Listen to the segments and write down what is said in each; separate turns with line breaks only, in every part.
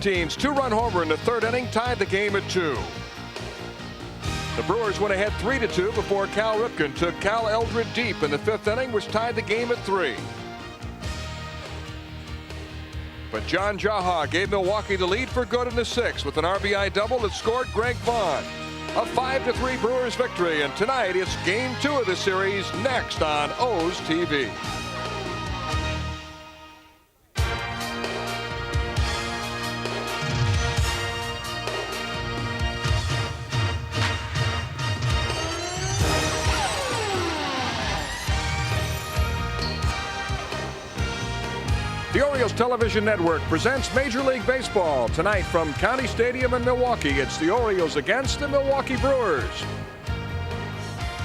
Teens two-run homer in the third inning tied the game at 2. The Brewers went ahead 3-2 before Cal Ripken took Cal Eldred deep in the fifth inning, which tied the game at 3. But John JAHA gave Milwaukee the lead for good in the sixth with an RBI double that scored Greg Vaughn. A 5-3 Brewers victory, and tonight it's game 2 of the series next on O's TV. The Orioles Television Network presents Major League Baseball. Tonight from County Stadium in Milwaukee, it's the Orioles against the Milwaukee Brewers.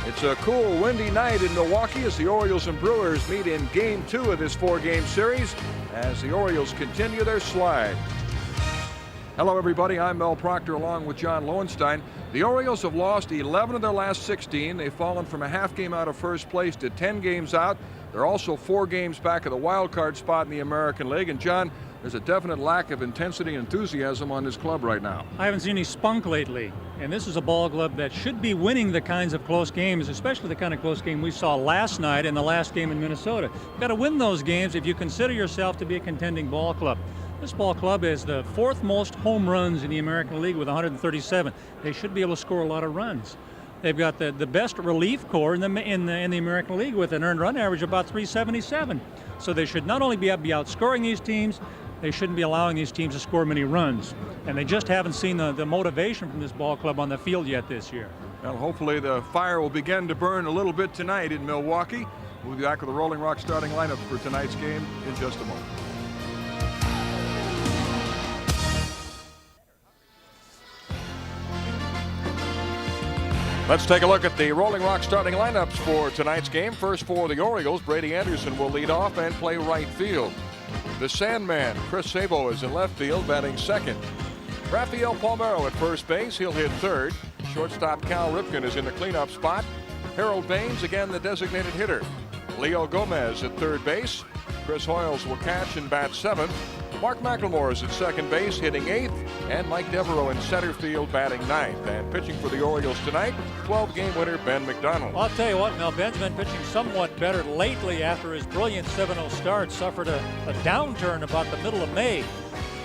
It's a cool, windy night in Milwaukee as the Orioles and Brewers meet in Game 2 of this 4-game series as the Orioles continue their slide. Hello, everybody. I'm Mel Proctor along with John Lowenstein. The Orioles have lost 11 of their last 16. They've fallen from a half game out of first place to 10 games out. They're also 4 games back of the wild card spot in the American League. And John, there's a definite lack of intensity and enthusiasm on this club right now.
I haven't seen any spunk lately. And this is a ball club that should be winning the kinds of close games, especially the kind of close game we saw last night in the last game in Minnesota. You've got to win those games if you consider yourself to be a contending ball club. This ball club is the 4th most home runs in the American League with 137. They should be able to score a lot of runs. They've got the best relief corps in the American League with an earned run average of about 377. So they should not only be outscoring these teams, they shouldn't be allowing these teams to score many runs. And they just haven't seen the motivation from this ball club on the field yet this year.
Well, hopefully the fire will begin to burn a little bit tonight in Milwaukee. We'll be back with the Rolling Rock starting lineup for tonight's game in just a moment. Let's take a look at the Rolling Rock starting lineups for tonight's game. First for the Orioles, Brady Anderson will lead off and play right field. The Sandman, Chris Sabo, is in left field, batting second. Rafael Palmeiro at first base, he'll hit third. Shortstop Cal Ripken is in the cleanup spot. Harold Baines, again the designated hitter. Leo Gomez at third base. Chris Hoyles will catch and bat seventh. Mark McLemore is at second base, hitting eighth, and Mike Devereaux in center field, batting ninth. And pitching for the Orioles tonight, 12-game winner Ben McDonald.
Well, I'll tell you what, Mel, Ben's been pitching somewhat better lately after his brilliant 7-0 start. Suffered a downturn about the middle of May,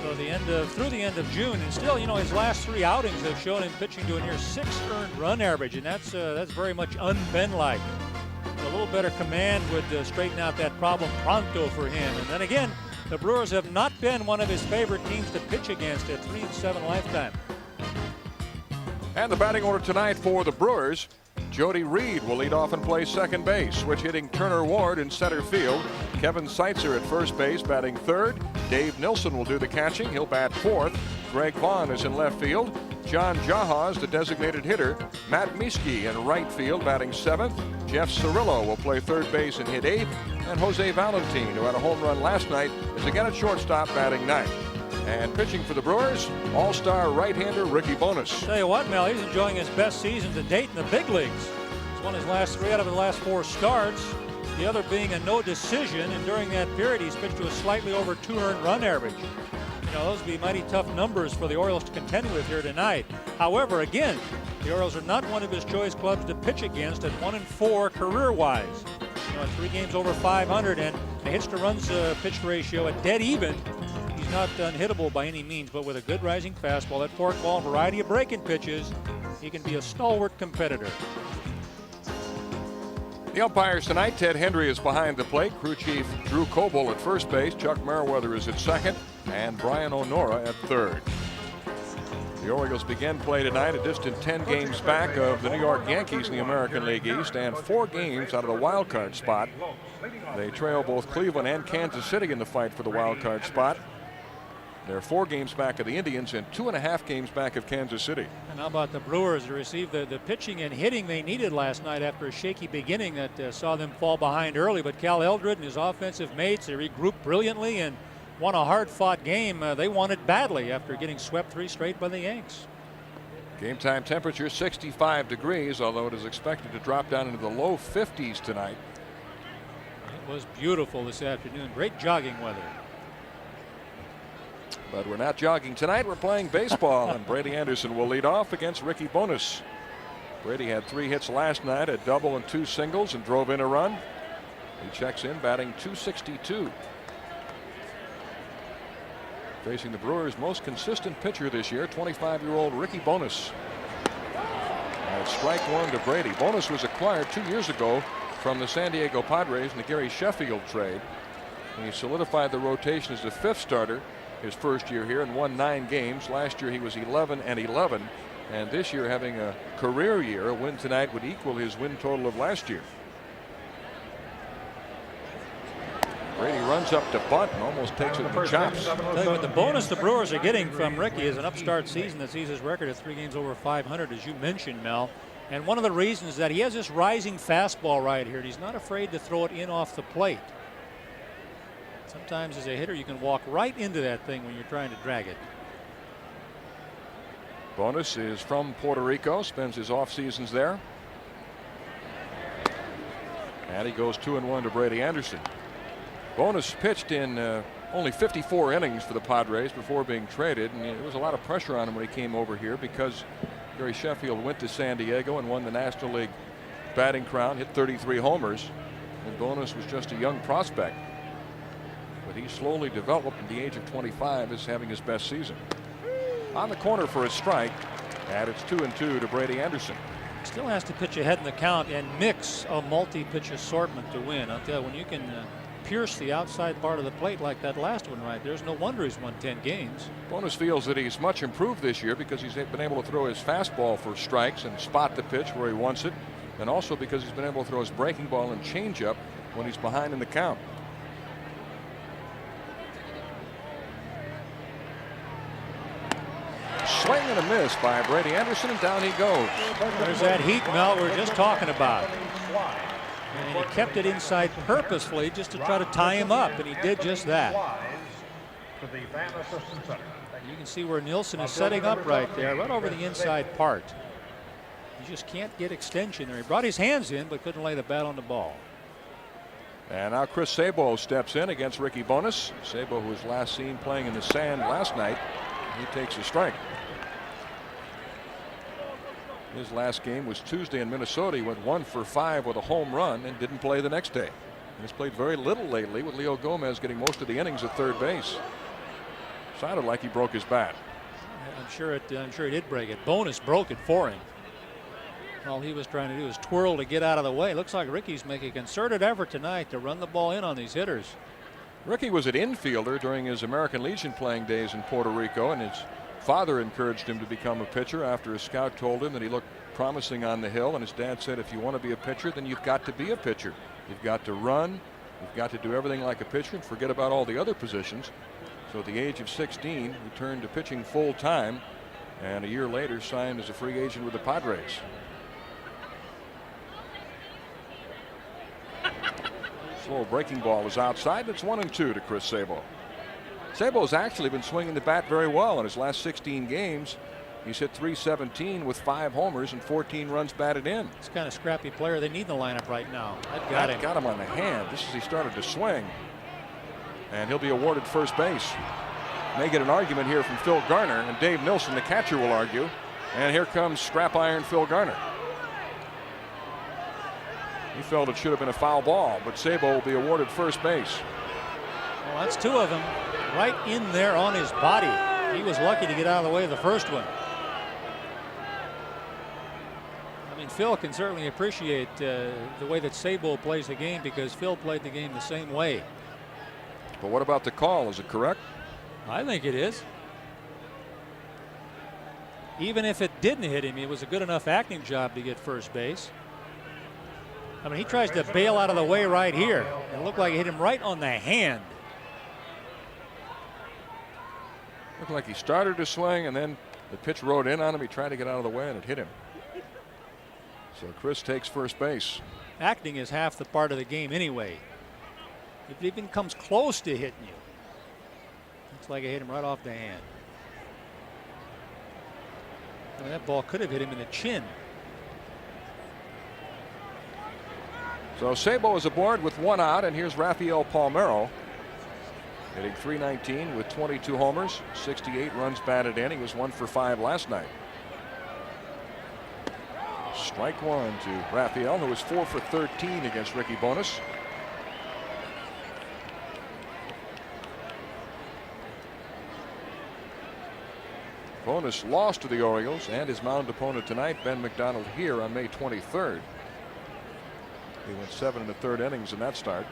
so through the end of June, and still, his last 3 outings have shown him pitching to a near 6 earned run average, and that's very much un-Ben-like. A little better command would straighten out that problem pronto for him. And then again, the Brewers have not been one of his favorite teams to pitch against at 3-7 lifetime.
And the batting order tonight for the Brewers, Jody Reed will lead off and play second base. Switch hitting Turner Ward in center field. Kevin SEITZER at first base, batting third. Dave Nilsson will do the catching. He'll bat fourth. Greg Vaughn is in left field. John JAHA is the designated hitter. Matt Mieske in right field, batting seventh. Jeff Cirillo will play third base and hit eighth. And Jose Valentin, who had a home run last night, is again at shortstop, batting ninth. And pitching for the Brewers, all-star right-hander Ricky Bonas.
Tell you what, Mel, he's enjoying his best season to date in the big leagues. He's won his last 3 out of the last 4 starts, the other being a no decision, and during that period he's pitched to a slightly over 2 earned run average. Those would be mighty tough numbers for the Orioles to contend with here tonight. However, again, the Orioles are not one of his choice clubs to pitch against at 1-4 career-wise. 3 games over 500, and the hits to runs pitched ratio at dead even. He's not unhittable by any means, but with a good rising fastball, that forkball, variety of breaking pitches, he can be a stalwart competitor.
The umpires tonight, Ted Hendry is behind the plate. Crew chief Drew Coble at first base. Chuck Merriweather is at second, and Brian O'Nora at third. The Orioles begin play tonight a distant 10 games back of the New York Yankees in the American League East, and 4 games out of the wild card spot. They trail both Cleveland and Kansas City in the fight for the wild card spot. They're 4 games back of the Indians and 2.5 games back of Kansas City.
And how about the Brewers, who received the pitching and hitting they needed last night after a shaky beginning that saw them fall behind early. But Cal Eldred and his offensive mates, they regrouped brilliantly and won a hard-fought game they wanted badly after getting swept 3 straight by the Yanks.
Game time temperature 65 degrees, although it is expected to drop down into the low 50s tonight.
It was beautiful this afternoon. Great jogging weather.
But we're not jogging tonight. We're playing baseball, and Brady Anderson will lead off against Ricky Bonas. Brady had 3 hits last night, a double and 2 singles, and drove in a run. He checks in batting .262. Facing the Brewers' most consistent pitcher this year, 25-year-old Ricky Bonas. And strike 1 to Brady. Bonas was acquired 2 years ago from the San Diego Padres in the Gary Sheffield trade. And he solidified the rotation as the 5th starter his first year here and won 9 games. Last year he was 11-11, and this year having a career year. A win tonight would equal his win total of last year. Brady runs up to bunt and almost takes it in the chops.
Tell you what, the bonus the Brewers are getting from Ricky is an upstart season that sees his record at 3 games over 500, as you mentioned, Mel. And one of the reasons is that he has this rising fastball right here, and he's not afraid to throw it in off the plate. Sometimes as a hitter you can walk right into that thing when you're trying to drag it.
Bonas is from Puerto Rico, spends his off seasons there. And he goes 2-1 to Brady Anderson. Bonas pitched in only 54 innings for the Padres before being traded, and there was a lot of pressure on him when he came over here because Gary Sheffield went to San Diego and won the National League batting crown, hit 33 homers, and Bonas was just a young prospect. But he slowly developed at the age of 25 as having his best season. On the corner for a strike, and it's 2-2 to Brady Anderson.
Still has to pitch ahead in the count and mix a multi-pitch assortment to win. I'll tell you, when you can pierce the outside part of the plate like that last one right there's no wonder he's won 10 games.
Bonas feels that he's much improved this year because he's been able to throw his fastball for strikes and spot the pitch where he wants it, and also because he's been able to throw his breaking ball and changeup when he's behind in the count. Swing and a miss by Brady Anderson, and down he goes.
There's that heat, Mel, we were just talking about. And he kept it inside purposefully just to try to tie him up, and he did just that. You can see where Nielsen is setting up right there, right over the inside part. You just can't get extension there. He brought his hands in, but couldn't lay the bat on the ball.
And now Chris Sabo steps in against Ricky Bonas. Sabo, who was last seen playing in the sand last night, he takes a strike. His last game was Tuesday in Minnesota. He went 1 for 5 with a home run and didn't play the next day. He's played very little lately, with Leo Gomez getting most of the innings at third base. Sounded like he broke his bat.
I'm sure he did break it. Bonas broke it for him. All he was trying to do is twirl to get out of the way. Looks like Ricky's making a concerted effort tonight to run the ball in on these hitters.
Ricky was an infielder during his American Legion playing days in Puerto Rico, and his father encouraged him to become a pitcher after a scout told him that he looked promising on the hill, and his dad said, if you want to be a pitcher, then you've got to be a pitcher. You've got to run, you've got to do everything like a pitcher and forget about all the other positions. So at the age of 16, he turned to pitching full time, and a year later signed as a free agent with the Padres. Slow breaking ball is outside. It's 1-2 to Chris Sabo. Sabo's actually been swinging the bat very well in his last 16 games. He's hit .317 with 5 homers and 14 runs batted in.
It's kind of scrappy player they need in the lineup right now. That
got him on the hand just as he started to swing. And he'll be awarded first base. May get an argument here from Phil Garner, and Dave Nilsson, the catcher, will argue. And here comes scrap iron Phil Garner. He felt it should have been a foul ball, but Sabo will be awarded first base.
Well, that's 2 of them right in there on his body. He was lucky to get out of the way of the first one. I mean, Phil can certainly appreciate the way that Sabo plays the game, because Phil played the game the same way.
But what about the call? Is it correct?
I think it is. Even if it didn't hit him, it was a good enough acting job to get first base. I mean, he tries to bail out of the way right here. It looked like it hit him right on the hand.
Looked like he started to swing, and then the pitch rode in on him. He tried to get out of the way, and it hit him. So Chris takes first base.
Acting is half the part of the game anyway. If it even comes close to hitting you, looks like it hit him right off the hand. I mean, that ball could have hit him in the chin.
So Sabo is aboard with 1 out, and here's Rafael Palmeiro. Hitting .319 with 22 homers, 68 runs batted in. He was 1 for 5 last night. Strike one to Raphael, who was 4 for 13 against Ricky Bones. Bones lost to the Orioles and his mound opponent tonight, Ben McDonald, here on May 23rd. He went 7 1/3 innings in that start.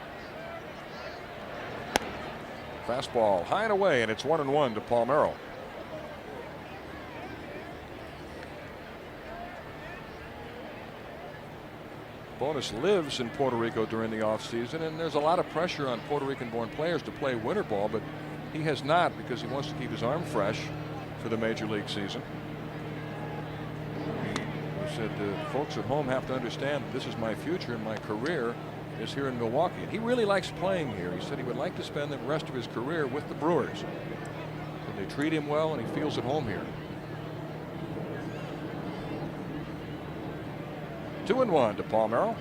Fastball high and away, and it's 1-1 to Palmeiro. Bones lives in Puerto Rico during the offseason, and there's a lot of pressure on Puerto Rican-born players to play winter ball, but he has not, because he wants to keep his arm fresh for the major league season. He said, folks at home have to understand that this is my future and my career is here in Milwaukee. And he really likes playing here. He said he would like to spend the rest of his career with the Brewers. So they treat him well, and he feels at home here. 2-1 to Palmeiro.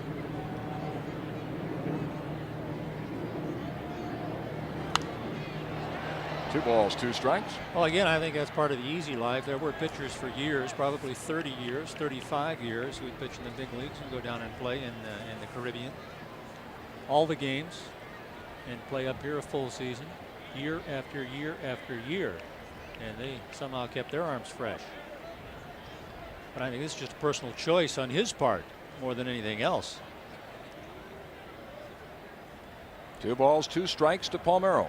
Two balls, two strikes.
Well, again, I think that's part of the easy life. There were pitchers for years, probably 30 years, 35 years, who pitch in the big leagues and go down and play in the Caribbean. All the games and play up here a full season, year after year after year. And they somehow kept their arms fresh. But I think this is just a personal choice on his part more than anything else.
2 balls, 2 strikes to Palmeiro.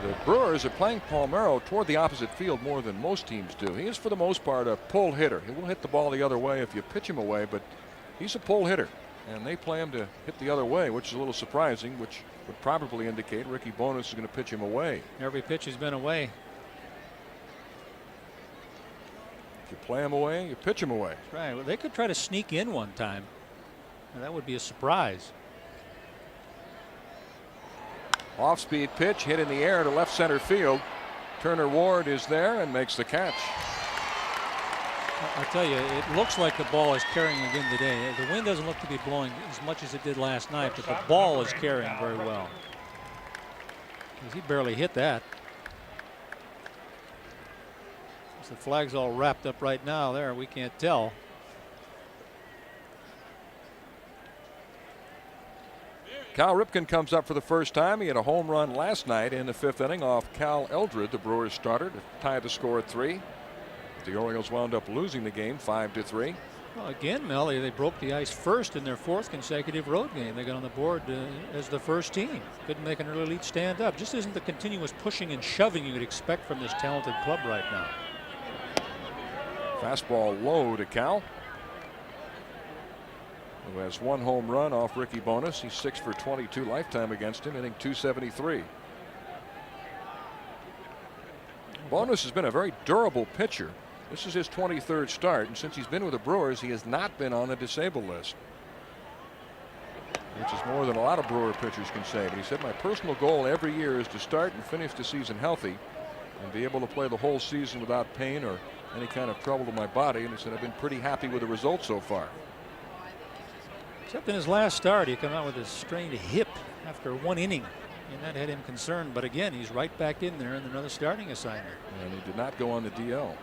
The Brewers are playing Palmeiro toward the opposite field more than most teams do. He is, for the most part, a pull hitter. He will hit the ball the other way if you pitch him away, but he's a pull hitter. And they play him to hit the other way, which is a little surprising, which would probably indicate Ricky Bones is going to pitch him away.
Every pitch has been away.
If you play him away, you pitch him away.
That's right. Well, they could try to sneak in one time, and that would be a surprise.
Off-speed pitch hit in the air to left center field. Turner Ward is there and makes the catch.
I tell you, it looks like the ball is carrying again today. The wind doesn't look to be blowing as much as it did last night, but the ball is carrying very well. He barely hit that. The flag's all wrapped up right now there. We can't tell.
Cal Ripken comes up for the first time. He had a home run last night in the 5th inning off Cal Eldred, the Brewers starter, to tie the score at 3. The Orioles wound up losing the game 5-3.
Well, again, Mel, they broke the ice first in their 4th consecutive road game. They got on the board as the first team. Couldn't make an early lead stand up. Just isn't the continuous pushing and shoving you would expect from this talented club right now.
Fastball low to Cal, who has 1 home run off Ricky Bones. He's 6 for 22 lifetime against him, hitting .273. Bones has been a very durable pitcher. This is his 23rd start, and since he's been with the Brewers, he has not been on the disabled list, which is more than a lot of Brewer pitchers can say. But he said, my personal goal every year is to start and finish the season healthy and be able to play the whole season without pain or any kind of trouble to my body. And he said, I've been pretty happy with the results so far.
Except in his last start, he came out with a strained hip after 1 inning, and that had him concerned. But again, he's right back in there in another starting assignment.
And he did not go on the DL.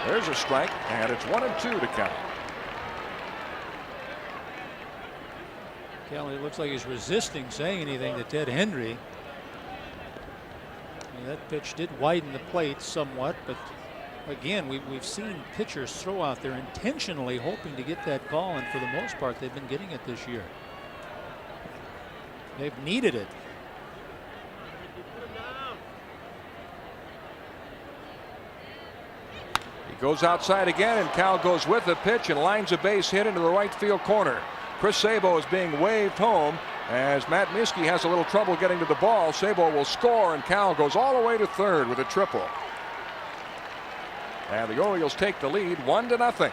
There's a strike, and it's 1-2 to Cal.
Cal, it looks like he's resisting saying anything to Ted Hendry. And that pitch did widen the plate somewhat, but again, we've seen pitchers throw out there intentionally hoping to get that call, and for the most part, they've been getting it this year. They've needed it.
Goes outside again, and Cal goes with the pitch and lines a base hit into the right field corner. Chris Sabo is being waved home as Matt Miskey has a little trouble getting to the ball. Sabo will score, and Cal goes all the way to third with a triple. And the Orioles take the lead 1-0.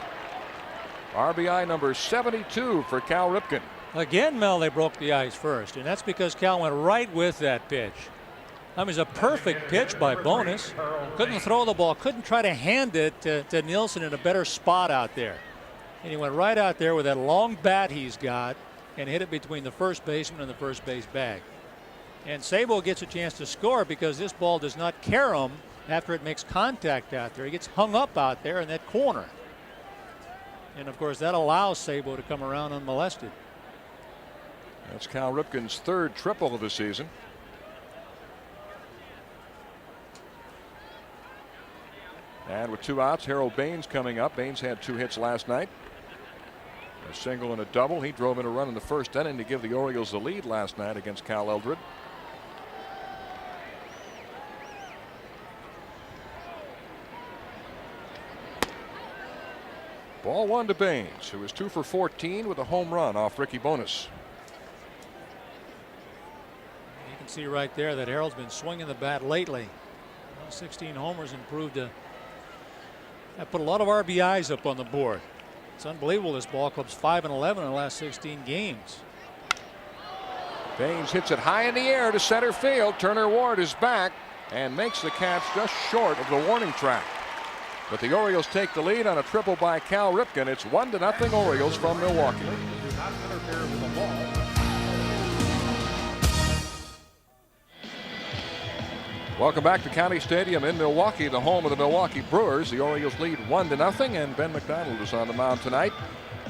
RBI number 72 for Cal Ripken.
Again, Mel, they broke the ice first, and that's because Cal went right with that pitch. I mean, it was a perfect pitch by Bonus. Couldn't throw the ball, couldn't try to hand it to Nielsen in a better spot out there. And he went right out there with that long bat he's got and hit it between the first baseman and the first base bag. And Sabo gets a chance to score because this ball does not carry him after it makes contact out there. He gets hung up out there in that corner. And of course, that allows Sabo to come around unmolested.
That's Cal Ripken's third triple of the season. And with 2 outs, Harold Baines coming up. Baines had 2 hits last night. A single and a double. He drove in a run in the first inning to give the Orioles the lead last night against Cal Eldred. Ball 1 to Baines, who was 2 for 14 with a home run off Ricky Bonus.
You can see right there that Harold's been swinging the bat lately. 16 homers and proved to have put a lot of RBIs up on the board. It's unbelievable. This ball club's 5-11 in the last 16 games.
Baines hits it high in the air to center field. Turner Ward is back and makes the catch just short of the warning track. But the Orioles take the lead on a triple by Cal Ripken. It's 1-0 Orioles from Milwaukee. Welcome back to County Stadium in Milwaukee, the home of the Milwaukee Brewers. The Orioles lead 1-0, and Ben McDonald is on the mound tonight,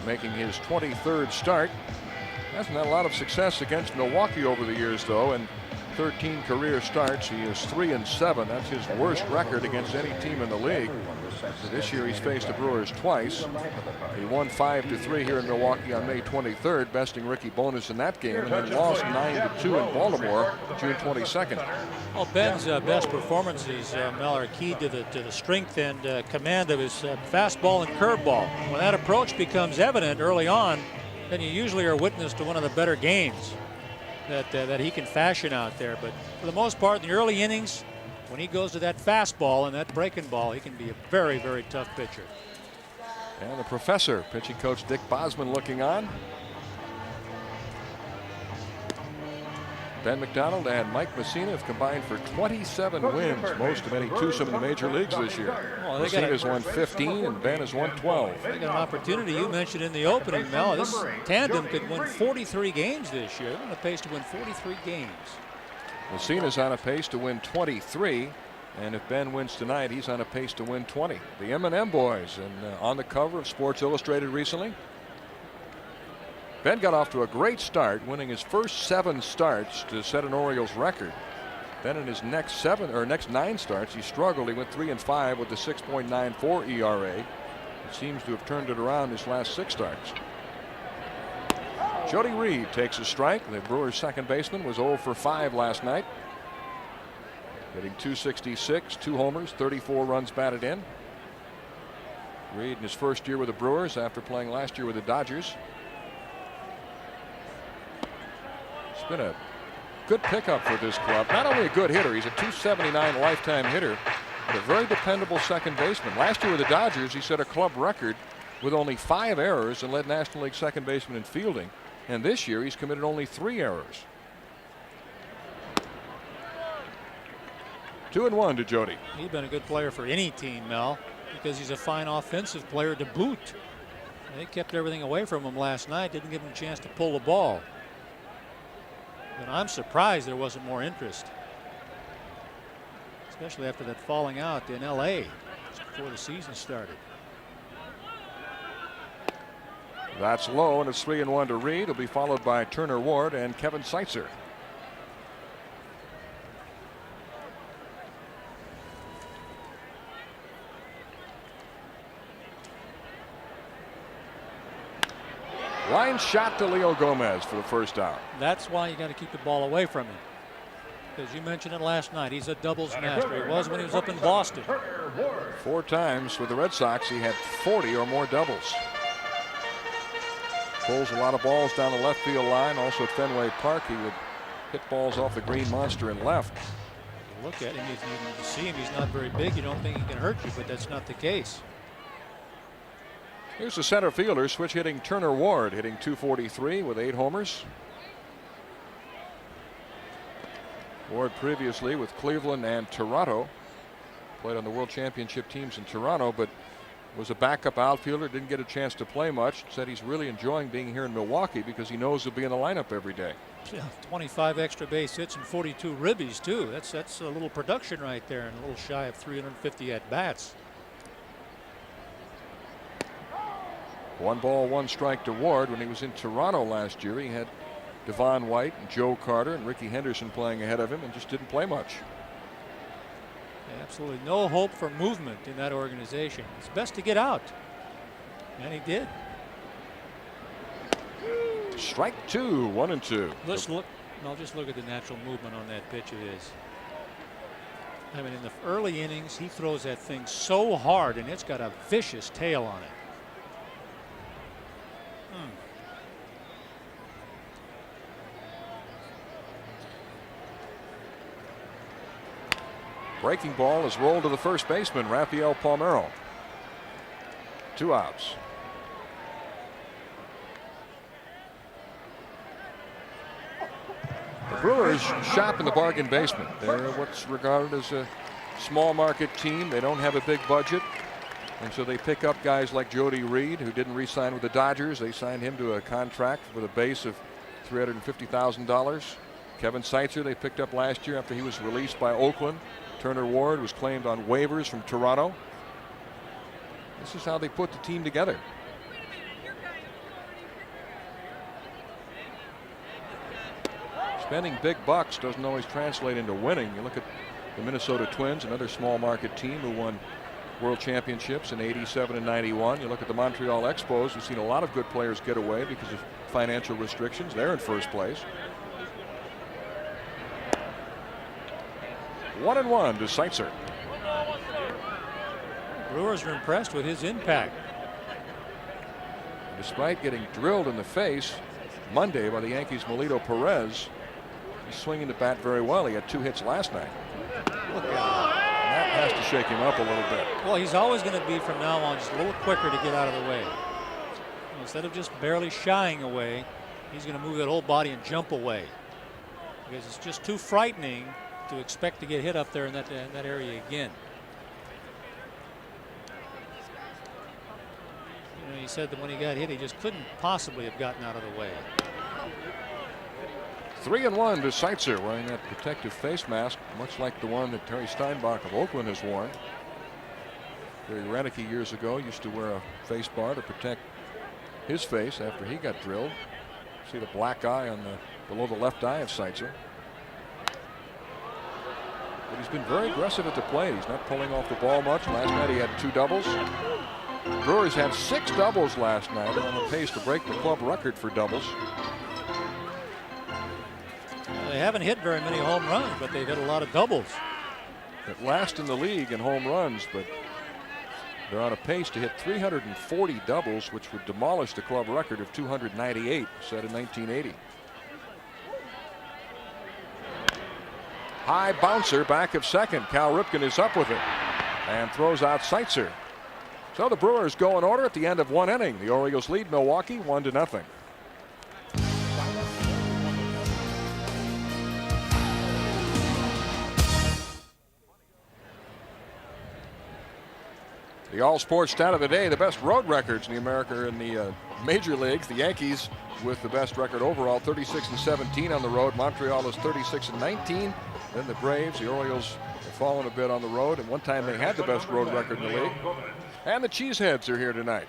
making his 23rd start. Hasn't had a lot of success against Milwaukee over the years, though, and 13 career starts. He is 3-7. That's his worst record against any team in the league. So this year he's faced the Brewers twice. He won 5-3 here in Milwaukee on May 23rd, besting Ricky Bonus in that game, and then lost 9-2 in Baltimore June 22nd.
Well, Ben's best performances, Mel, are key to the strength and command of his fastball and curveball. When that approach becomes evident early on, then you usually are witness to one of the better games that he can fashion out there. But for the most part, in the early innings, when he goes to that fastball and that breaking ball, he can be a very, very tough pitcher.
And the professor, pitching coach Dick Bosman, looking on. Ben McDonald and Mike Messina have combined for 27 wins, most of any twosome in the major leagues this year.
Well,
Messina's won 15 and Ben has won 12.
They got an opportunity. You mentioned in the opening, Mel, this tandem could win 43 games this year. They're on a pace to win 43 games.
Messina's on a pace to win 23, and if Ben wins tonight, he's on a pace to win 20. The M&M boys, and on the cover of Sports Illustrated recently. Ben got off to a great start, winning his first 7 starts to set an Orioles record. Then in his next 9 starts, he struggled. He went 3-5 with a 6.94 ERA. It seems to have turned it around his last 6 starts. Jody Reed takes a strike. The Brewers' second baseman was 0 for 5 last night, hitting .266, 2 homers, 34 runs batted in. Reed in his first year with the Brewers after playing last year with the Dodgers. It's been a good pickup for this club. Not only a good hitter, he's a .279 lifetime hitter, but a very dependable second baseman. Last year with the Dodgers, he set a club record with only 5 errors and led National League second baseman in fielding. And this year, he's committed only 3 errors. 2-1 to Jody.
He's been a good player for any team, Mel, because he's a fine offensive player to boot. They kept everything away from him last night, didn't give him a chance to pull the ball. And I'm surprised there wasn't more interest, especially after that falling out in LA just before the season started.
That's low, and it's 3-1 to Reed. It'll be followed by Turner Ward and Kevin SEITZER. Line shot to Leo Gomez for the first out.
That's why you got to keep the ball away from him. Because you mentioned it last night, he's a doubles master. He was when he was up in Boston.
4 times with the Red Sox, he had 40 or more doubles. Pulls a lot of balls down the left field line. Also at Fenway Park, he would hit balls off the green monster and left.
You look at him, you see him, he's not very big. You don't think he can hurt you, but that's not the case.
Here's the center fielder, switch hitting Turner Ward, hitting .243 with 8 homers. Ward previously with Cleveland and Toronto. Played on the World Championship teams in Toronto, but was a backup outfielder. Didn't get a chance to play much. Said he's really enjoying being here in Milwaukee because he knows he'll be in the lineup every day.
Yeah, 25 extra base hits and 42 ribbies too. That's a little production right there, and a little shy of 350 at bats.
1 ball, 1 strike to Ward. When he was in Toronto last year, he had Devon White and Joe Carter and Ricky Henderson playing ahead of him and just didn't play much.
Absolutely no hope for movement in that organization. It's best to get out, and he did.
Strike 2, 1-2.
Let's look. No, just look at the natural movement on that pitch of his. I mean, in the early innings, he throws that thing so hard, and it's got a vicious tail on it.
Breaking ball is rolled to the first baseman, Rafael Palmeiro. 2 outs. The Brewers shop in the bargain basement. They're what's regarded as a small market team. They don't have a big budget, and so they pick up guys like Jody Reed, who didn't re-sign with the Dodgers. They signed him to a contract with a base of $350,000. Kevin SEITZER they picked up last year after he was released by Oakland. Turner Ward was claimed on waivers from Toronto. This is how they put the team together. Spending big bucks doesn't always translate into winning. You look at the Minnesota Twins, another small market team who won World Championships in '87 and '91. You look at the Montreal Expos, we've seen a lot of good players get away because of financial restrictions. They're in first place. 1-1 to SEITZER.
Brewers are impressed with his impact.
Despite getting drilled in the face Monday by the Yankees' Melito Perez, he's swinging the bat very well. He had 2 hits last night.
Look at him.
That has to shake him up a little bit.
Well, he's always going to be from now on just a little quicker to get out of the way. Instead of just barely shying away, he's going to move that whole body and jump away, because it's just too frightening to expect to get hit up there in that area again. You know, he said that when he got hit, he just couldn't possibly have gotten out of the way.
3-1 to SEITZER, wearing that protective face mask, much like the one that Terry Steinbach of Oakland has worn. Gary Renicky years ago used to wear a face bar to protect his face after he got drilled. See the black eye on below the left eye of SEITZER. But he's been very aggressive at the plate. He's not pulling off the ball much. Last night he had 2 doubles. Brewers had 6 doubles last night, on the pace to break the club record for doubles.
They haven't hit very many home runs, but they've hit a lot of doubles.
At last in the league in home runs, but they're on a pace to hit 340 doubles, which would demolish the club record of 298 set in 1980. High bouncer back of second. Cal Ripken is up with it and throws out SEITZER. So the Brewers go in order at the end of 1 inning. The Orioles lead Milwaukee 1-0. The all sports stat of the day, the best road records in the major leagues. The Yankees with the best record overall, 36-17 on the road. Montreal is 36-19. Then the Braves, the Orioles have fallen a bit on the road. And one time they had the best road record in the league. And the Cheeseheads are here tonight.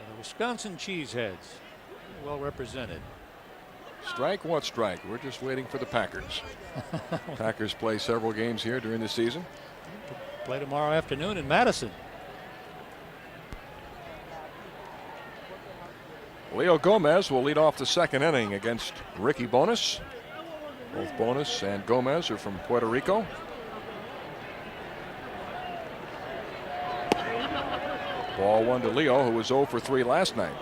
The Wisconsin Cheeseheads, well represented.
Strike, what strike? We're just waiting for the Packers. Packers play several games here during the season.
Play tomorrow afternoon in Madison.
Leo Gomez will lead off the second inning against Ricky Bonas. Both Bonas and Gomez are from Puerto Rico. Ball 1 to Leo, who was 0 for 3 last night.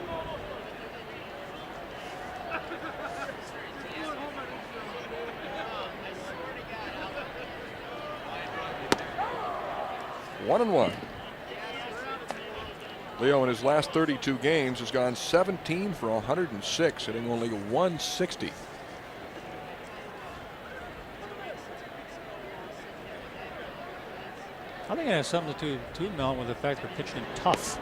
One and one. Leo in his last 32 games has gone 17 for 106, hitting only 160.
I think it has something to do, Mel, with the fact they're pitching tough.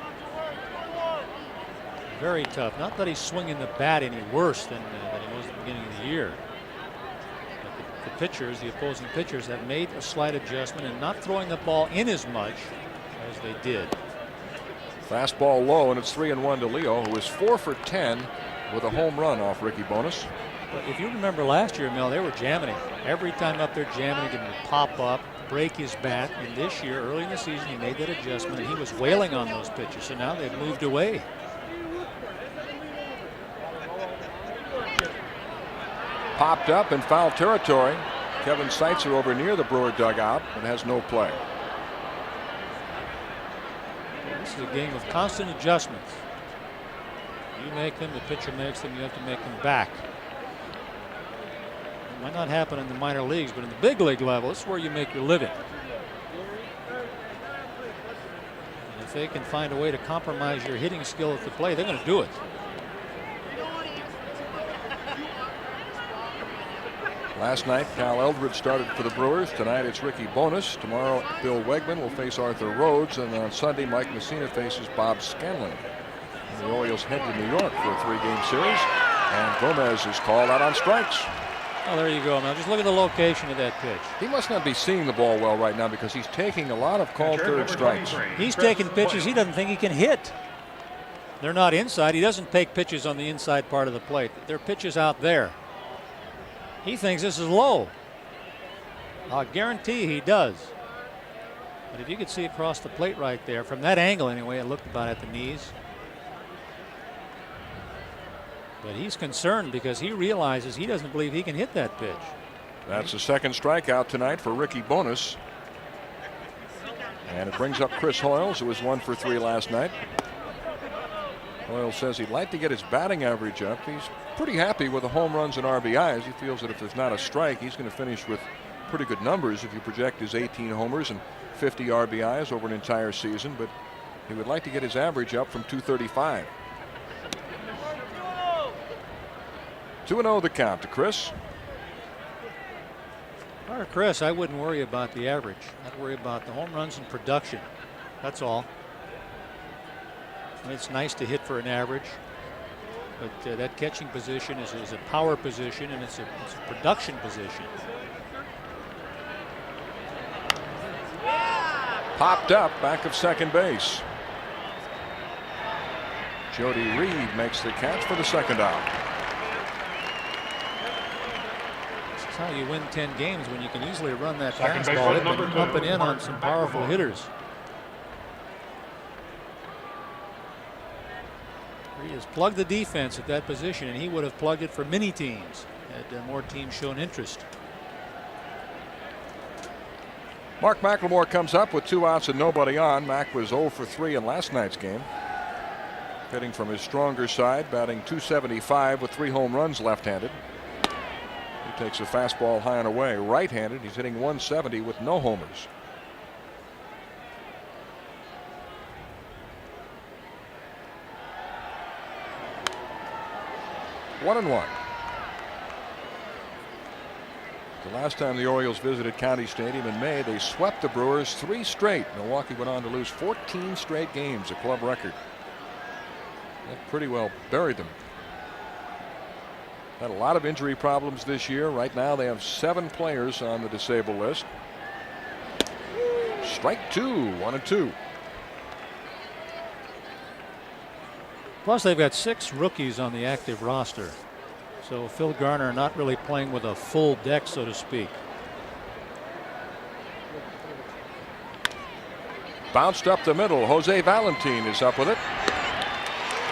Very tough. Not that he's swinging the bat any worse than he was at the beginning of the year. But the pitchers, the opposing pitchers, have made a slight adjustment and not throwing the ball in as much as they did.
Fastball low, and it's 3-1 to Leo, who is 4 for 10 with a home run off Ricky Bonas.
But if you remember last year, Mel, they were jamming him. Every time up there jamming him, he would pop up, break his bat. And this year, early in the season, he made that adjustment, and he was wailing on those pitches. So now they've moved away.
Popped up in foul territory. Kevin SEITZER over near the Brewer dugout, but has no play.
This is a game of constant adjustments. You make them, the pitcher makes them, you have to make them back. It might not happen in the minor leagues, but in the big league level, this is where you make your living. And if they can find a way to compromise your hitting skill at the plate, they're going to do it.
Last night, Cal Eldred started for the Brewers. Tonight, it's Ricky Bonas. Tomorrow, Bill Wegman will face Arthur Rhodes. And on Sunday, Mike Messina faces Bob Scanlon. And the Orioles head to New York for a 3-game series. And Gomez is called out on strikes.
Oh, there you go. Now, just look at the location of that pitch.
He must not be seeing the ball well right now because he's taking a lot of called third strikes.
He's taking pitches he doesn't think he can hit. They're not inside. He doesn't take pitches on the inside part of the plate. They're pitches out there. He thinks this is low. I'll guarantee he does. But if you could see across the plate right there, from that angle anyway, it looked about at the knees. But he's concerned because he realizes he doesn't believe he can hit that pitch.
That's the second strikeout tonight for Ricky Bonas. And it brings up Chris Hoyles, who was 1 for 3 last night. Hoyles says he'd like to get his batting average up. He's pretty happy with the home runs and RBIs. He feels that if there's not a strike, he's going to finish with pretty good numbers if you project his 18 homers and 50 RBIs over an entire season. But he would like to get his average up from 235. 2-0 the count to Chris.
Or Chris, I wouldn't worry about the average. I'd worry about the home runs and production. That's all. It's nice to hit for an average, but that catching position is a power position, and it's a production position.
Popped up back of second base. Jody Reed makes the catch for the second out.
This is how you win 10 games, when you can easily run that fastball up and in on some powerful hitters. He has plugged the defense at that position, and he would have plugged it for many teams had more teams shown interest.
Mark McLemore comes up with 2 outs and nobody on. Mac was 0 for 3 in last night's game. Hitting from his stronger side, batting .275 with 3 home runs left-handed. He takes a fastball high and away. Right-handed, he's hitting .170 with no homers. One and one. The last time the Orioles visited County Stadium in May, they swept the Brewers 3 straight. Milwaukee went on to lose 14 straight games, a club record. That pretty well buried them. Had a lot of injury problems this year. Right now they have 7 players on the disabled list. Strike 2, 1-2.
Plus, they've got 6 rookies on the active roster. So Phil Garner not really playing with a full deck, so to speak.
Bounced up the middle. Jose Valentin is up with it.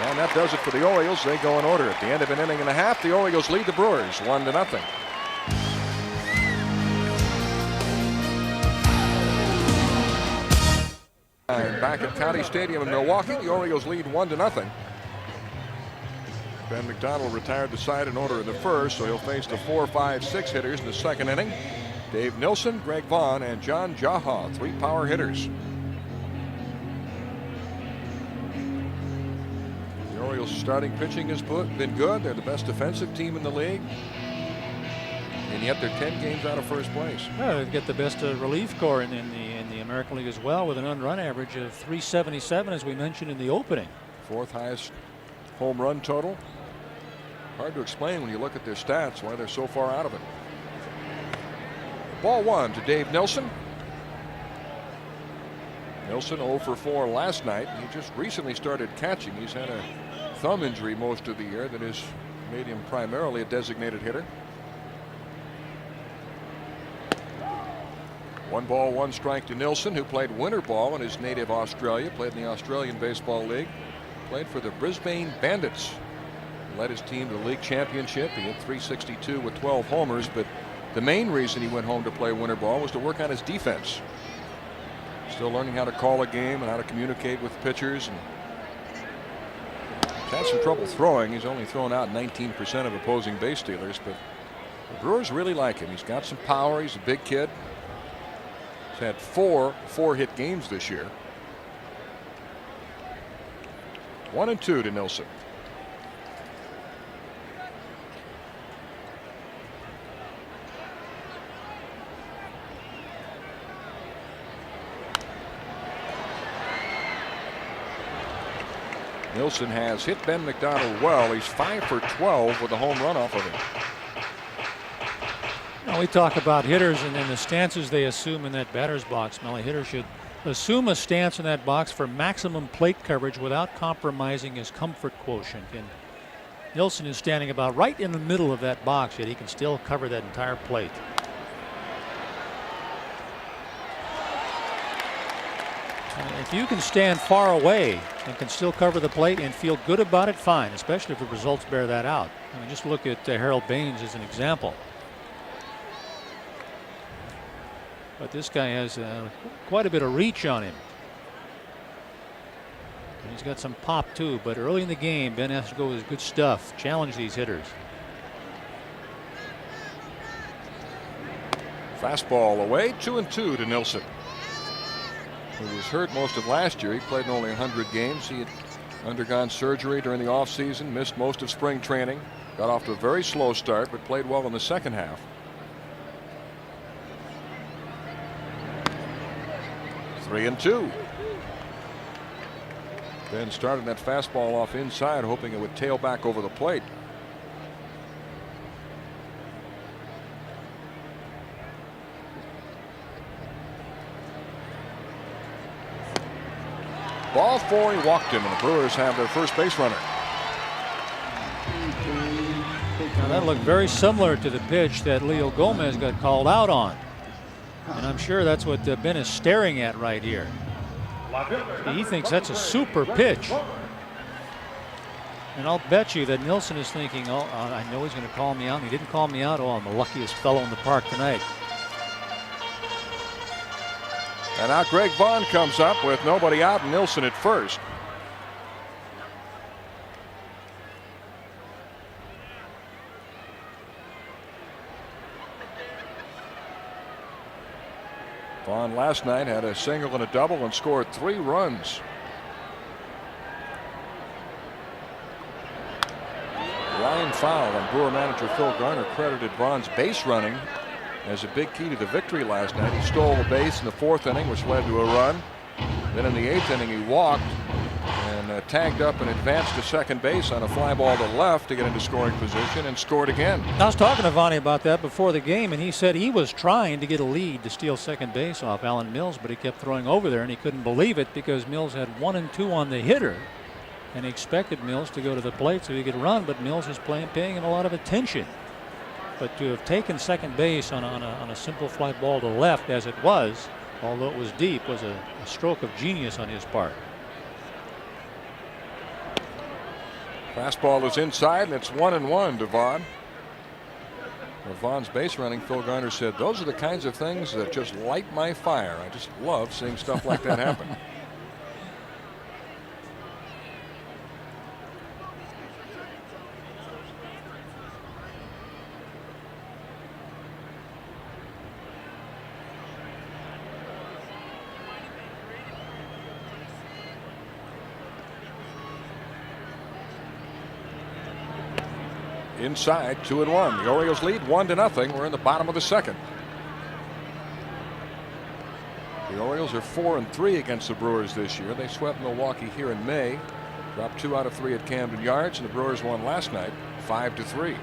And that does it for the Orioles. They go in order. At the end of an inning and a half, the Orioles lead the Brewers 1-0. Back at County Stadium in Milwaukee, the Orioles lead 1-0. Ben McDonald retired the side in order in the first, so he'll face the 4, 5, 6 hitters in the second inning. Dave Nilsson, Greg Vaughn, and John JAHA, 3 power hitters. The Orioles starting pitching has been good. They're the best defensive team in the league. and yet they're 10 games out of first place.
Well, they've got the best relief corps in the American League as well, with an earned run average of 377, as we mentioned in the opening.
Fourth highest home run total. Hard to explain when you look at their stats why they're so far out of it. Ball one to Dave Nilsson. Nilsson 0 for 4 last night. He just recently started catching. He's had a thumb injury most of the year that has made him primarily a designated hitter. 1 ball, 1 strike to Nilsson, who played winter ball in his native Australia, played in the Australian Baseball League, played for the Brisbane Bandits, led his team to the league championship. He hit .362 with 12 homers, but the main reason he went home to play winter ball was to work on his defense. Still learning how to call a game and how to communicate with pitchers. And he's had some trouble throwing. He's only thrown out 19% of opposing base stealers, but the Brewers really like him. He's got some power. He's a big kid. He's had 4 4-hit games this year. 1-2 to Nilsson. Nilsson has hit Ben McDonald well. He's 5 for 12 with a home run off of him.
Now, we talk about hitters and then the stances they assume in that batter's box. Well, a hitter should assume a stance in that box for maximum plate coverage without compromising his comfort quotient. And Nilsson is standing about right in the middle of that box, yet he can still cover that entire plate. If you can stand far away and can still cover the plate and feel good about it, fine, especially if the results bear that out. I mean, just look at Harold Baines as an example. But this guy has quite a bit of reach on him. And he's got some pop too, but early in the game, Ben has to go with good stuff, challenge these hitters.
Fastball away, 2-2 to Nilsson, who was hurt most of last year. He played in only 100 games. He had undergone surgery during the offseason, missed most of spring training, got off to a very slow start, but played well in the second half. 3-2. Ben started that fastball off inside, hoping it would tail back over the plate. Ball 4, he walked him, and the Brewers have their first base runner.
Now that looked very similar to the pitch that Leo Gomez got called out on. And I'm sure that's what Ben is staring at right here. He thinks that's a super pitch. And I'll bet you that Nilsson is thinking, oh, I know he's going to call me out. And he didn't call me out. Oh, I'm the luckiest fellow in the park tonight.
And now Greg Vaughn comes up with nobody out and Nilsson at first. Vaughn last night had a single and a double and scored 3 runs. Line foul, and Brewer manager Phil Garner credited Vaughn's base running as a big key to the victory last night. He stole the base in the 4th inning, which led to a run. Then in the 8th inning, he walked and tagged up and advanced to second base on a fly ball to left to get into scoring position and scored again.
I was talking to Vonnie about that before the game, and he said he was trying to get a lead to steal second base off Alan Mills, but he kept throwing over there, and he couldn't believe it because Mills had 1 and 2 on the hitter, and he expected Mills to go to the plate so he could run, but Mills was paying him a lot of attention. But to have taken second base on a simple fly ball to left as it was, although it was deep, was a stroke of genius on his part.
Fastball is inside, and it's 1-1 to Vaughn. Well, Vaughn's base running, Phil Garner said, those are the kinds of things that just light my fire. I just love seeing stuff like that happen. inside, 2-1. The Orioles lead 1-0. We're in the bottom of the second. The Orioles are 4-3 against the Brewers this year. They swept Milwaukee here in May, dropped 2 out of 3 at Camden Yards, and the Brewers won last night 5-3.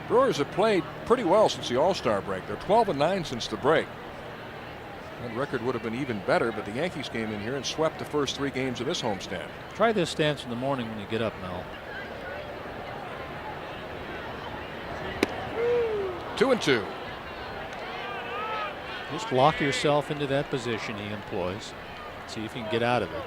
Brewers have played pretty well since the All-Star break. They're 12-9 since the break. That record would have been even better, but the Yankees came in here and swept the first 3 games of this homestand.
Try this stance in the morning when you get up, Mel.
2-2.
Just lock yourself into that position he employs. See if you can get out of it.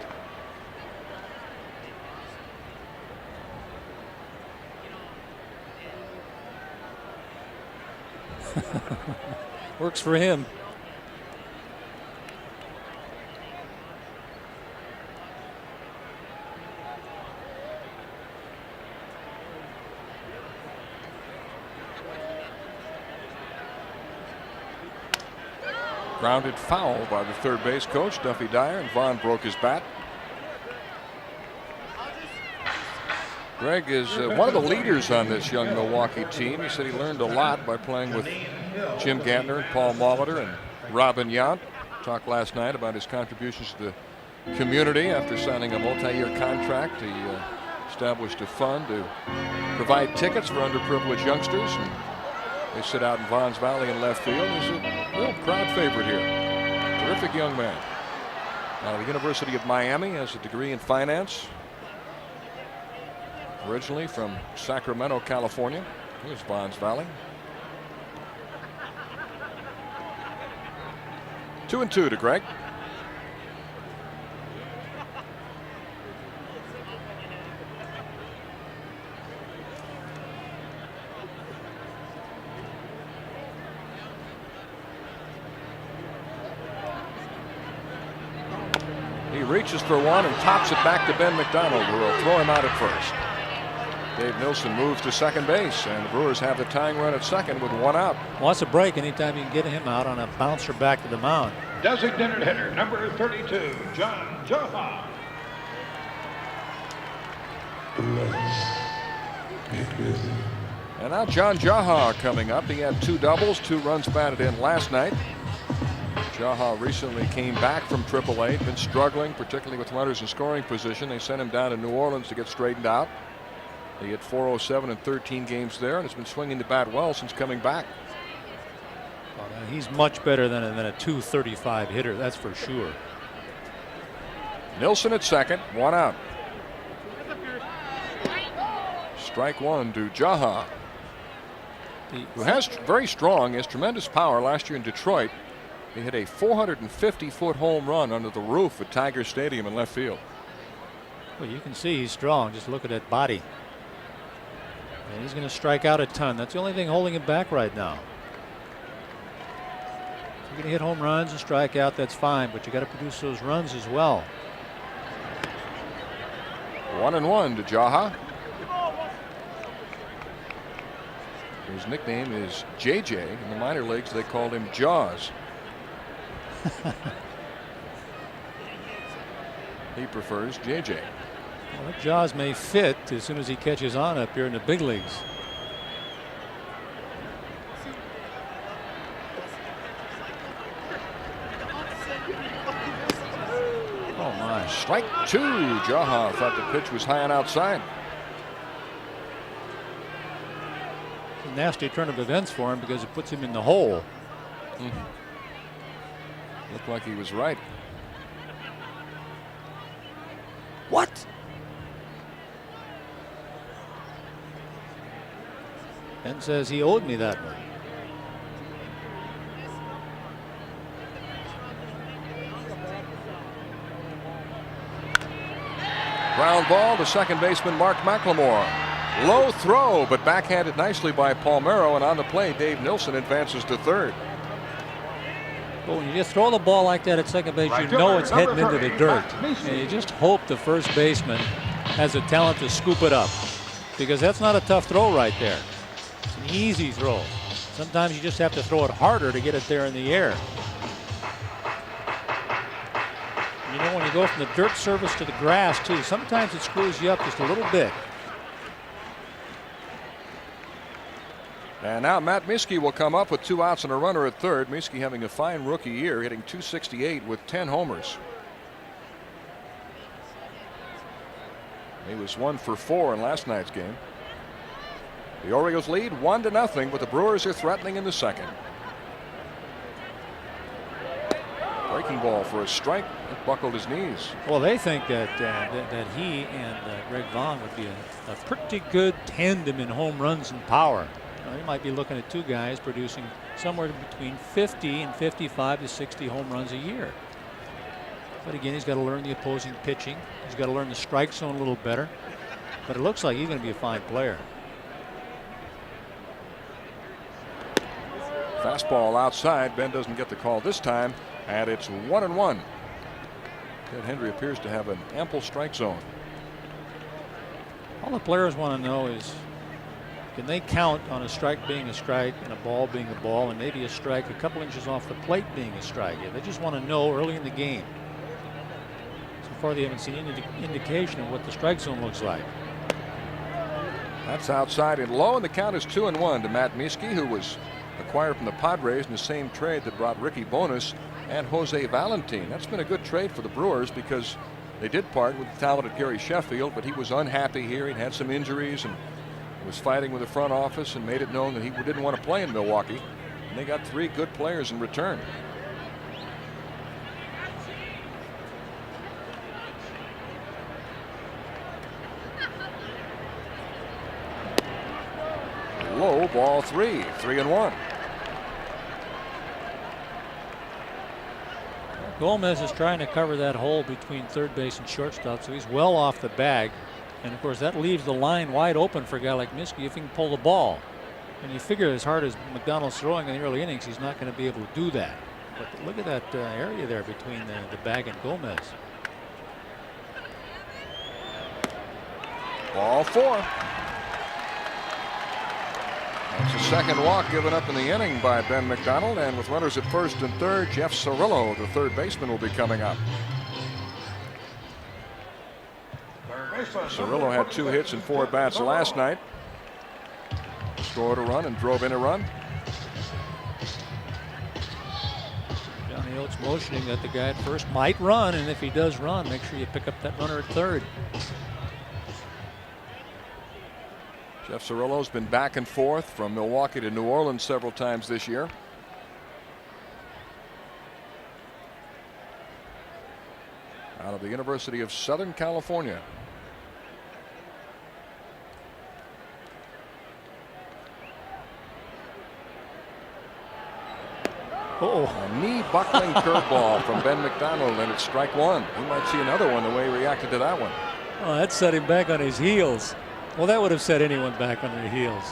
Works for him.
Grounded foul by the third base coach, Duffy Dyer, and Vaughn broke his bat. Greg is one of the leaders on this young Milwaukee team. He said he learned a lot by playing with Jim Gantner and Paul Molitor and Robin Yount. Talked last night about his contributions to the community after signing a multi-year contract. He established a fund to provide tickets for underprivileged youngsters. And they sit out in Vaughn's Valley in left field. He's a real crowd favorite here. Terrific young man. Out of the University of Miami, has a degree in finance. Originally from Sacramento, California. Here's Vaughn's Valley. 2-2 to Greg. He reaches for one and tops it back to Ben McDonald, who will throw him out at first. Dave Nilsson moves to second base, and the Brewers have the tying run at second with 1 out.
Wants a break anytime you can get him out on a bouncer back to the mound.
Designated hitter number 32, John JAHA.
And now John JAHA coming up. He had 2 doubles, 2 runs batted in last night. JAHA recently came back from AAA, been struggling, particularly with runners in scoring position. They sent him down to New Orleans to get straightened out. He hit .407 in 13 games there, and has been swinging the bat well since coming back.
Well, he's much better than a .235 hitter, that's for sure.
Nilsson at second, 1 out. Strike 1 to JAHA, who has very strong, has tremendous power. Last year in Detroit, he hit a 450-foot home run under the roof at Tiger Stadium in left field.
Well, you can see he's strong. Just look at that body. And he's going to strike out a ton. That's the only thing holding him back right now. If you're going to hit home runs and strike out, that's fine, but you got to produce those runs as well.
1-1 to JAHA. His nickname is JJ. In the minor leagues, they called him Jaws. He prefers JJ.
Well, that Jaws may fit as soon as he catches on up here in the big leagues. Oh my.
Strike 2. JAHA thought the pitch was high and outside.
It's a nasty turn of events for him because it puts him in the hole.
Looked like he was right.
What? Ben says he owed me that one.
Ground ball to second baseman Mark McLemore. Low throw, but backhanded nicely by Palmeiro, and on the play Dave Nilsson advances to third.
But when you just throw the ball like that at second base, you know it's heading into the dirt. And you just hope the first baseman has the talent to scoop it up, because that's not a tough throw right there. It's an easy throw. Sometimes you just have to throw it harder to get it there in the air. You know, when you go from the dirt surface to the grass too, sometimes it screws you up just a little bit.
And now Matt Miskey will come up with 2 outs and a runner at third. Miskey having a fine rookie year, hitting .268 with 10 homers. He was 1 for 4 in last night's game. The Orioles lead 1-0, but the Brewers are threatening in the second. Breaking ball for a strike. It buckled his knees.
Well, they think that that he and Greg Vaughn would be a pretty good tandem in home runs and power. They might be looking at 2 guys producing somewhere between 50 and 55 to 60 home runs a year. But again, he's got to learn the opposing pitching. He's got to learn the strike zone a little better. But it looks like he's going to be a fine player.
Fastball outside. Ben doesn't get the call this time, and it's 1-1. Ted Hendry appears to have an ample strike zone.
All the players want to know is, can they count on a strike being a strike and a ball being a ball, and maybe a strike a couple inches off the plate being a strike? They just want to know early in the game. So far, they haven't seen any indication of what the strike zone looks like.
That's outside and low, and the count is 2-1 to Matt Miskey, who was acquired from the Padres in the same trade that brought Ricky Bonas and Jose Valentin. That's been a good trade for the Brewers because they did part with the talented Gary Sheffield, but he was unhappy here. He'd had some injuries and was fighting with the front office and made it known that he didn't want to play in Milwaukee. And they got 3 good players in return. Low, ball 3, 3-1.
Gomez is trying to cover that hole between third base and shortstop, so he's well off the bag. And of course, that leaves the line wide open for a guy like Miskey if he can pull the ball. And you figure as hard as McDonald's throwing in the early innings, he's not going to be able to do that. But look at that area there between the bag and Gomez.
Ball 4. That's the second walk given up in the inning by Ben McDonald, and with runners at first and third, Jeff Cirillo, the third baseman, will be coming up. Cirillo had 2 hits and 4 at-bats last night. Scored a run and drove in a run.
Johnny Oates motioning that the guy at first might run, and if he does run, make sure you pick up that runner at third.
Jeff Cirillo's been back and forth from Milwaukee to New Orleans several times this year. Out of the University of Southern California. A knee buckling curveball from Ben McDonald, and it's strike 1. He might see another one the way he reacted to that one.
Oh, that set him back on his heels. Well, that would have set anyone back on their heels.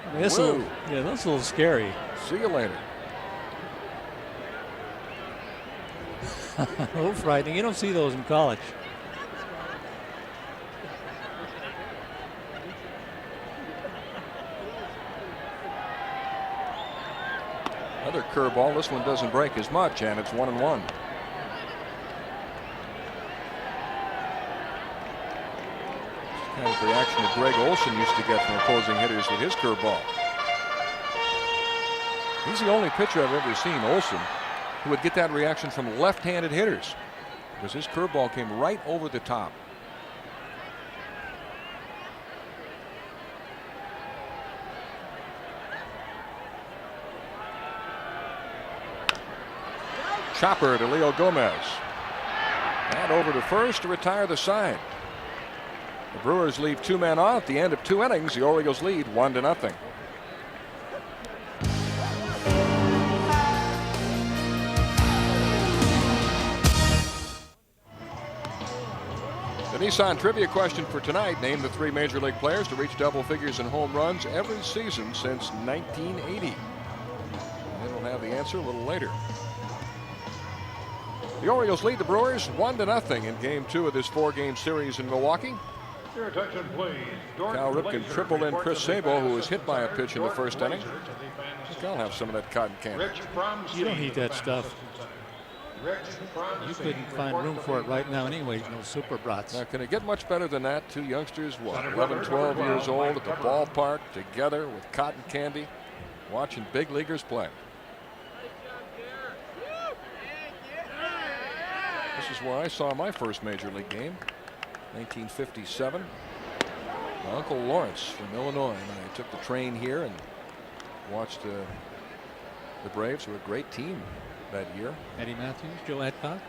I mean, that's a little scary.
See you later.
A little frightening. You don't see those in college.
Another curveball. This one doesn't break as much, and it's 1-1. Kind of reaction that Greg Olson used to get from opposing hitters with his curveball. He's the only pitcher I've ever seen, Olson, who would get that reaction from left-handed hitters, because his curveball came right over the top. Chopper to Leo Gomez. And over to first to retire the side. The Brewers leave 2 men on at the end of 2 innings. The Orioles lead 1-0. The Nissan trivia question for tonight: name the 3 major league players to reach double figures in home runs every season since 1980. And we'll have the answer a little later. The Orioles lead the Brewers 1-0 in Game 2 of this 4-game series in Milwaukee.
Your attention, please.
Cal Ripken tripled in Chris Sabo, who was hit by a pitch in the first inning. I think I'll have some of that cotton candy.
You don't eat that stuff. You couldn't find room for it right now anyway, no super brats.
Now, can it get much better than that? Two youngsters, what, 11, 12 years old at the ballpark together with cotton candy, watching big leaguers play. This is where I saw my first major league game, 1957. My Uncle Lawrence from Illinois and I took the train here and watched the Braves, who were a great team that year.
Eddie Matthews, Joe Adcock.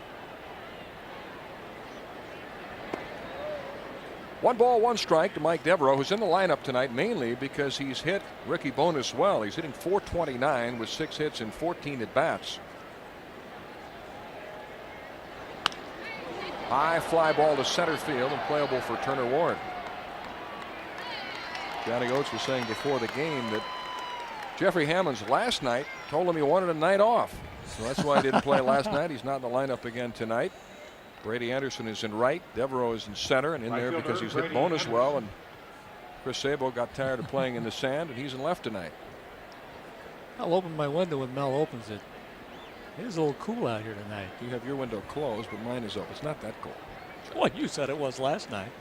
1 ball, 1 strike to Mike Devereaux, who's in the lineup tonight mainly because he's hit Ricky Bones well. He's hitting .429 with 6 hits and 14 at bats. High fly ball to center field and playable for Turner Ward. Johnny Oates was saying before the game that Jeffrey Hammonds last night told him he wanted a night off. So that's why he didn't play last night. He's not in the lineup again tonight. Brady Anderson is in right. Devereaux is in center and in there because he's hit Bones well. And Chris Sabo got tired of playing in the sand, and he's in left tonight.
I'll open my window when Mel opens it. It is a little cool out here tonight.
You have your window closed, but mine is open. It's not that cold.
Well, you said it was last night.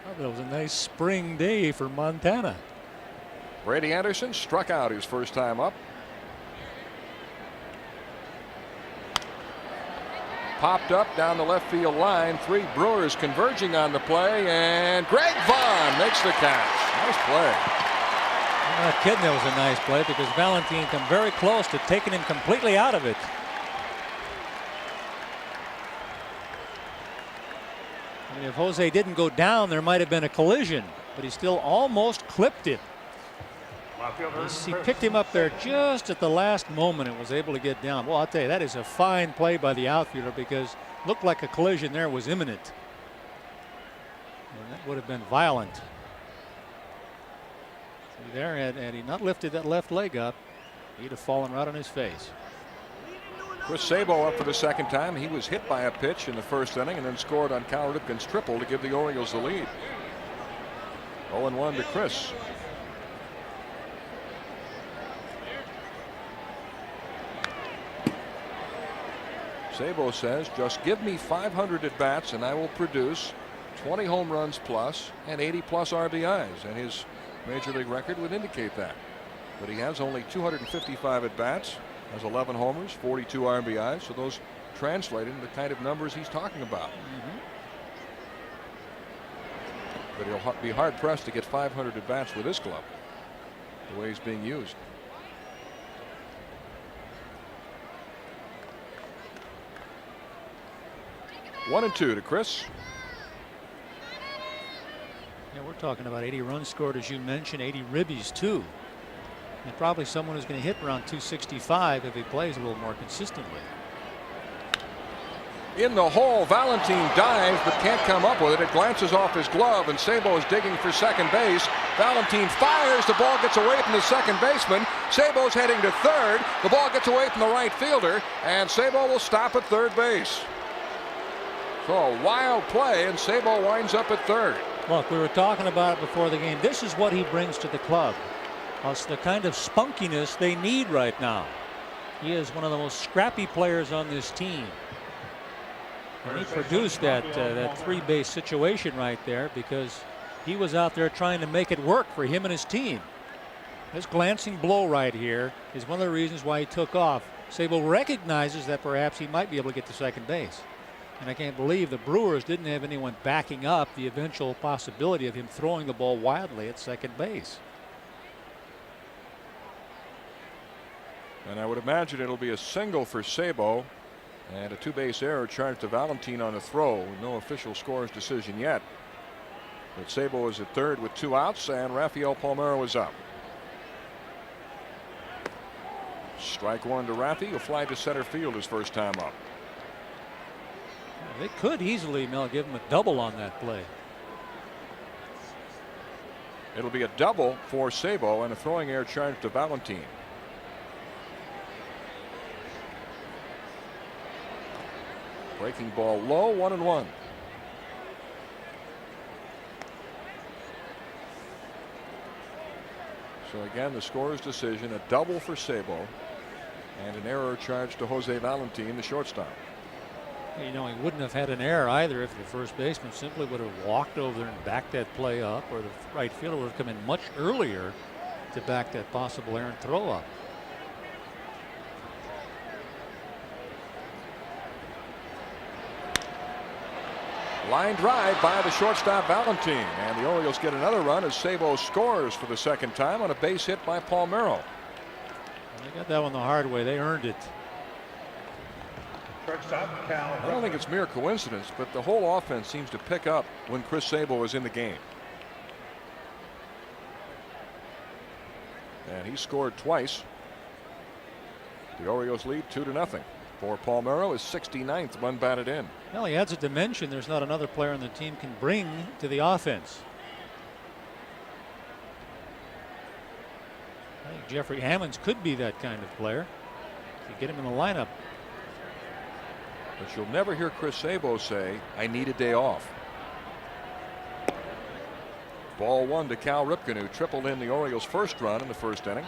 I thought it was a nice spring day for Montana.
Brady Anderson struck out his first time up. Popped up down the left field line. 3 Brewers converging on the play, and Greg Vaughn makes the catch. Nice play.
I'm not kidding, that was a nice play because Valentine come very close to taking him completely out of it. I mean, if Jose didn't go down, there might have been a collision, but he still almost clipped it. He picked him up there just at the last moment and was able to get down. Well, I'll tell you, that is a fine play by the outfielder because it looked like a collision there was imminent. And that would have been violent. See there, had he not lifted that left leg up, he'd have fallen right on his face.
Chris Sabo up for the second time. He was hit by a pitch in the first inning and then scored on Cal Ripken's triple to give the Orioles the lead. 0-1 to Chris. Sabo says, just give me 500 at bats and I will produce 20 home runs plus and 80 plus RBIs, and his major league record would indicate that. But he has only 255 at bats, has 11 homers, 42 RBIs, so those translate into the kind of numbers he's talking about. But he'll be hard pressed to get 500 at bats with this club, the way he's being used. One and two to Chris.
Yeah, we're talking about 80 runs scored, as you mentioned, 80 ribbies too. And probably someone who's going to hit around 265 if he plays a little more consistently.
In the hole, Valentine dives but can't come up with it. It glances off his glove, and Sabo is digging for second base. Valentine fires. The ball gets away from the second baseman. Sabo's heading to third. The ball gets away from the right fielder, and Sabo will stop at third base. So a wild play, and Sabo winds up at third.
Look, we were talking about it before the game. This is what he brings to the club. It's the kind of spunkiness they need right now. He is one of the most scrappy players on this team. And he produced that three-base situation right there because he was out there trying to make it work for him and his team. This glancing blow right here is one of the reasons why he took off. Sabo recognizes that perhaps he might be able to get to second base. And I can't believe the Brewers didn't have anyone backing up the eventual possibility of him throwing the ball wildly at second base.
And I would imagine it'll be a single for Sabo and a two-base error charged to Valentine on the throw. No official scores decision yet. But Sabo is at third with 2 outs, and Rafael Palmeiro is up. Strike one to Rafi. He'll fly to center field his first time up.
They could easily, Mel, give him a double on that play.
It'll be a double for Sabo and a throwing error charged to Valentine. Breaking ball low, 1-1. So again, the scorer's decision, a double for Sabo And an error charged to Jose Valentin, the shortstop.
You know, he wouldn't have had an error either if the first baseman simply would have walked over there and backed that play up, or the right fielder would have come in much earlier to back that possible errant throw up.
Line drive by the shortstop Valentin, and the Orioles get another run as Sabo scores for the second time on a base hit by Palmeiro.
They got that one the hard way. They earned it.
Shortstop, Cal.
I don't think it's mere coincidence, but the whole offense seems to pick up when Chris Sabo is in the game. And he scored twice. The Orioles lead 2-0. For Palmeiro, his 69th run batted in.
Well, he adds a dimension there's not another player on the team can bring to the offense. I think Jeffrey Hammonds could be that kind of player. You get him in the lineup.
But you'll never hear Chris Sabo say, "I need a day off." Ball one to Cal Ripken, who tripled in the Orioles' first run in the first inning.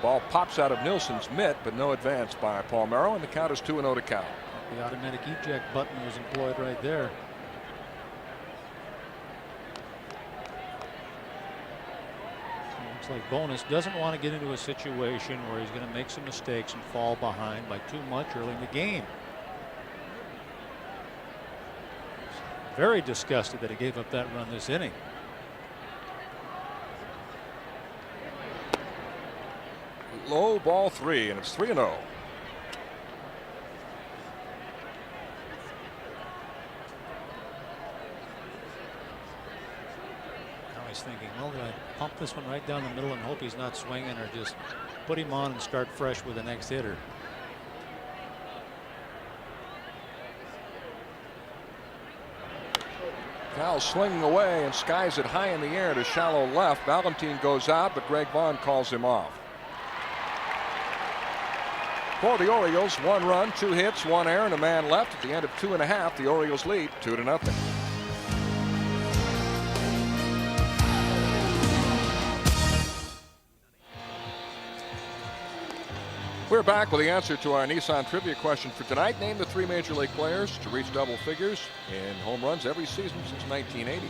Ball pops out of Nilsson's mitt, but no advance by Palmeiro, and the count is 2-0 to Cal.
The automatic eject button was employed right there. Looks like Bonus doesn't want to get into a situation where he's going to make some mistakes and fall behind by too much early in the game. Very disgusted that he gave up that run this inning.
Low, ball 3, and it's 3-0.
Now he's thinking, well, do I pump this one right down the middle and hope he's not swinging, or just put him on and start fresh with the next hitter?
Cal swinging away and skies it high in the air to shallow left. Valentin goes out, but Greg Vaughn calls him off. For the Orioles, 1 run, 2 hits, 1 error, and a man left. At the end of 2.5, the Orioles lead 2-0. We're back with the answer to our Nissan trivia question for tonight. Name the 3 major league players to reach double figures in home runs every season since 1980.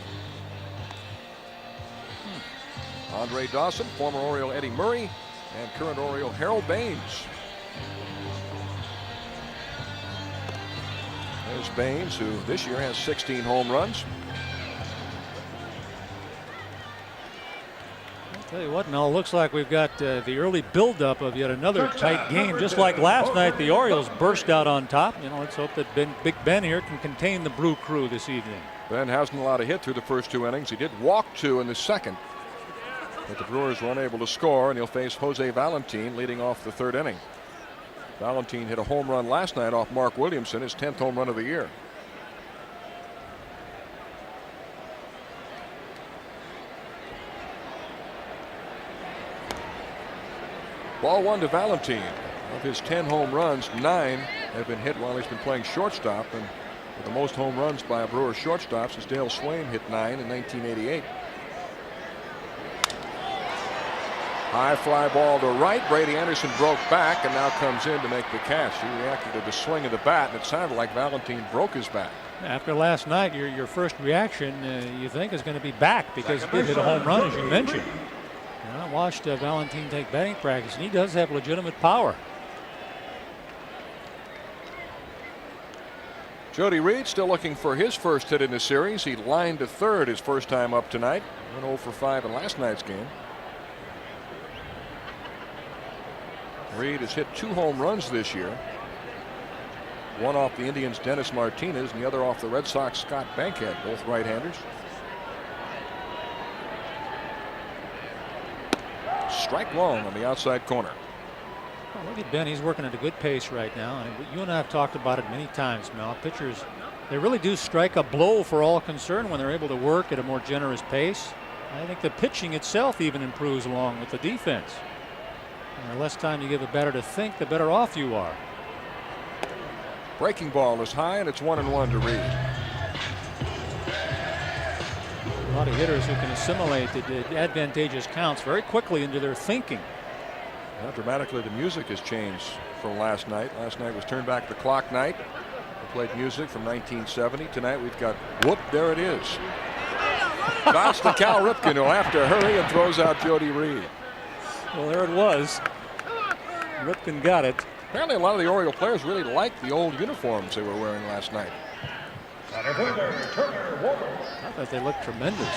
Andre Dawson, former Oriole Eddie Murray, and current Oriole Harold Baines. There's Baines, who this year has 16 home runs.
I'll tell you what, Mel, looks like we've got the early buildup of yet another tight game. Just like last night, the Orioles burst out on top. You know, let's hope that Big Ben here can contain the Brew Crew this evening.
Ben hasn't allowed a hit through the first 2 innings. He did walk 2 in the second, but the Brewers were unable to score, and he'll face Jose Valentin leading off the 3rd inning. Valentin hit a home run last night off Mark Williamson, his 10th home run of the year. Ball 1 to Valentin. Of his 10 home runs, 9 have been hit while he's been playing shortstop, and with the most home runs by a Brewer shortstop since Dale Swain hit 9 in 1988. High fly ball to right. Brady Anderson broke back and now comes in to make the catch. He reacted to the swing of the bat, and it sounded like Valentin broke his bat.
After last night, your first reaction, you think, is going to be back, because he did hit a home run, as you mentioned. I watched Valentin take batting practice, and he does have legitimate power.
Jody Reed still looking for his first hit in the series. He lined to third his first time up tonight. Went 0 for 5 in last night's game. Reed has hit 2 home runs this year. One off the Indians' Dennis Martinez, and the other off the Red Sox' Scott Bankhead, both right-handers. Strike long on the outside corner.
Well, look at Ben. He's working at a good pace right now. And you and I have talked about it many times, Mel. Pitchers, they really do strike a blow for all concerned when they're able to work at a more generous pace. I think the pitching itself even improves along with the defense. And the less time you give a batter to think, the better off you are.
Breaking ball is high, and it's 1-1 to Reed.
A lot of hitters who can assimilate the advantageous counts very quickly into their thinking.
Now, dramatically, the music has changed from last night. Last night was Turn Back the Clock night. We played music from 1970. Tonight we've got Whoop, There It Is. Bounce to Cal Ripken, who'll have to hurry and throws out Jody Reed.
Well, there it was. Ripken got it.
Apparently, a lot of the Oriole players really liked the old uniforms they were wearing last night.
Turner Walker.
I thought they looked tremendous.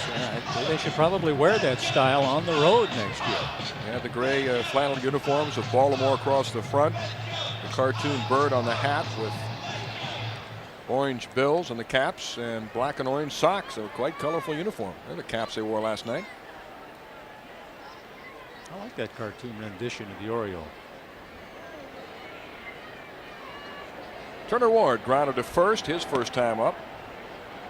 They should probably wear that style on the road next year.
They had the gray flannel uniforms with Baltimore across the front, the cartoon bird on the hat with orange bills on the caps, and black and orange socks. A quite colorful uniform. They're the caps they wore last night.
I like that cartoon rendition of the Oriole.
Turner Ward grounded to first, his first time up.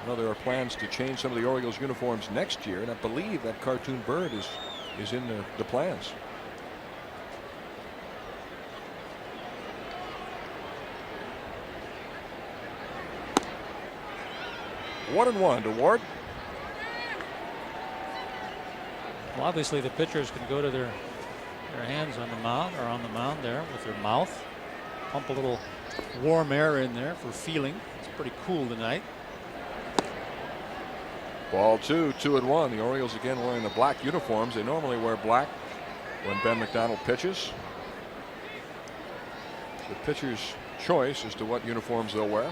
I know there are plans to change some of the Orioles uniforms next year, and I believe that cartoon bird is in the plans. 1-1 to Ward.
Well, obviously the pitchers can go to their hands on the mound, or on the mound there with their mouth. Pump a little warm air in there for feeling. It's pretty cool tonight.
Ball 2, 2-1. The Orioles again wearing the black uniforms. They normally wear black when Ben McDonald pitches. The pitcher's choice as to what uniforms they'll wear.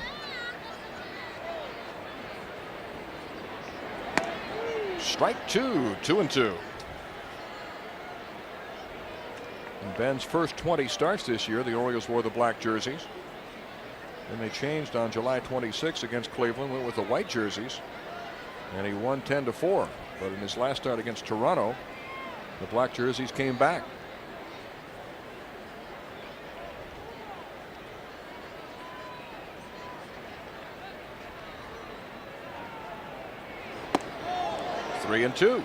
Strike 2, 2-2. In Ben's first 20 starts this year, the Orioles wore the black jerseys. Then they changed on July 26 against Cleveland, went with the white jerseys, and he won 10-4. But in his last start against Toronto, the black jerseys came back. Three and two.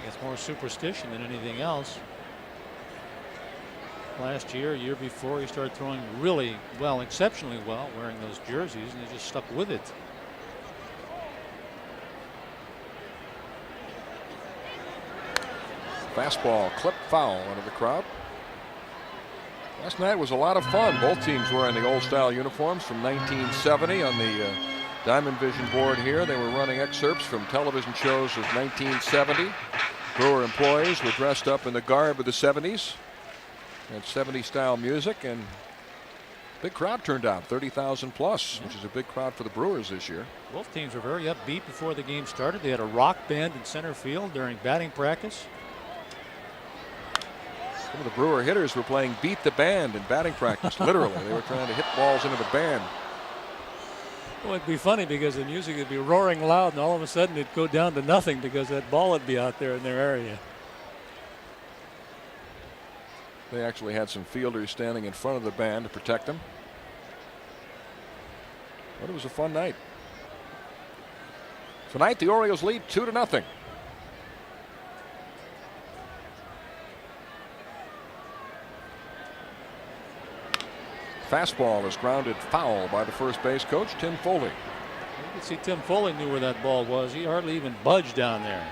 It's more superstition than anything else. Last year, year before, he started throwing really well, exceptionally well, wearing those jerseys, and he just stuck with it.
Fastball clipped foul into the crowd. Last night was a lot of fun. Both teams wearing the old style uniforms from 1970 on the Diamond Vision board here. They were running excerpts from television shows of 1970. Brewer employees were dressed up in the garb of the 70s. And 70 style music, and big crowd turned out, 30,000 plus, which is a big crowd for the Brewers this year.
Both teams were very upbeat before the game started. They had a rock band in center field during batting practice.
Some of the Brewer hitters were playing Beat the Band in batting practice. Literally, they were trying to hit balls into the band.
Well, it'd be funny because the music would be roaring loud, and all of a sudden it'd go down to nothing because that ball would be out there in their area.
They actually had some fielders standing in front of the band to protect them. But it was a fun night. Tonight, the Orioles lead 2-0. Fastball is grounded foul by the first base coach, Tim Foley.
You can see Tim Foley knew where that ball was. He hardly even budged down there.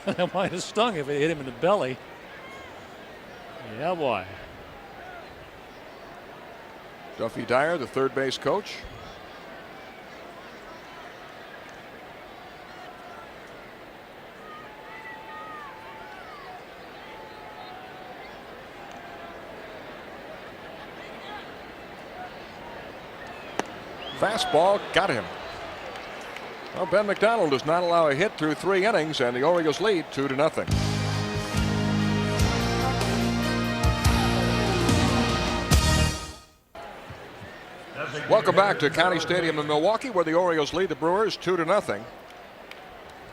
That might have stung if it hit him in the belly. Yeah, boy.
Duffy Dyer, the third base coach. Fastball got him. Well, Ben McDonald does not allow a hit through 3 innings, and the Orioles lead 2-0. Welcome back to County Stadium in Milwaukee, where the Orioles lead the Brewers 2-0.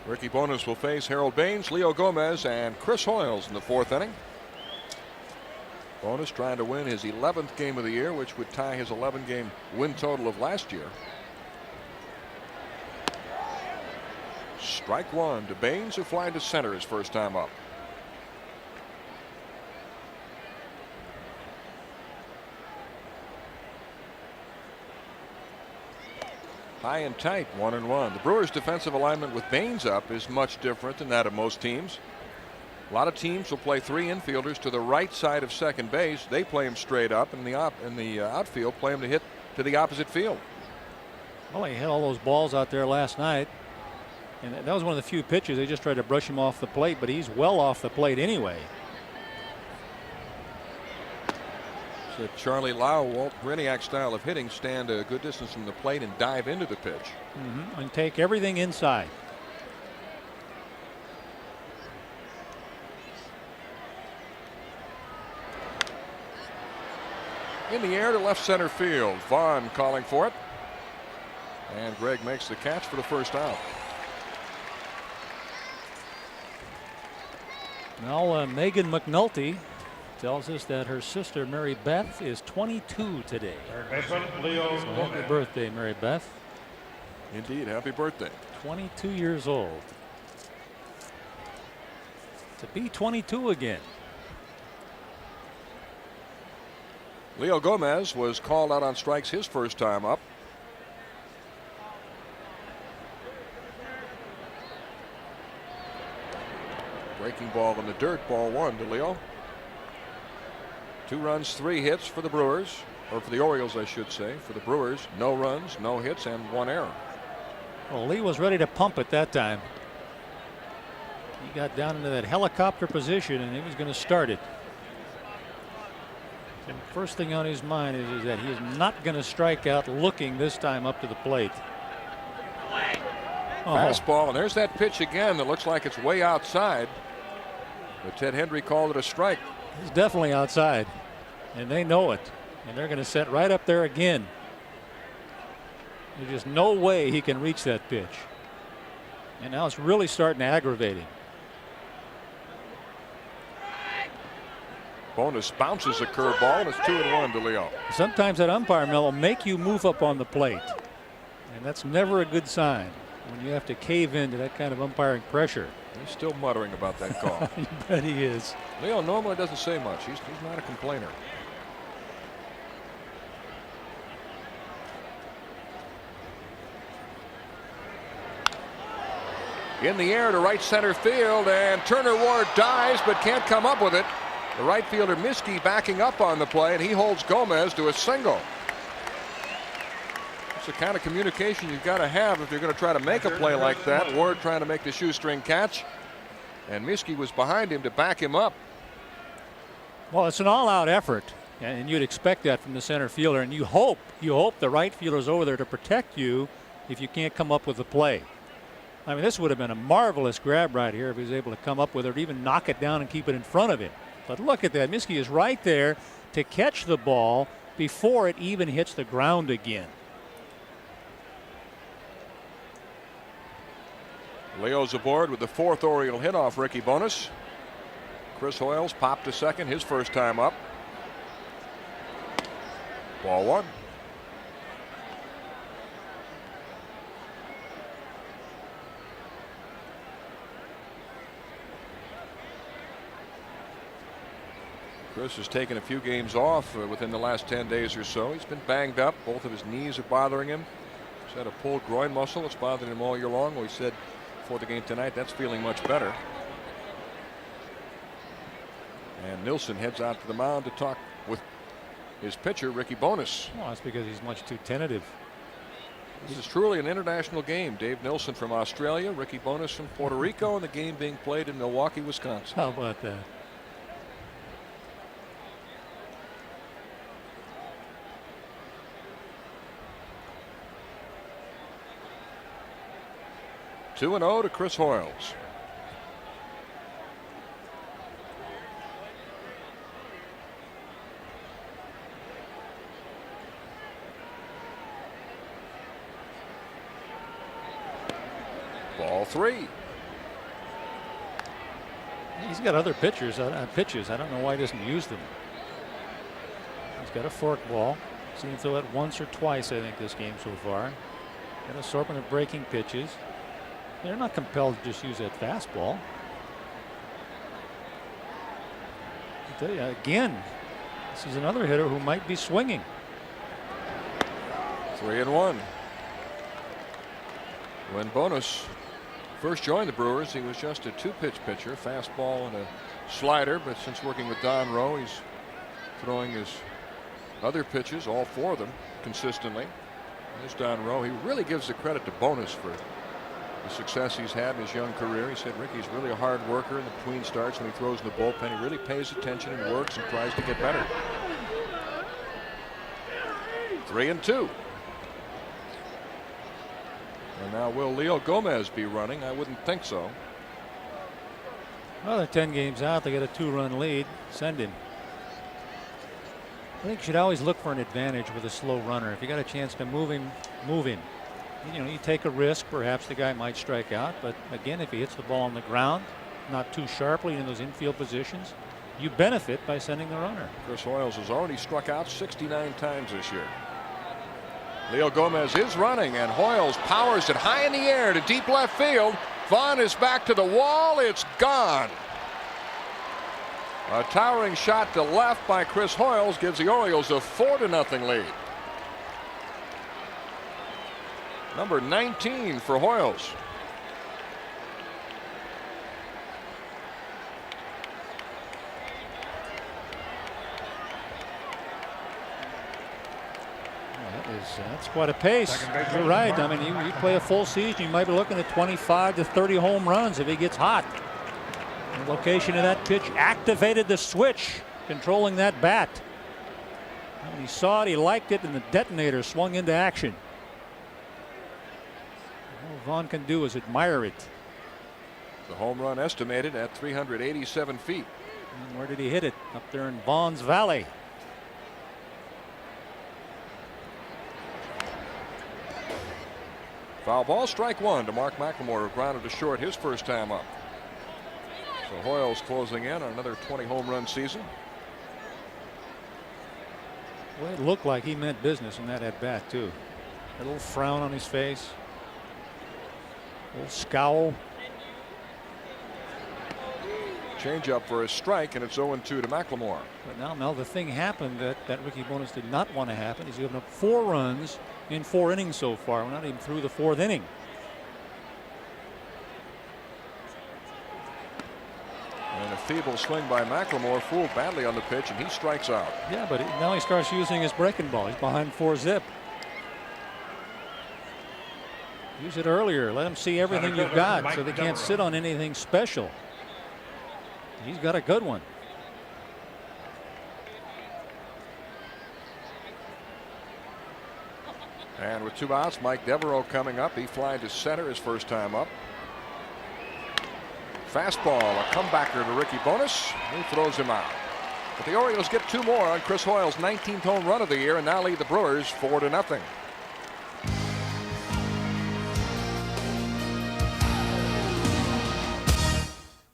Ricky Bonas will face Harold Baines, Leo Gomez, and Chris Hoyles in the 4th inning. Bonas trying to win his 11th game of the year, which would tie his 11-game win total of last year. Strike one to Baines, who flied to center his first time up. High and tight, 1-1. The Brewers' defensive alignment with Baines up is much different than that of most teams. A lot of teams will play three infielders to the right side of second base. They play him straight up, and the outfield play him to hit to the opposite field.
Well, he hit all those balls out there last night, and that was one of the few pitches they just tried to brush him off the plate, but he's well off the plate anyway.
So Charlie Lau, Walt Briniak style of hitting, stand a good distance from the plate and dive into the pitch.
And take everything inside.
In the air to left center field. Vaughn calling for it. And Greg makes the catch for the first out.
Now Megan McNulty tells us that her sister Mary Beth is 22 today. So happy birthday, Mary Beth.
Indeed, happy birthday.
22 years old. To be 22 again.
Leo Gomez was called out on strikes his first time up. Breaking ball in the dirt, ball one to Leo. 2 runs, 3 hits for the Brewers, or for the Orioles, I should say. For the Brewers, no runs, no hits, and 1 error.
Well, Lee was ready to pump it that time. He got down into that helicopter position and he was going to start it. So the first thing on his mind is that he is not going to strike out looking this time up to the plate.
Fastball, and there's that pitch again that looks like it's way outside. But Ted Hendry called it a strike.
It's definitely outside, and they know it, and they're going to set right up there again. There's just no way he can reach that pitch. And now it's really starting to aggravate him.
Bonus bounces a curveball, and it's 2-1 to Leo.
Sometimes that umpire will make you move up on the plate, and that's never a good sign when you have to cave into that kind of umpiring pressure.
He's still muttering about that call.
You bet he is.
Leo normally doesn't say much. He's not a complainer. In the air to right center field, and Turner Ward dives but can't come up with it. The right fielder Miskey backing up on the play, and he holds Gomez to a single. It's the kind of communication you've got to have if you're going to try to make a play like that. Ward trying to make the shoestring catch, and Miskey was behind him to back him up.
Well, it's an all-out effort, and you'd expect that from the center fielder, and you hope the right fielder's over there to protect you if you can't come up with the play. I mean, this would have been a marvelous grab right here if he was able to come up with it or even knock it down and keep it in front of him. But look at that. Miskey is right there to catch the ball before it even hits the ground again.
Leo's aboard with the 4th Oriole hit off Ricky Bonas. Chris Hoyles popped to second his first time up. Ball 1. Chris has taken a few games off within the last 10 days or so. He's been banged up. Both of his knees are bothering him. He's had a pulled groin muscle. It's bothering him all year long. Well, he said before the game tonight that's feeling much better. And Nilsson heads out to the mound to talk with his pitcher, Ricky Bonas.
Well, that's because he's much too tentative.
This is truly an international game. Dave Nilsson from Australia, Ricky Bonas from Puerto Rico, and the game being played in Milwaukee, Wisconsin.
How about that?
Two 2-0 to Chris Hoyles. Ball 3.
He's got other pitches. I don't know why he doesn't use them. He's got a forkball. Seen him throw it once or twice, I think, this game so far. Got an assortment of breaking pitches. They're not compelled to just use that fastball. I tell you again, this is another hitter who might be swinging.
3-1. When Bonus first joined the Brewers, he was just a 2-pitch pitcher, fastball and a slider. But since working with Don Rowe, he's throwing his other pitches, all 4 of them, consistently. There's Don Rowe. He really gives the credit to Bonus for the success he's had in his young career. He said Ricky's really a hard worker in the between starts when he throws in the bullpen. He really pays attention and works and tries to get better. 3-2. And now will Leo Gomez be running? I wouldn't think so.
Well, they're 10 games out. They got a 2-run lead. Send him. I think you should always look for an advantage with a slow runner. If you got a chance to move him, move him. You know, you take a risk. Perhaps the guy might strike out. But again, if he hits the ball on the ground, not too sharply in those infield positions, you benefit by sending the runner.
Chris Hoiles has already struck out 69 times this year. Leo Gomez is running, and Hoiles powers it high in the air to deep left field. Vaughn is back to the wall. It's gone. A towering shot to left by Chris Hoiles gives the Orioles a 4-0 lead. Number 19 for Hoiles.
That's quite a pace. You're right. I mean, you play a full season, you might be looking at 25 to 30 home runs if he gets hot. The location of that pitch activated the switch, controlling that bat. When he saw it, he liked it, and the detonator swung into action. All Vaughn can do is admire it.
The home run estimated at 387 feet.
And where did he hit it? Up there in Vaughn's Valley.
Foul ball, strike 1 to Mark McLemore, who grounded to short his first time up. So Hoiles closing in on another 20 home run season.
Well, it looked like he meant business in that at bat too. A little frown on his face. A little scowl.
Change up for a strike, and it's 0-2 to McLemore.
But now, Mel, the thing happened that Ricky Bonus did not want to happen. He's given up 4 runs in 4 innings so far. We're not even through the 4th inning.
And a feeble swing by McLemore, fooled badly on the pitch, and he strikes out.
Yeah, but now he starts using his breaking ball. He's behind 4-zip. Use it earlier. Let him see everything you've got so they can't sit on anything special. He's got a good one.
And with 2 outs, Mike Devereaux coming up. He flied to center his first time up. Fastball, a comebacker to Ricky Bonus. He throws him out. But the Orioles get 2 more on Chris Hoiles' 19th home run of the year and now lead the Brewers 4-0.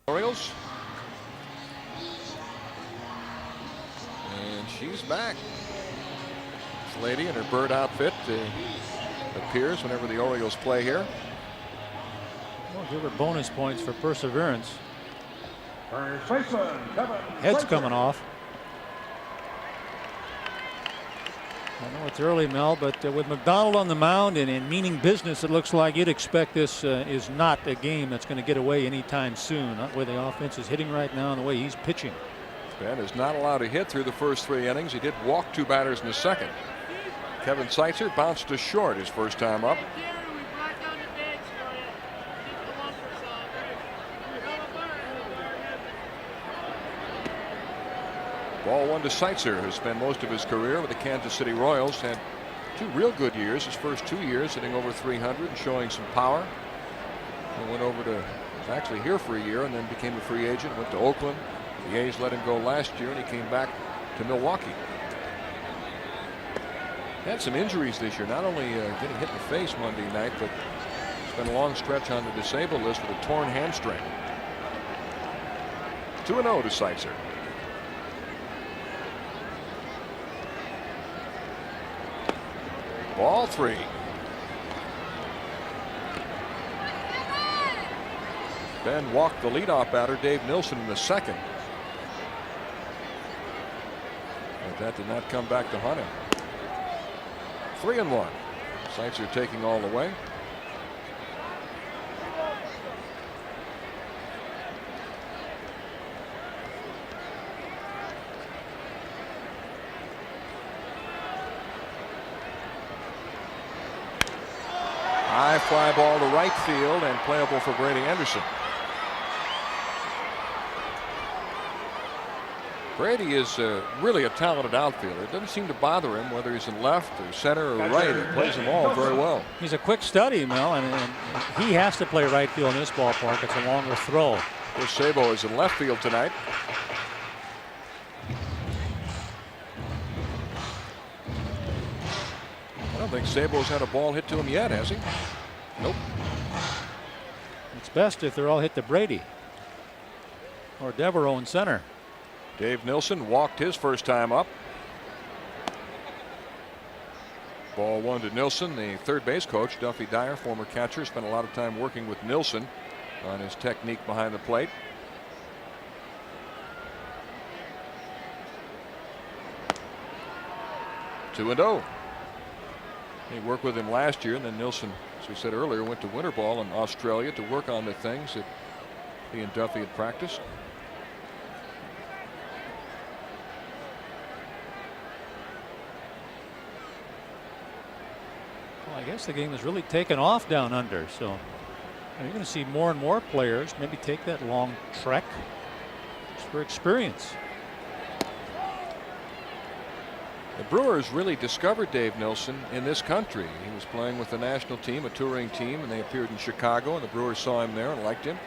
Orioles. And she's back. This lady in her bird outfit appears whenever the Orioles play here.
Well, give her bonus points for perseverance.
First baseman, Kevin
Head's
SEITZER.
coming off. I know it's early, Mel, but with McDonald on the mound and meaning business, it looks like you'd expect this is not a game that's going to get away anytime soon. Not the way the offense is hitting right now and the way he's pitching.
Ben is not allowed to hit through the first 3 innings. He did walk 2 batters in the second. Kevin SEITZER bounced to short his first time up. Ball 1 to SEITZER, who spent most of his career with the Kansas City Royals. Had 2 real good years. His first 2 years hitting over 300 and showing some power. And went over to, was actually here for a year and then became a free agent. Went to Oakland. The A's let him go last year and he came back to Milwaukee. Had some injuries this year, not only getting hit in the face Monday night, but spent a long stretch on the disabled list with a torn hamstring. 2-0 to SEITZER. Ball 3. Ben walked the leadoff batter, Dave Nilsson, in the second. But that did not come back to haunt him. 3-1. SEITZER taking all the way. High fly ball to right field and playable for Brady Anderson. Brady is really a talented outfielder. It doesn't seem to bother him whether he's in left or center or right. He plays them all very well.
He's a quick study, Mel, and he has to play right field in this ballpark. It's a longer throw.
Chris Sabo is in left field tonight. I don't think Sabo's had a ball hit to him yet, has he? Nope.
It's best if they're all hit to Brady or Devereaux in center.
Dave Nilsson walked his first time up. Ball 1 to Nilsson. The third base coach, Duffy Dyer, former catcher, spent a lot of time working with Nilsson on his technique behind the plate. Two and 0. He worked with him last year, and then Nilsson, as we said earlier, went to winter ball in Australia to work on the things that he and Duffy had practiced.
Well, I guess the game has really taken off down under, so you're going to see more and more players maybe take that long trek just for experience.
The Brewers really discovered Dave Nilsson in this country. He was playing with the national team, a touring team, and they appeared in Chicago, and the Brewers saw him there and liked him.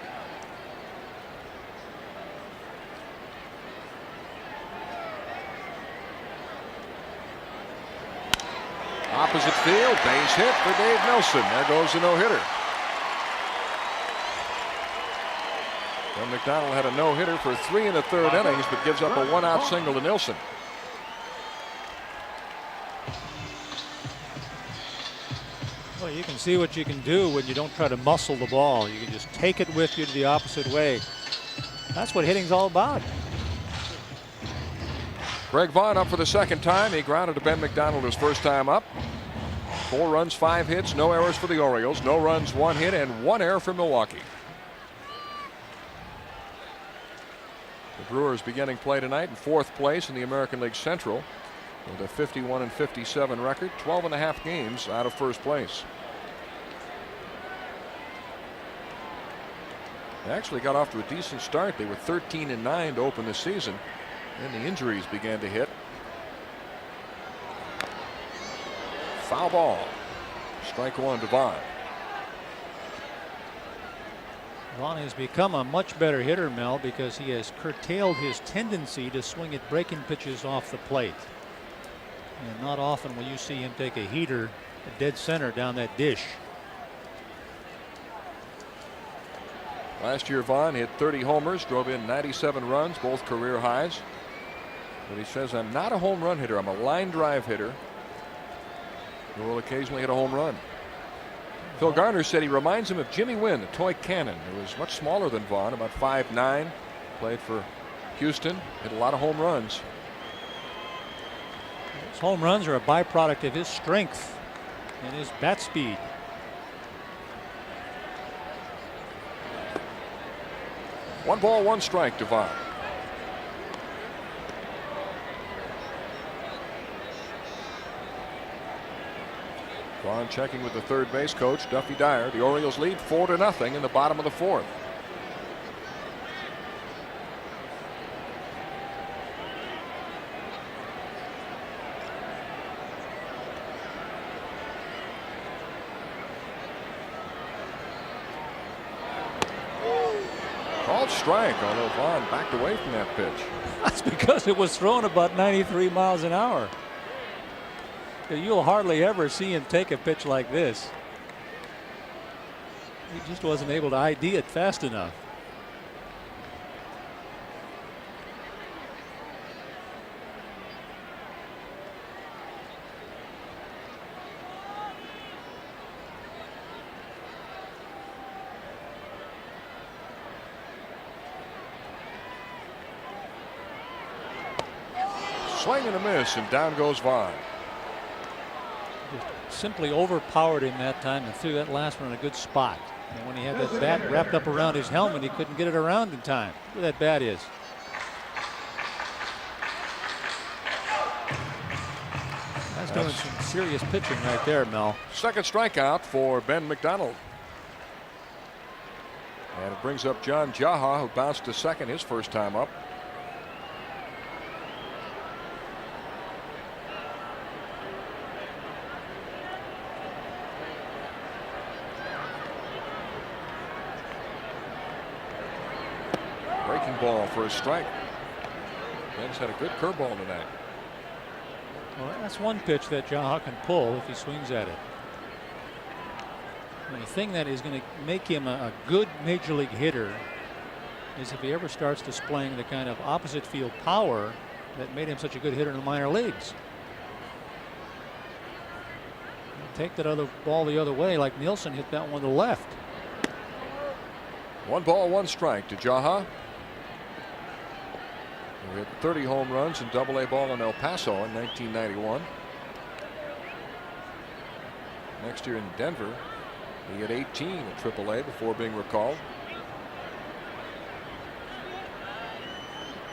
Opposite field, base hit for Dave Nilsson. There goes the no-hitter. Well, McDonald had a no-hitter for 3 1/3 innings, but gives up a 1-out single to Nilsson.
Well, you can see what you can do when you don't try to muscle the ball. You can just take it with you to the opposite way. That's what hitting's all about.
Greg Vaughn up for the second time. He grounded to Ben McDonald his first time up. 4 runs, 5 hits, no errors for the Orioles. No runs, 1 hit, and 1 error for Milwaukee. The Brewers beginning play tonight in 4th place in the American League Central with a 51-57 record, 12.5 games out of first place. They actually got off to a decent start. They were 13-9 to open the season. Then the injuries began to hit. Foul ball. Strike 1 to Vaughn.
Vaughn has become a much better hitter, Mel, because he has curtailed his tendency to swing at breaking pitches off the plate. And not often will you see him take a heater at dead center down that dish.
Last year, Vaughn hit 30 homers, drove in 97 runs, both career highs. But he says, I'm not a home run hitter. I'm a line drive hitter who will occasionally hit a home run. Phil Garner said he reminds him of Jimmy Wynn, the toy cannon, who was much smaller than Vaughn, about 5'9", played for Houston, hit a lot of home runs.
His home runs are a byproduct of his strength and his bat speed.
One ball, 1 strike to Vaughn. Vaughn checking with the third base coach, Duffy Dyer. The Orioles lead 4-0 in the bottom of the 4th. Called strike, although Vaughn backed away from that pitch.
That's because it was thrown about 93 miles an hour. You'll hardly ever see him take a pitch like this. He just wasn't able to ID it fast enough.
Swing and a miss, and down goes Vaughn.
Just simply overpowered him that time and threw that last one in a good spot. And when he had that bat wrapped up around his helmet, he couldn't get it around in time. Look where that bat is. That's doing some serious pitching right there, Mel.
Second strikeout for Ben McDonald. And it brings up John JAHA, who bounced to second his first time up. Breaking ball for a strike. Ben's had a good curveball tonight.
Well, that's one pitch that JAHA can pull if he swings at it. And the thing that is going to make him a good major league hitter is if he ever starts displaying the kind of opposite field power that made him such a good hitter in the minor leagues. Take that other ball the other way, like Nielsen hit that one to the left.
1 ball, 1 strike to JAHA. He hit 30 home runs in AA ball in El Paso in 1991. Next year in Denver, he had 18 at AAA before being recalled.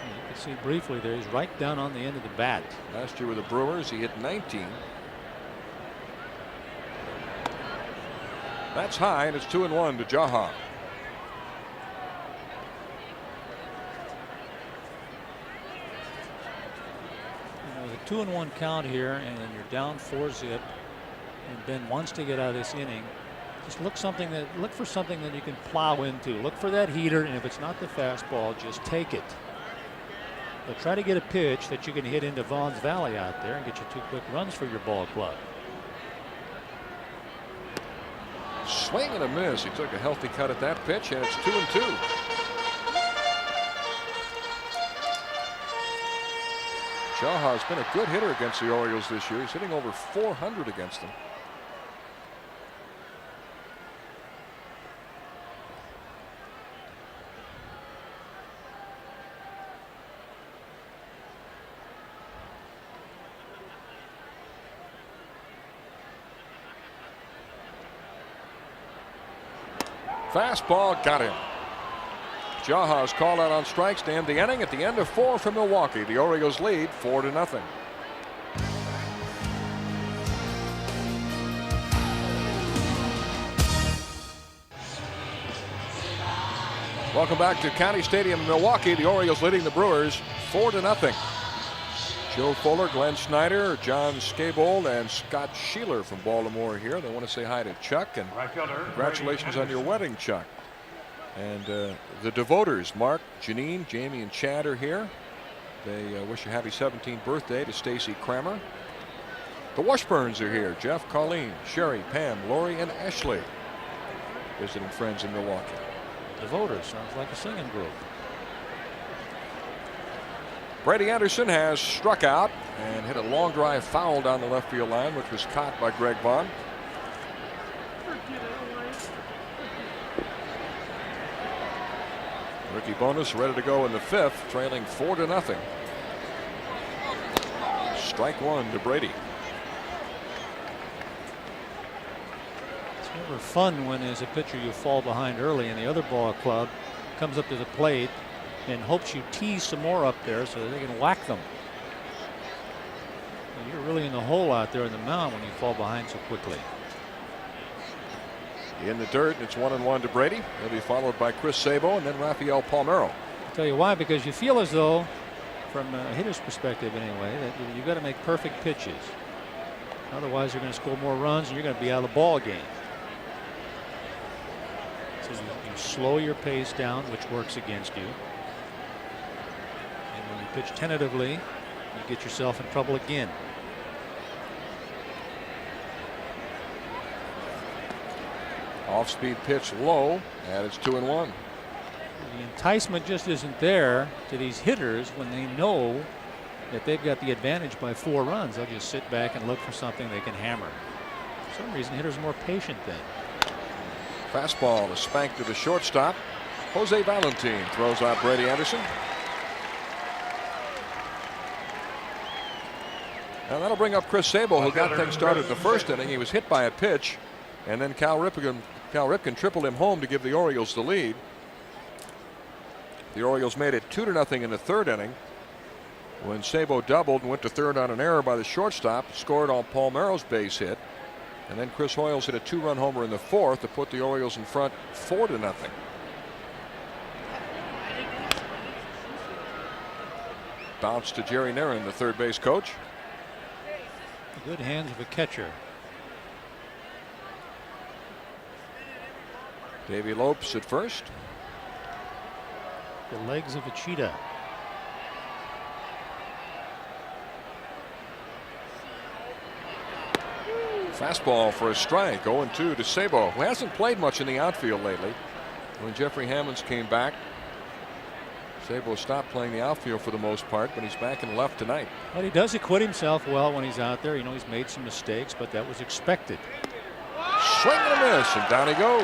You can see briefly there, he's right down on the end of the bat.
Last year with the Brewers, he hit 19. That's high, and it's 2-1 to JAHA.
You know, the 2-1 count here, and then you're down 4-zip, and Ben wants to get out of this inning. Just look for something that you can plow into. Look for that heater, and if it's not the fastball, just take it. But try to get a pitch that you can hit into Vaughn's Valley out there and get you 2 quick runs for your ball club.
Swing and a miss. He took a healthy cut at that pitch, and it's 2-2. JAHA's been a good hitter against the Orioles this year. He's hitting over 400 against them. Fastball got him. JAHA's called out on strikes to end the inning. At the end of 4 for Milwaukee, the Orioles lead 4-0. Welcome back to County Stadium in Milwaukee. The Orioles leading the Brewers 4-0. Joe Fuller, Glenn Snyder, John Skabold, and Scott Sheeler from Baltimore here. They want to say hi to Chuck, and congratulations on your wedding, Chuck. And the Devoters, Mark, Janine, Jamie, and Chad are here. They wish a happy 17th birthday to Stacy Kramer. The Washburns are here. Jeff, Colleen, Sherry, Pam, Lori, and Ashley. Visiting friends in Milwaukee.
Devoters sounds like a singing group.
Brady Anderson has struck out and hit a long drive foul down the left field line, which was caught by Greg Vaughn. Ricky Bonas ready to go in the 5th, trailing 4-0. Strike 1 to Brady.
It's never fun when, as a pitcher, you fall behind early and the other ball club comes up to the plate and hopes you tease some more up there so that they can whack them. And you're really in the hole out there in the mound when you fall behind so quickly.
In the dirt, it's 1-1 to Brady. He'll be followed by Chris Sabo and then Rafael Palmeiro.
I'll tell you why, because you feel as though, from a hitter's perspective anyway, that you've got to make perfect pitches. Otherwise, you're going to score more runs and you're going to be out of the ball game. So you slow your pace down, which works against you. And when you pitch tentatively, you get yourself in trouble again.
Off-speed pitch low, and it's 2-1.
The enticement just isn't there to these hitters when they know that they've got the advantage by 4 runs. They'll just sit back and look for something they can hammer. For some reason, hitters are more patient then.
Fastball to spank to the shortstop. Jose Valentin throws out Brady Anderson. Now that'll bring up Chris Sable, who got things started in the first inning. He was hit by a pitch, and then Cal Ripken tripled him home to give the Orioles the lead. The Orioles made it 2-0 in the third inning when Sabo doubled and went to third on an error by the shortstop, scored on Palmeiro's base hit, and then Chris Hoyles hit a 2-run homer in the fourth to put the Orioles in front 4-0. Bounce to Jerry Narron, the third base coach.
Good hands of a catcher.
Davey Lopes at first.
The legs of a cheetah.
Fastball for a strike. 0-2 to Sabo, who hasn't played much in the outfield lately. When Jeffrey Hammonds came back, Sabo stopped playing the outfield for the most part, but he's back in left tonight.
But he does acquit himself well when he's out there. You know, he's made some mistakes, but that was expected.
Swing and a miss, and down he goes.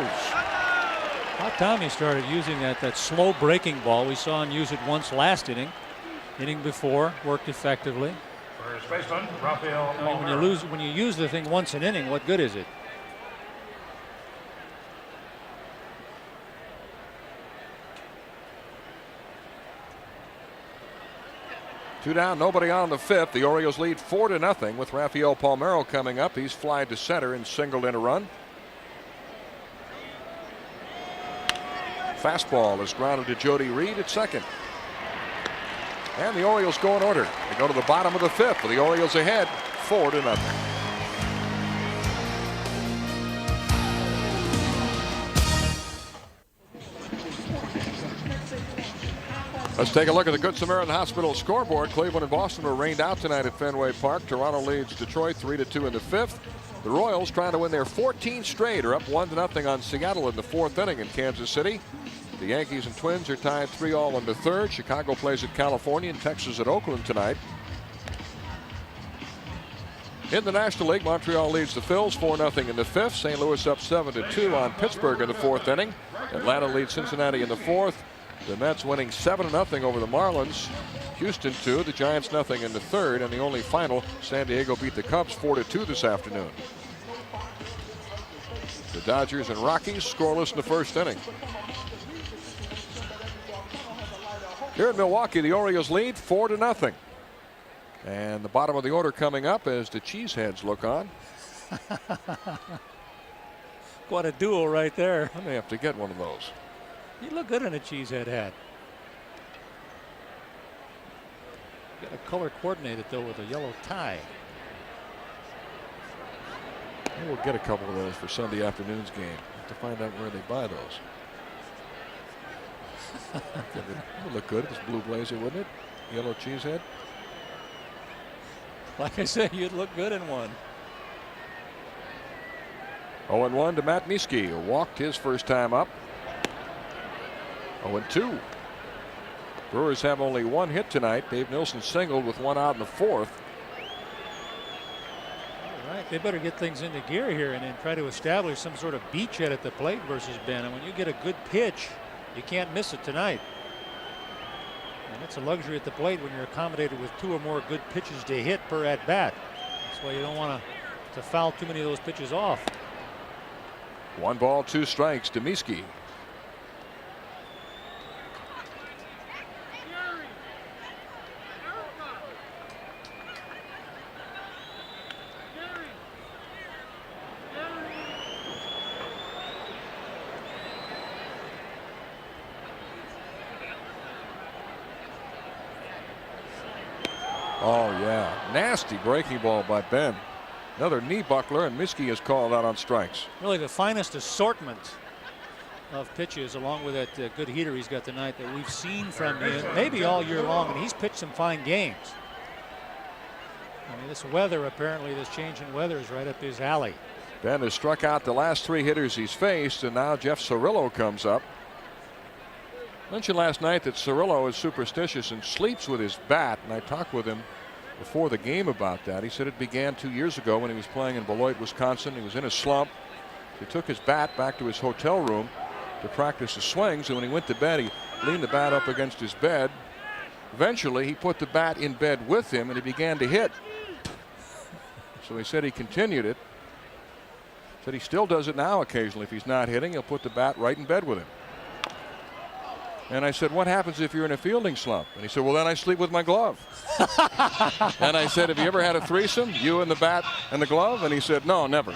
About time he started using that slow breaking ball. We saw him use it once last inning. Inning before, worked effectively.
First baseman, Rafael
Palmeiro. When you use the thing once an inning, what good is it?
Two down, nobody on in the fifth. The Orioles lead 4-0 with Rafael Palmeiro coming up. He's flied to center and singled in a run. Fastball is grounded to Jody Reed at second. And the Orioles go in order. They go to the bottom of the fifth with the Orioles ahead 4-0. Let's take a look at the Good Samaritan Hospital scoreboard. Cleveland and Boston were rained out tonight at Fenway Park. Toronto leads Detroit 3-2 in the fifth. The Royals, trying to win their 14th straight, are up 1-0 on Seattle in the fourth inning in Kansas City. The Yankees and Twins are tied 3-3 in the third. Chicago plays at California and Texas at Oakland tonight. In the National League, Montreal leads the Phils 4-0 in the fifth. St. Louis up 7-2 on Pittsburgh in the fourth inning. Atlanta leads Cincinnati in the fourth. The Mets winning 7-0 over the Marlins. Houston 2, the Giants nothing in the third, and the only final, San Diego beat the Cubs 4-2 this afternoon. The Dodgers and Rockies scoreless in the first inning. Here in Milwaukee, the Orioles lead 4-0. And the bottom of the order coming up as the Cheeseheads look on.
What a duo right there.
I may have to get one of those.
You look good in a cheesehead hat. Got a color coordinated though with a yellow tie.
We'll get a couple of those for Sunday afternoon's game. Have to find out where they buy those. It would look good, this blue blazer, wouldn't it? Yellow cheesehead.
Like I said, you'd look good in one.
0-1 to Matt Mieske, who walked his first time up. 0-2. Brewers have only one hit tonight. Dave Nilsson singled with one out in the fourth.
All right, they better get things into gear here and then try to establish some sort of beachhead at the plate versus Ben. And when you get a good pitch, you can't miss it tonight. And it's a luxury at the plate when you're accommodated with two or more good pitches to hit per at bat. That's why you don't want to foul too many of those pitches off.
1 ball, 2 strikes to Mieske. Oh, yeah. Nasty breaking ball by Ben. Another knee buckler, and Mieske is called out on strikes.
Really the finest assortment of pitches, along with that good heater he's got tonight, that we've seen from him maybe all year long, and he's pitched some fine games. I mean, this weather, apparently this change in weather is right up his alley.
Ben has struck out the last 3 hitters he's faced, and now Jeff Cirillo comes up. Mentioned last night that Cirillo is superstitious and sleeps with his bat, and I talked with him before the game about that. He said it began 2 years ago when he was playing in Beloit, Wisconsin. He was in a slump. He took his bat back to his hotel room to practice the swings, and when he went to bed, he leaned the bat up against his bed. Eventually, he put the bat in bed with him, and he began to hit. So he said he continued it. Said he still does it now occasionally. If he's not hitting, he'll put the bat right in bed with him. And I said, what happens if you're in a fielding slump? And he said, well, then I sleep with my glove. And I said, have you ever had a threesome, you and the bat and the glove? And he said, no, never.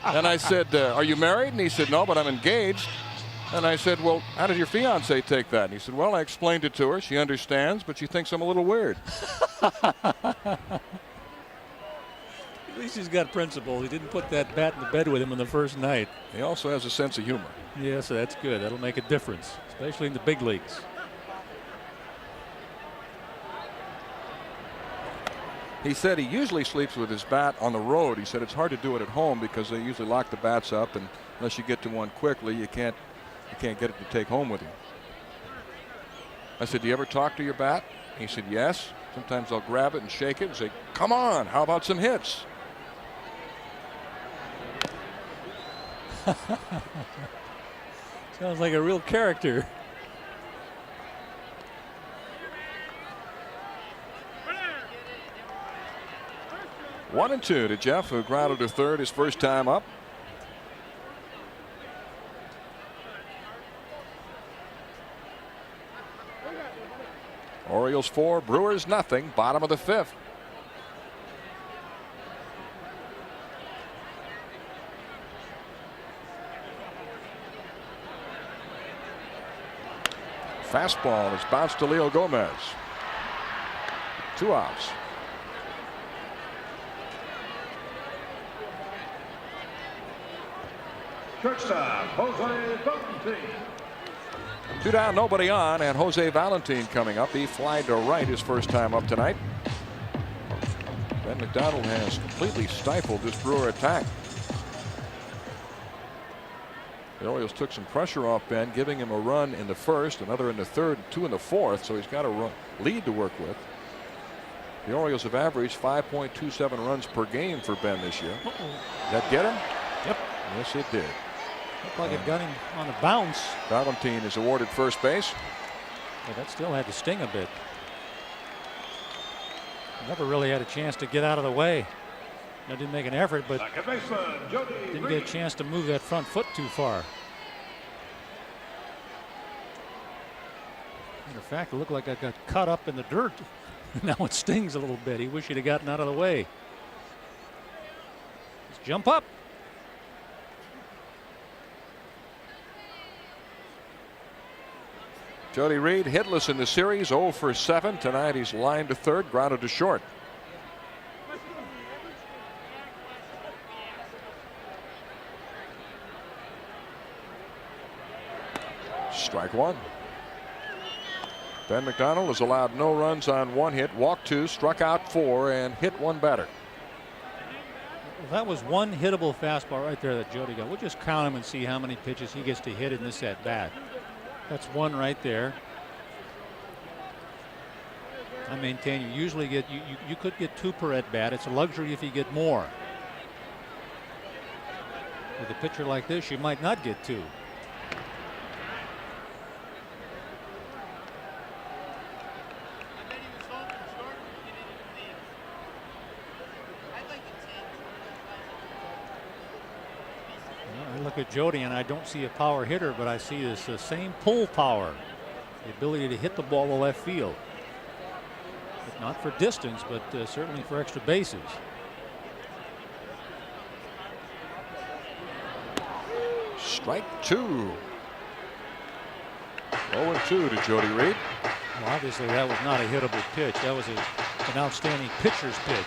And I said, are you married? And he said, no, but I'm engaged. And I said, well, how did your fiance take that? And he said, well, I explained it to her. She understands, but she thinks I'm a little weird.
At least he's got principle. He didn't put that bat in the bed with him on the first night.
He also has a sense of humor.
Yes, that's good. That'll make a difference, especially in the big leagues.
He said he usually sleeps with his bat on the road. He said it's hard to do it at home because they usually lock the bats up, and unless you get to one quickly, you can't get it to take home with you. I said, do you ever talk to your bat? He said, yes. Sometimes I'll grab it and shake it and say, come on, how about some hits?
Sounds like a real character.
One and two to Jeff, who grounded to third his first time up. Orioles 4, Brewers nothing, bottom of the fifth. Fastball is bounced to Leo Gomez. 2 outs.
Shortstop, Jose Valentine.
2 down, nobody on, and Jose Valentine coming up. He flied to right his first time up tonight. Ben McDonald has completely stifled this Brewer attack. The Orioles took some pressure off Ben, giving him a run in the first, another in the third, 2 in the fourth, so he's got a lead to work with. The Orioles have averaged 5.27 runs per game for Ben this year. That get him?
Yep.
Yes, it did.
Looked like it got him on the bounce.
Valentine is awarded first base.
But that still had to sting a bit. Never really had a chance to get out of the way. I didn't make an effort, but didn't get a chance to move that front foot too far. Matter of fact, it looked like I got cut up in the dirt. Now it stings a little bit. He wished he'd have gotten out of the way. Just jump up.
Jody Reed hitless in the series, 0 for 7. Tonight he's lined to third, grounded to short. Strike one. Ben McDonald has allowed no runs on 1 hit, walked 2, struck out 4, and hit 1 batter.
Well, that was one hittable fastball right there that Jody got. We'll just count him and see how many pitches he gets to hit in this at bat. That's 1 right there. I maintain you usually get you could get 2 per at bat. It's a luxury if you get more. With a pitcher like this, you might not get 2. I look at Jody and I don't see a power hitter, but I see this same pull power, the ability to hit the ball to left field. But not for distance, but certainly for extra bases.
Strike 2. 0-2 to Jody Reed.
Well, obviously that was not a hittable pitch. That was an outstanding pitcher's pitch.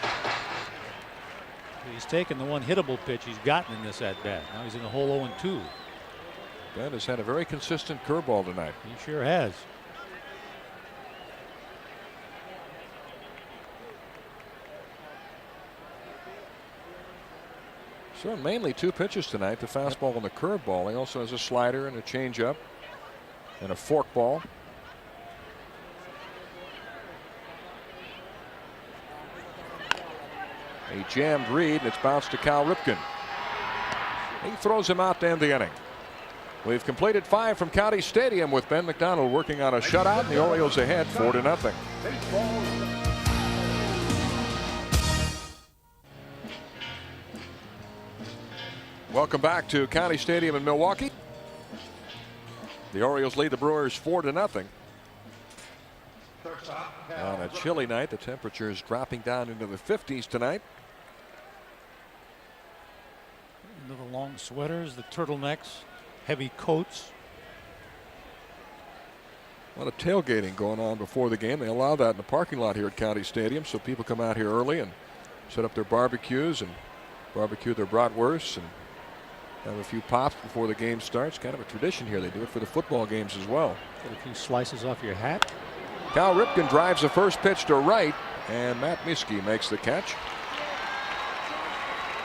He's taken the 1 hittable pitch he's gotten in this at bat. Now he's in the hole 0-2.
Ben has had a very consistent curveball tonight.
He sure has.
So mainly 2 pitches tonight, the fastball and the curveball. He also has a slider and a changeup and a forkball. A jammed Reed, and it's bounced to Cal Ripken. He throws him out to end the inning. We've completed 5 from County Stadium with Ben McDonald working on a shutout, and the Orioles ahead 4-0. Welcome back to County Stadium in Milwaukee. The Orioles lead the Brewers 4-0. On a chilly night, the temperature is dropping down into the 50s tonight.
Into the long sweaters, the turtlenecks, heavy coats.
A lot of tailgating going on before the game. They allow that in the parking lot here at County Stadium, so people come out here early and set up their barbecues and barbecue their bratwursts and have a few pops before the game starts. Kind of a tradition here. They do it for the football games as well.
Get a few slices off your hat.
Cal Ripken drives the first pitch to right, and Matt Miske makes the catch.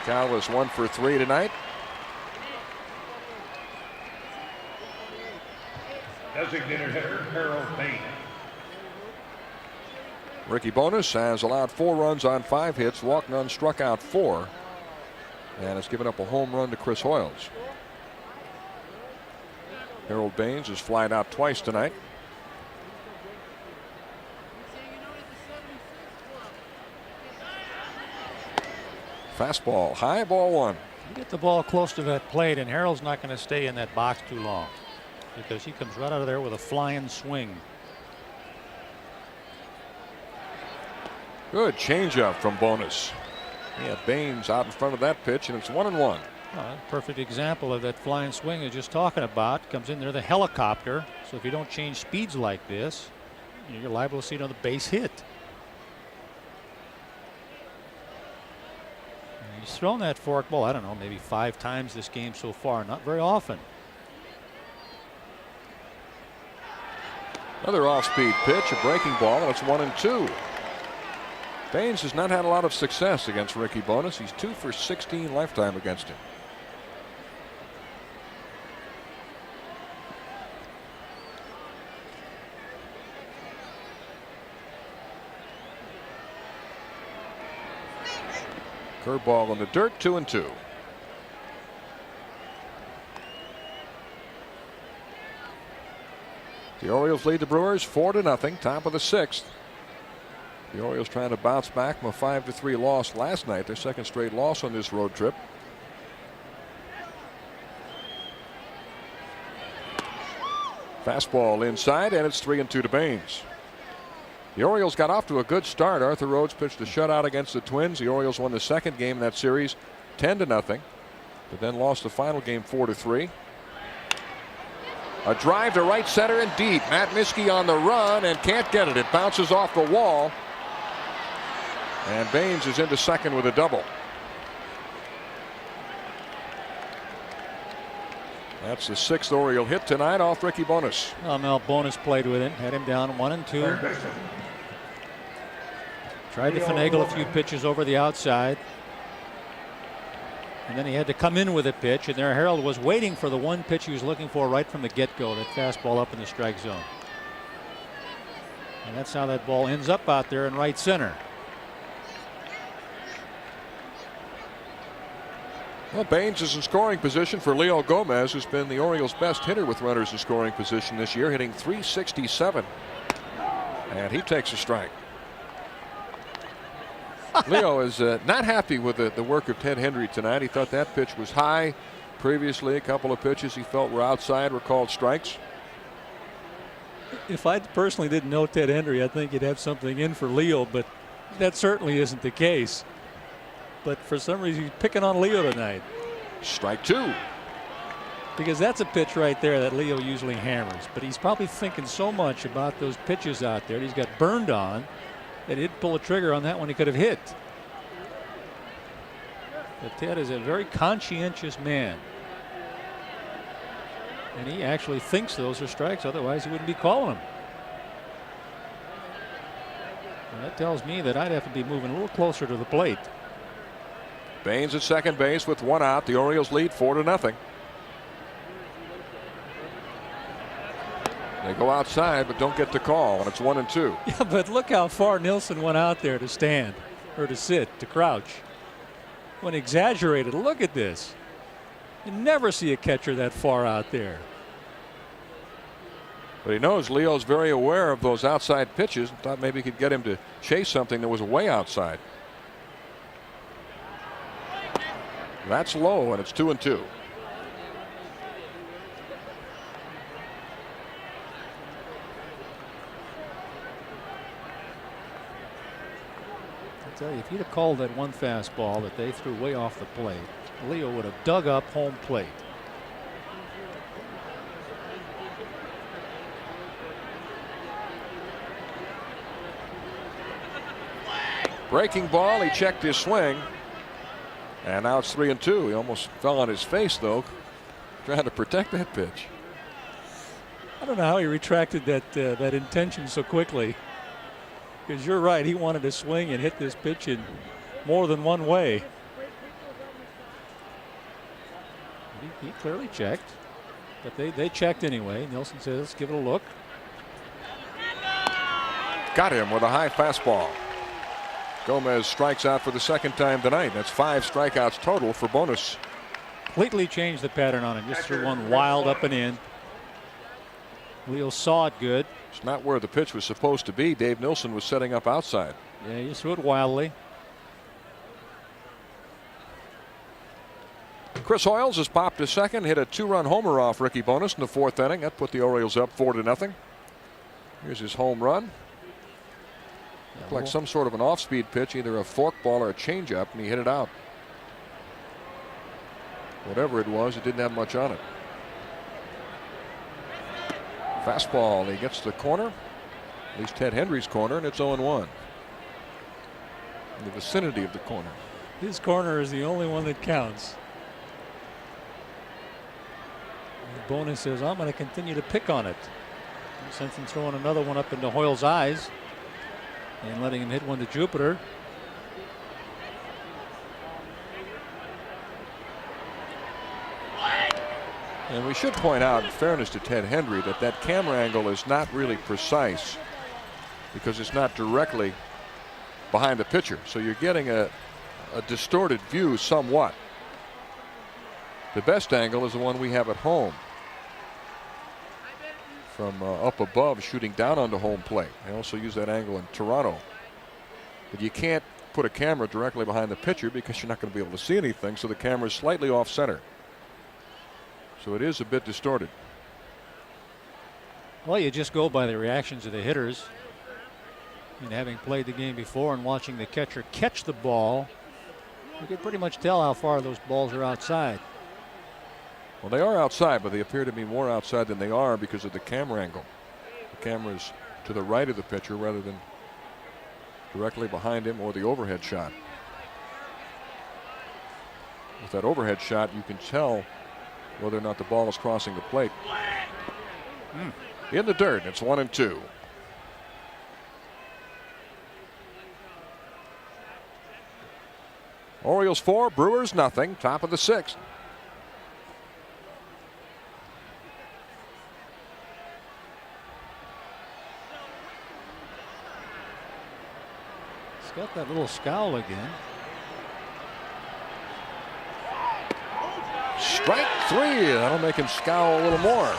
Cal was 1 for 3 tonight.
Designated hitter Harold Bain.
Ricky Bonas has allowed 4 runs on 5 hits, walked none, struck out 4, and has given up a home run to Chris Hoyles. Harold Baines has flied out twice tonight. Fastball high, ball 1.
You get the ball close to that plate, and Harold's not going to stay in that box too long because he comes right out of there with a flying swing.
Good changeup from Bonas. He had Baines out in front of that pitch, and it's 1-1.
Perfect example of that flying swing you're just talking about. Comes in there the helicopter. So if you don't change speeds like this, you're liable to see another base hit. And he's thrown that forkball, I don't know, maybe 5 times this game so far. Not very often.
Another off-speed pitch, a breaking ball, and it's 1-2. Baines has not had a lot of success against Ricky Bonas. He's 2 for 16 lifetime against him. Curveball in the dirt, 2-2. The Orioles lead the Brewers 4-0, top of the 6th. The Orioles trying to bounce back from a 5-3 loss last night, their second straight loss on this road trip. Fastball inside, and it's 3-2 to Baines. The Orioles got off to a good start. Arthur Rhodes pitched a shutout against the Twins. The Orioles won the second game in that series 10-0, but then lost the final game 4-3. A drive to right center and deep. Matt Miske on the run and can't get it. It bounces off the wall. And Baines is into second with a double. That's the 6th Oriole hit tonight off Ricky Bonas.
Well, Mel Bonas played with it, had him down 1-2. Tried to finagle a few pitches over the outside. And then he had to come in with a pitch, and there Harold was waiting for the one pitch he was looking for right from the get-go, that fastball up in the strike zone. And that's how that ball ends up out there in right center.
Well, Baines is in scoring position for Leo Gomez, who's been the Orioles' best hitter with runners in scoring position this year, hitting .367. And he takes a strike. Leo is not happy with the work of Ted Hendry tonight. He thought that pitch was high. Previously, a couple of pitches he felt were outside were called strikes.
If I personally didn't know Ted Hendry, I think you'd have something in for Leo, but that certainly isn't the case. But for some reason, he's picking on Leo tonight.
Strike 2.
Because that's a pitch right there that Leo usually hammers. But he's probably thinking so much about those pitches out there that he's got burned on that he'd pull a trigger on that one he could have hit. But Ted is a very conscientious man. And he actually thinks those are strikes, otherwise he wouldn't be calling them. And that tells me that I'd have to be moving a little closer to the plate.
Baines at second base with 1 out. The Orioles lead 4-0. They go outside but don't get the call, and it's 1-2.
Yeah, but look how far Nilsson went out there to stand, or to sit, to crouch. When exaggerated, look at this. You never see a catcher that far out there.
But he knows Leo's very aware of those outside pitches and thought maybe he could get him to chase something that was way outside. That's low, and it's 2-2.
I tell you, if he'd have called that one fastball that they threw way off the plate, Leo would have dug up home plate.
Breaking ball. He checked his swing. And now it's 3-2. He almost fell on his face, though, trying to protect that pitch.
I don't know how he retracted that intention so quickly. Because you're right, he wanted to swing and hit this pitch in more than one way. He clearly checked, but they checked anyway. Nelson says, let's give it a look.
Got him with a high fastball. Gomez strikes out for the second time tonight. That's 5 strikeouts total for Bowness.
Completely changed the pattern on him. Just threw one wild up and in. Leo saw it good.
It's not where the pitch was supposed to be. Dave Nilsson was setting up outside.
Yeah, he threw it wildly.
Chris Hoyles has popped to second, hit a 2-run homer off Ricky Bowness in the 4th inning. That put the Orioles up 4-0. Here's his home run. Looked like some sort of an off-speed pitch, either a forkball or a changeup, and he hit it out. Whatever it was, it didn't have much on it. Fastball, he gets the corner, at least Ted Hendry's corner, and it's 0-1. In the vicinity of the corner.
His corner is the only one that counts. Bowness says, I'm going to continue to pick on it. Since he's throwing another one up into Hoyle's eyes and letting him hit one to Jupiter.
And we should point out, in fairness to Ted Hendry, that camera angle is not really precise because it's not directly behind the pitcher. So you're getting a distorted view somewhat. The best angle is the one we have at home. From up above, shooting down onto home plate. They also use that angle in Toronto. But you can't put a camera directly behind the pitcher because you're not going to be able to see anything, so the camera is slightly off center. So it is a bit distorted.
Well, you just go by the reactions of the hitters. And having played the game before and watching the catcher catch the ball, you can pretty much tell how far those balls are outside.
Well, they are outside, but they appear to be more outside than they are because of the camera angle. The camera's to the right of the pitcher rather than directly behind him or the overhead shot. With that overhead shot, you can tell whether or not the ball is crossing the plate. In the dirt, it's 1-2. Orioles 4, Brewers nothing. Top of the 6th.
He's got that little scowl again.
Strike 3. That'll make him scowl a little more.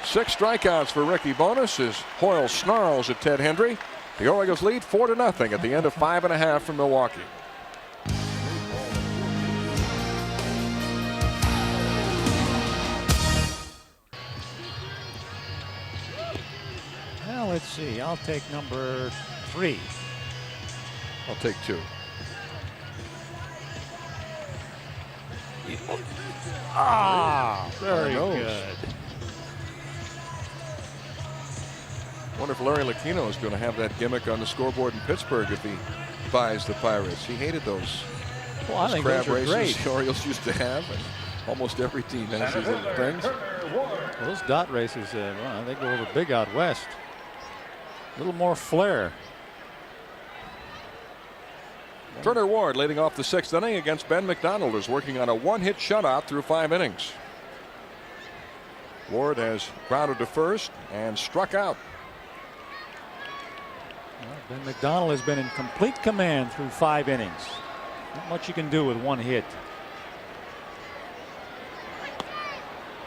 6 strikeouts for Ricky Bowness as Hoyle snarls at Ted Hendry. The Orioles lead 4-0 at the end of 5.5 from Milwaukee.
Well, let's see. I'll take number 3.
I'll take 2.
Very good.
Wonder if Larry Lucchino is going to have that gimmick on the scoreboard in Pittsburgh if he buys the Pirates. He hated those,
Well, I think
crab
those are
races
great.
the Orioles used to have. And almost every team has these little things.
Those dot races, well, they go over big out west. A little more flair.
Turner Ward leading off the 6th inning against Ben McDonald, is working on a 1-hit shutout through 5 innings. Ward has grounded to first and struck out.
Well, Ben McDonald has been in complete command through 5 innings. Not much you can do with 1 hit.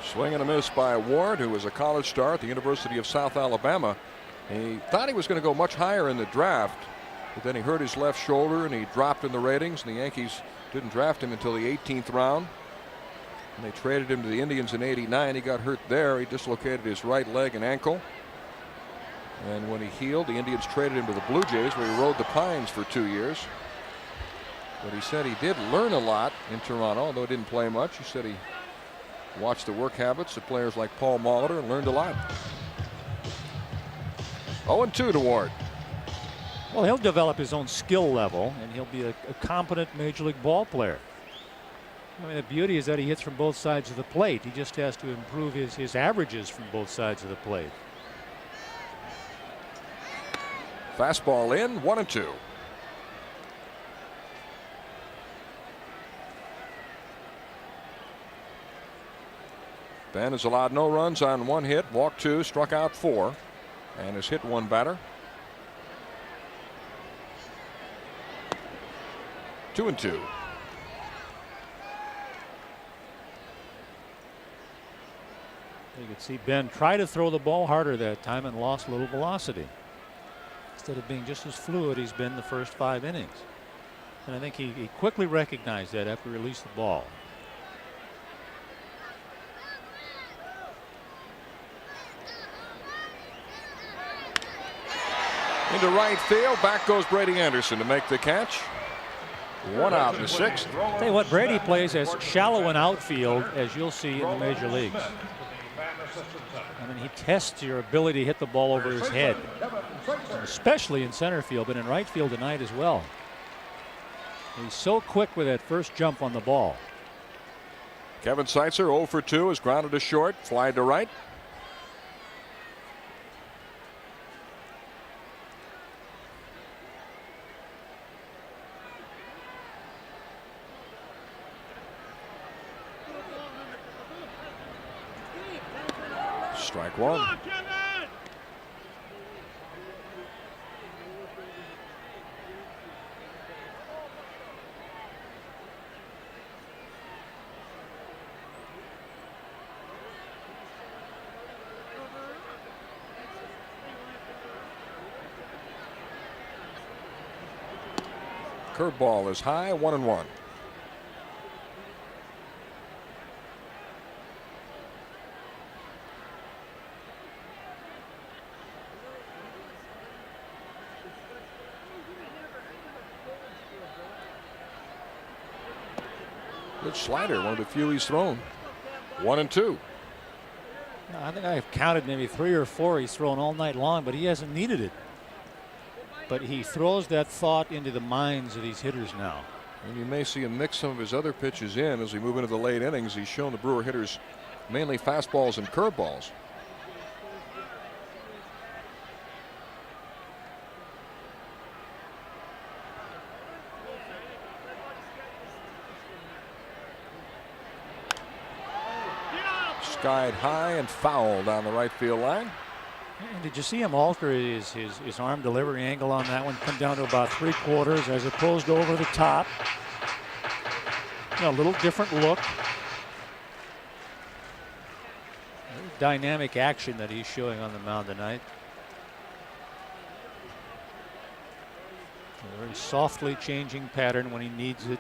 Swing and a miss by Ward, who was a college star at the University of South Alabama. He thought he was going to go much higher in the draft, But then he hurt his left shoulder and he dropped in the ratings, and the Yankees didn't draft him until the 18th round. And they traded him to the Indians in '89. He got hurt there. He dislocated his right leg and ankle. And when he healed, the Indians traded him to the Blue Jays, where he rode the Pines for 2 years. But he said he did learn a lot in Toronto, although he didn't play much. He said he watched the work habits of players like Paul Molitor and learned a lot. 0-2 to Ward.
Well, he'll develop his own skill level, and he'll be a competent major league ball player. I mean, the beauty is that he hits from both sides of the plate. He just has to improve his averages from both sides of the plate.
Fastball in, 1-2. Ben has allowed no runs on 1 hit, walked 2, struck out 4, and has hit 1 batter. 2-2.
You could see Ben try to throw the ball harder that time and lost a little velocity. Instead of being just as fluid he's been the first 5 innings. And I think he quickly recognized that after he released the ball.
Into right field. Back goes Brady Anderson to make the catch. 1 out in the 6th.
Tell you what, Brady plays as shallow an outfield as you'll see in the major leagues. I mean, he tests your ability to hit the ball over his head, especially in center field, but in right field tonight as well. He's so quick with that first jump on the ball.
Kevin SEITZER 0 for 2 is grounded to short, fly to right. Strike 1. Curveball is high, 1-1. Good slider, one of the few he's thrown. 1-2.
I think I've counted maybe 3 or 4 he's thrown all night long, but he hasn't needed it. But he throws that thought into the minds of these hitters now.
And you may see him mix some of his other pitches in as we move into the late innings. He's shown the Brewer hitters mainly fastballs and curveballs. Skied high and foul down the right field line.
And did you see him alter his arm delivery angle on that one? Come down to about 3/4 as opposed to over the top. You know, a little different look. Very dynamic action that he's showing on the mound tonight. A very softly changing pattern when he needs it.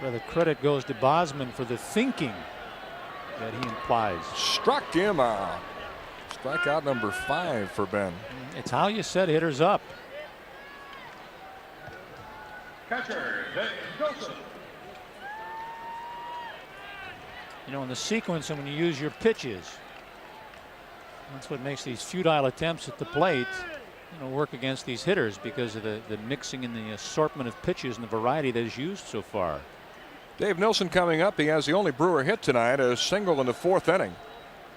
Well, the credit goes to Bosman for the thinking that he implies.
Struck him out. Strikeout number 5 for Ben.
It's how you set hitters up.
Catcher, Joseph.
You know, in the sequence and when you use your pitches, that's what makes these futile attempts at the plate, you know, work against these hitters because of the mixing and the assortment of pitches and the variety that is used so far.
Dave Nilsson coming up. He has the only Brewer hit tonight, a single in the 4th inning.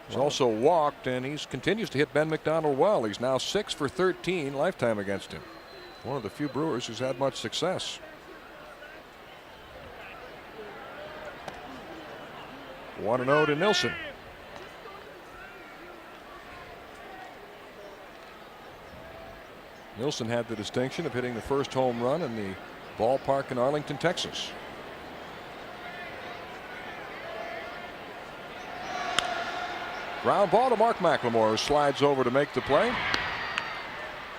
He's also walked, and he continues to hit Ben McDonald well. He's now 6 for 13 lifetime against him. One of the few Brewers who's had much success. 1-0 to Nilsson. Nilsson had the distinction of hitting the first home run in the ballpark in Arlington, Texas. Ground ball to Mark McLemore, who slides over to make the play.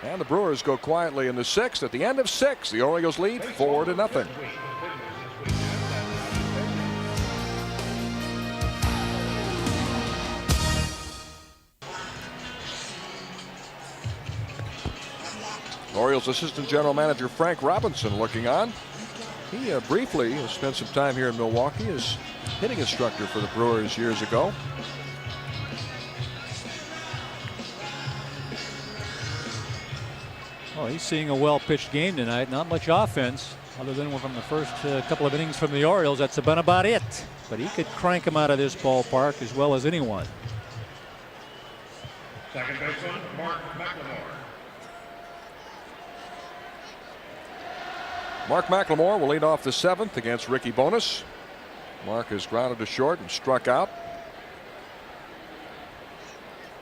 And the Brewers go quietly in the 6th. At the end of 6, the Orioles lead 4-0. Orioles assistant general manager Frank Robinson looking on. He briefly has spent some time here in Milwaukee as hitting instructor for the Brewers years ago.
Well, he's seeing a well-pitched game tonight. Not much offense, other than from the first couple of innings from the Orioles. That's about it. But he could crank him out of this ballpark as well as anyone.
Second baseman, Mark McLemore.
Mark McLemore will lead off the 7th against Ricky Bonas. Mark is grounded to short and struck out.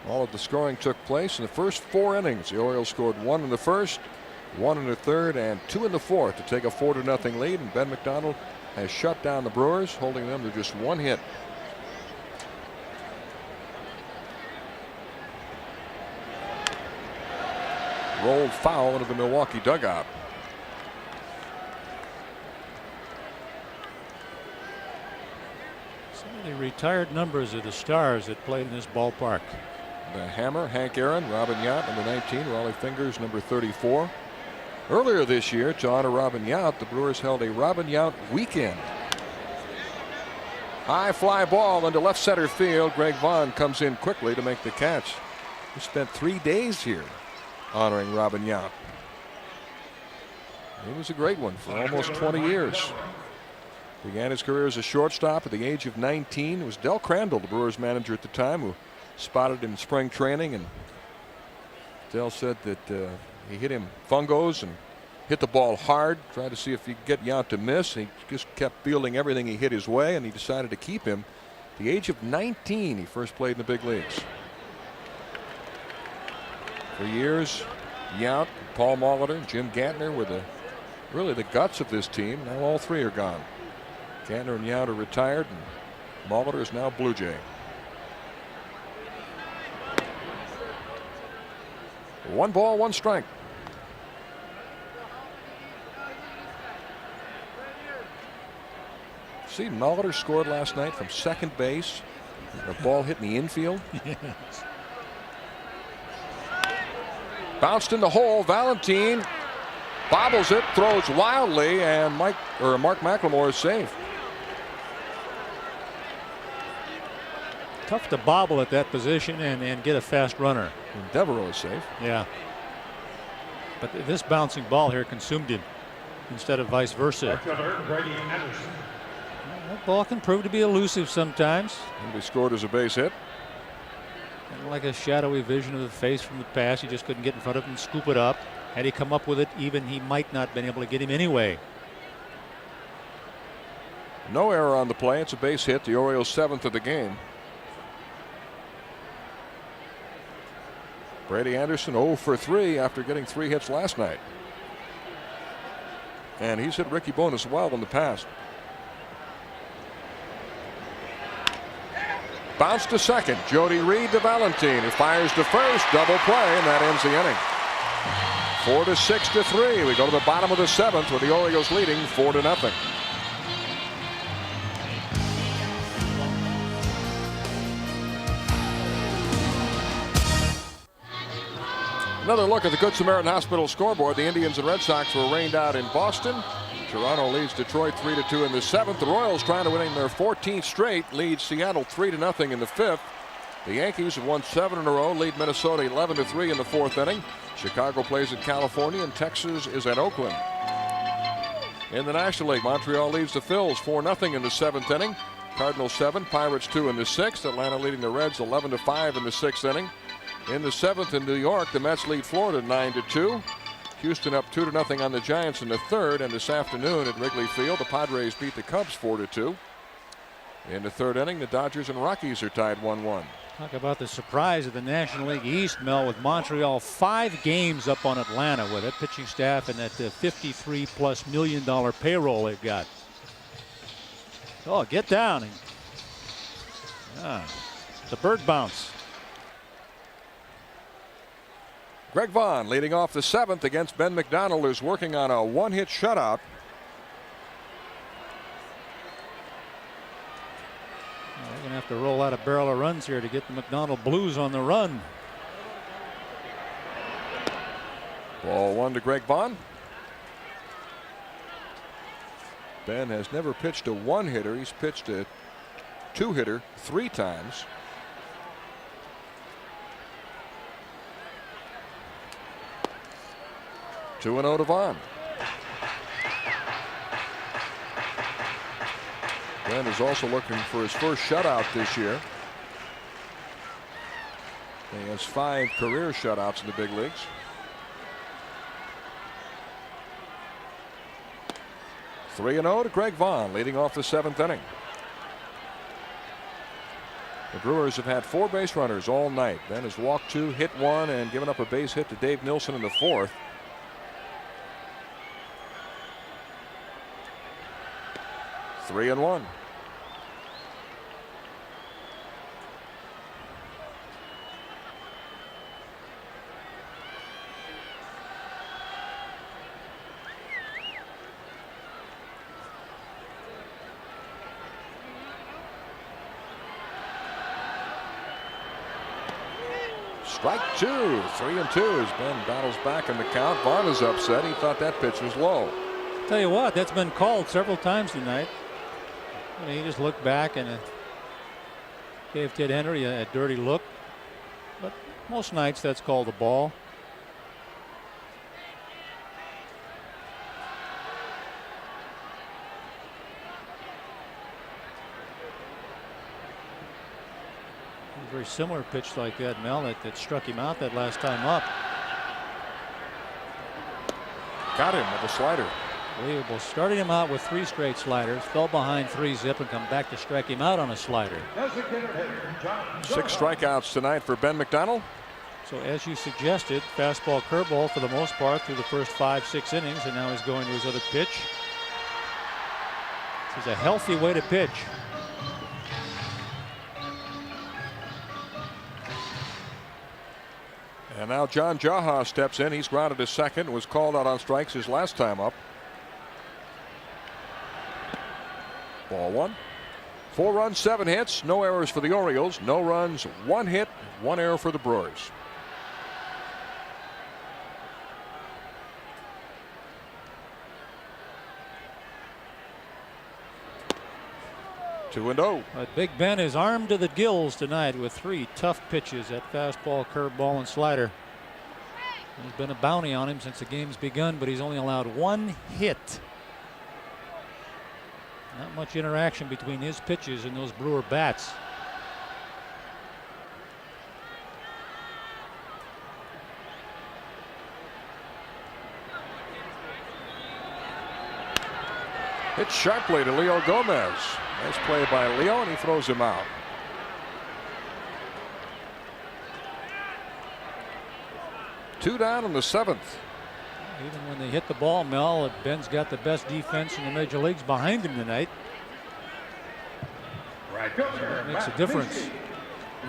All of the scoring took place in the first 4 innings. The Orioles scored 1 in the 1st, 1 in the 3rd, and 2 in the 4th to take a 4-0 lead. And Ben McDonald has shut down the Brewers, holding them to just 1 hit. Rolled foul into the Milwaukee dugout.
Some of the retired numbers of the stars that played in this ballpark.
The Hammer, Hank Aaron, Robin Yount, number 19, Raleigh Fingers, number 34. Earlier this year, to honor Robin Yount, the Brewers held a Robin Yount weekend. High fly ball into left center field. Greg Vaughn comes in quickly to make the catch. He spent 3 days here honoring Robin Yount. He was a great one for almost 20 years. Began his career as a shortstop at the age of 19. It was Del Crandall, the Brewers manager at the time, who spotted him in spring training, and Del said that he hit him fungos and hit the ball hard, tried to see if he could get Yount to miss. He just kept fielding everything he hit his way, and he decided to keep him. At the age of 19, he first played in the big leagues. For years, Yount, Paul Molitor, and Jim Gantner were really the guts of this team. Now all 3 are gone. Gantner and Yount are retired, and Molitor is now Blue Jay. 1 ball, 1 strike. See, Molitor scored last night from second base. A ball hit in the infield.
Yes.
Bounced in the hole. Valentin bobbles it, throws wildly, and Mark McLemore is safe.
Tough to bobble at that position and get a fast runner.
And Devereaux is safe.
Yeah. But this bouncing ball here consumed him instead of vice versa.
Brady Anderson.
That ball can prove to be elusive sometimes.
And he scored as a base hit.
Kind of like a shadowy vision of the face from the past. He just couldn't get in front of him and scoop it up. Had he come up with it, even he might not have been able to get him anyway.
No error on the play. It's a base hit. The Orioles' 7th of the game. Brady Anderson 0 for 3 after getting 3 hits last night. And he's hit Ricky Bonas well in the past. Bounce to second. Jody Reed to Valentin, who fires to first. Double play, and that ends the inning. 4-6-3. We go to the bottom of the 7th with the Orioles leading 4-0. Another look at the Good Samaritan Hospital scoreboard. The Indians and Red Sox were rained out in Boston. Toronto leads Detroit 3-2 in the 7th. The Royals, trying to win their 14th straight, lead Seattle 3-0 in the 5th. The Yankees have won 7 in a row, lead Minnesota 11-3 in the 4th inning. Chicago plays at California, and Texas is at Oakland. In the National League, Montreal leads the Phils 4-0 in the 7th inning. Cardinals 7, Pirates 2 in the 6th. Atlanta leading the Reds 11-5 in the 6th inning. In the 7th in New York, the Mets lead Florida 9-2. Houston up 2-0 on the Giants in the 3rd, and this afternoon at Wrigley Field, the Padres beat the Cubs 4-2. In the 3rd inning, the Dodgers and Rockies are tied 1-1.
Talk about the surprise of the National League East, Mel, with Montreal 5 games up on Atlanta with that pitching staff and that $53+ million payroll they've got. Oh, get down. The bird bounce.
Greg Vaughn leading off the 7th against Ben McDonald, who's working on a one-hit shutout.
We're going to have to roll out a barrel of runs here to get the McDonald Blues on the run.
Ball 1 to Greg Vaughn. Ben has never pitched a one-hitter. He's pitched a two-hitter 3 times. Two and 0 to Vaughn. Ben is also looking for his first shutout this year. He has 5 career shutouts in the big leagues. 3-0 to Greg Vaughn, leading off the 7th inning. The Brewers have had 4 base runners all night. Ben has walked 2, hit 1, and given up a base hit to Dave Nilsson in the 4th. Three and 1. Strike 2. 3-2 as Ben battles back in the count. Vaughn is upset. He thought that pitch was low.
Tell you what, that's been called several times tonight. I mean, he just looked back and gave Ted Henry a dirty look. But most nights that's called a ball. A very similar pitch like that, Mel, that struck him out that last time up.
Got him with a slider.
Unbelievable. Started him out with 3 straight sliders, fell behind 3-zip, and come back to strike him out on a slider.
6 strikeouts tonight for Ben McDonald.
So as you suggested, fastball curveball for the most part through the first 5-6 innings, and now he's going to his other pitch. This is a healthy way to pitch.
And now John JAHA steps in. He's grounded to second. Was called out on strikes his last time up. Ball 1. 4 runs, 7 hits, no errors for the Orioles. No runs, 1 hit, 1 error for the Brewers. Two and 0.
But Big Ben is armed to the gills tonight with 3 tough pitches at fastball, curveball, and slider. There's been a bounty on him since the game's begun, but he's only allowed 1 hit. Not much interaction between his pitches and those Brewer bats.
Hit sharply to Leo Gomez. Nice play by Leo, and he throws him out. Two down in the 7th.
Even when they hit the ball, Mel, Ben's got the best defense in the major leagues behind him tonight. That makes a difference.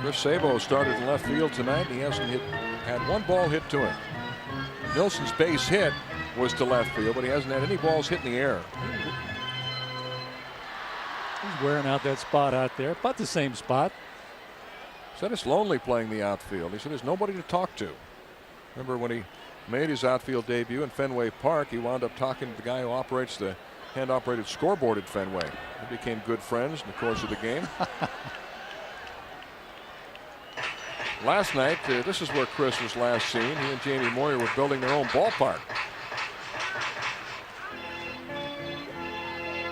Chris Sabo started in left field tonight. He hasn't had 1 ball hit to him. Nilsson's base hit was to left field, but he hasn't had any balls hit in the air.
He's wearing out that spot out there, about the same spot.
Said it's lonely playing the outfield. He said there's nobody to talk to. Remember when he made his outfield debut in Fenway Park, he wound up talking to the guy who operates the hand-operated scoreboard at Fenway. They became good friends in the course of the game. Last night, this is where Chris was last seen. He and Jamie Moyer were building their own ballpark.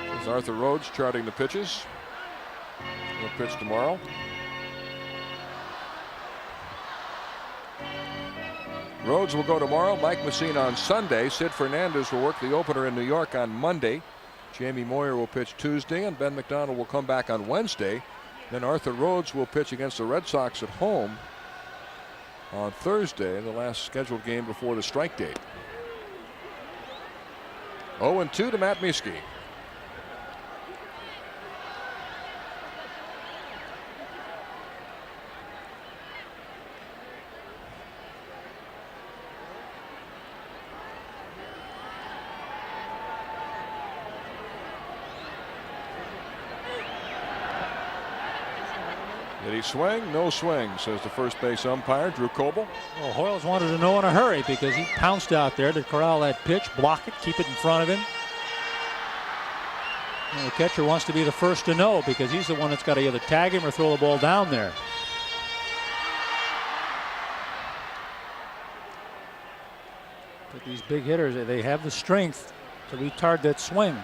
There's Arthur Rhodes charting the pitches. He'll pitch tomorrow. Rhodes will go tomorrow. Mike Messina on Sunday. Sid Fernandez will work the opener in New York on Monday. Jamie Moyer will pitch Tuesday, and Ben McDonald will come back on Wednesday. Then Arthur Rhodes will pitch against the Red Sox at home on Thursday, the last scheduled game before the strike date. 0-2 to Matt Mieske. Did he swing? No swing, says the first base umpire, Drew Coble.
Well, Hoyles wanted to know in a hurry because he pounced out there to corral that pitch, block it, keep it in front of him. And the catcher wants to be the first to know because he's the one that's got to either tag him or throw the ball down there. But these big hitters, they have the strength to retard that swing.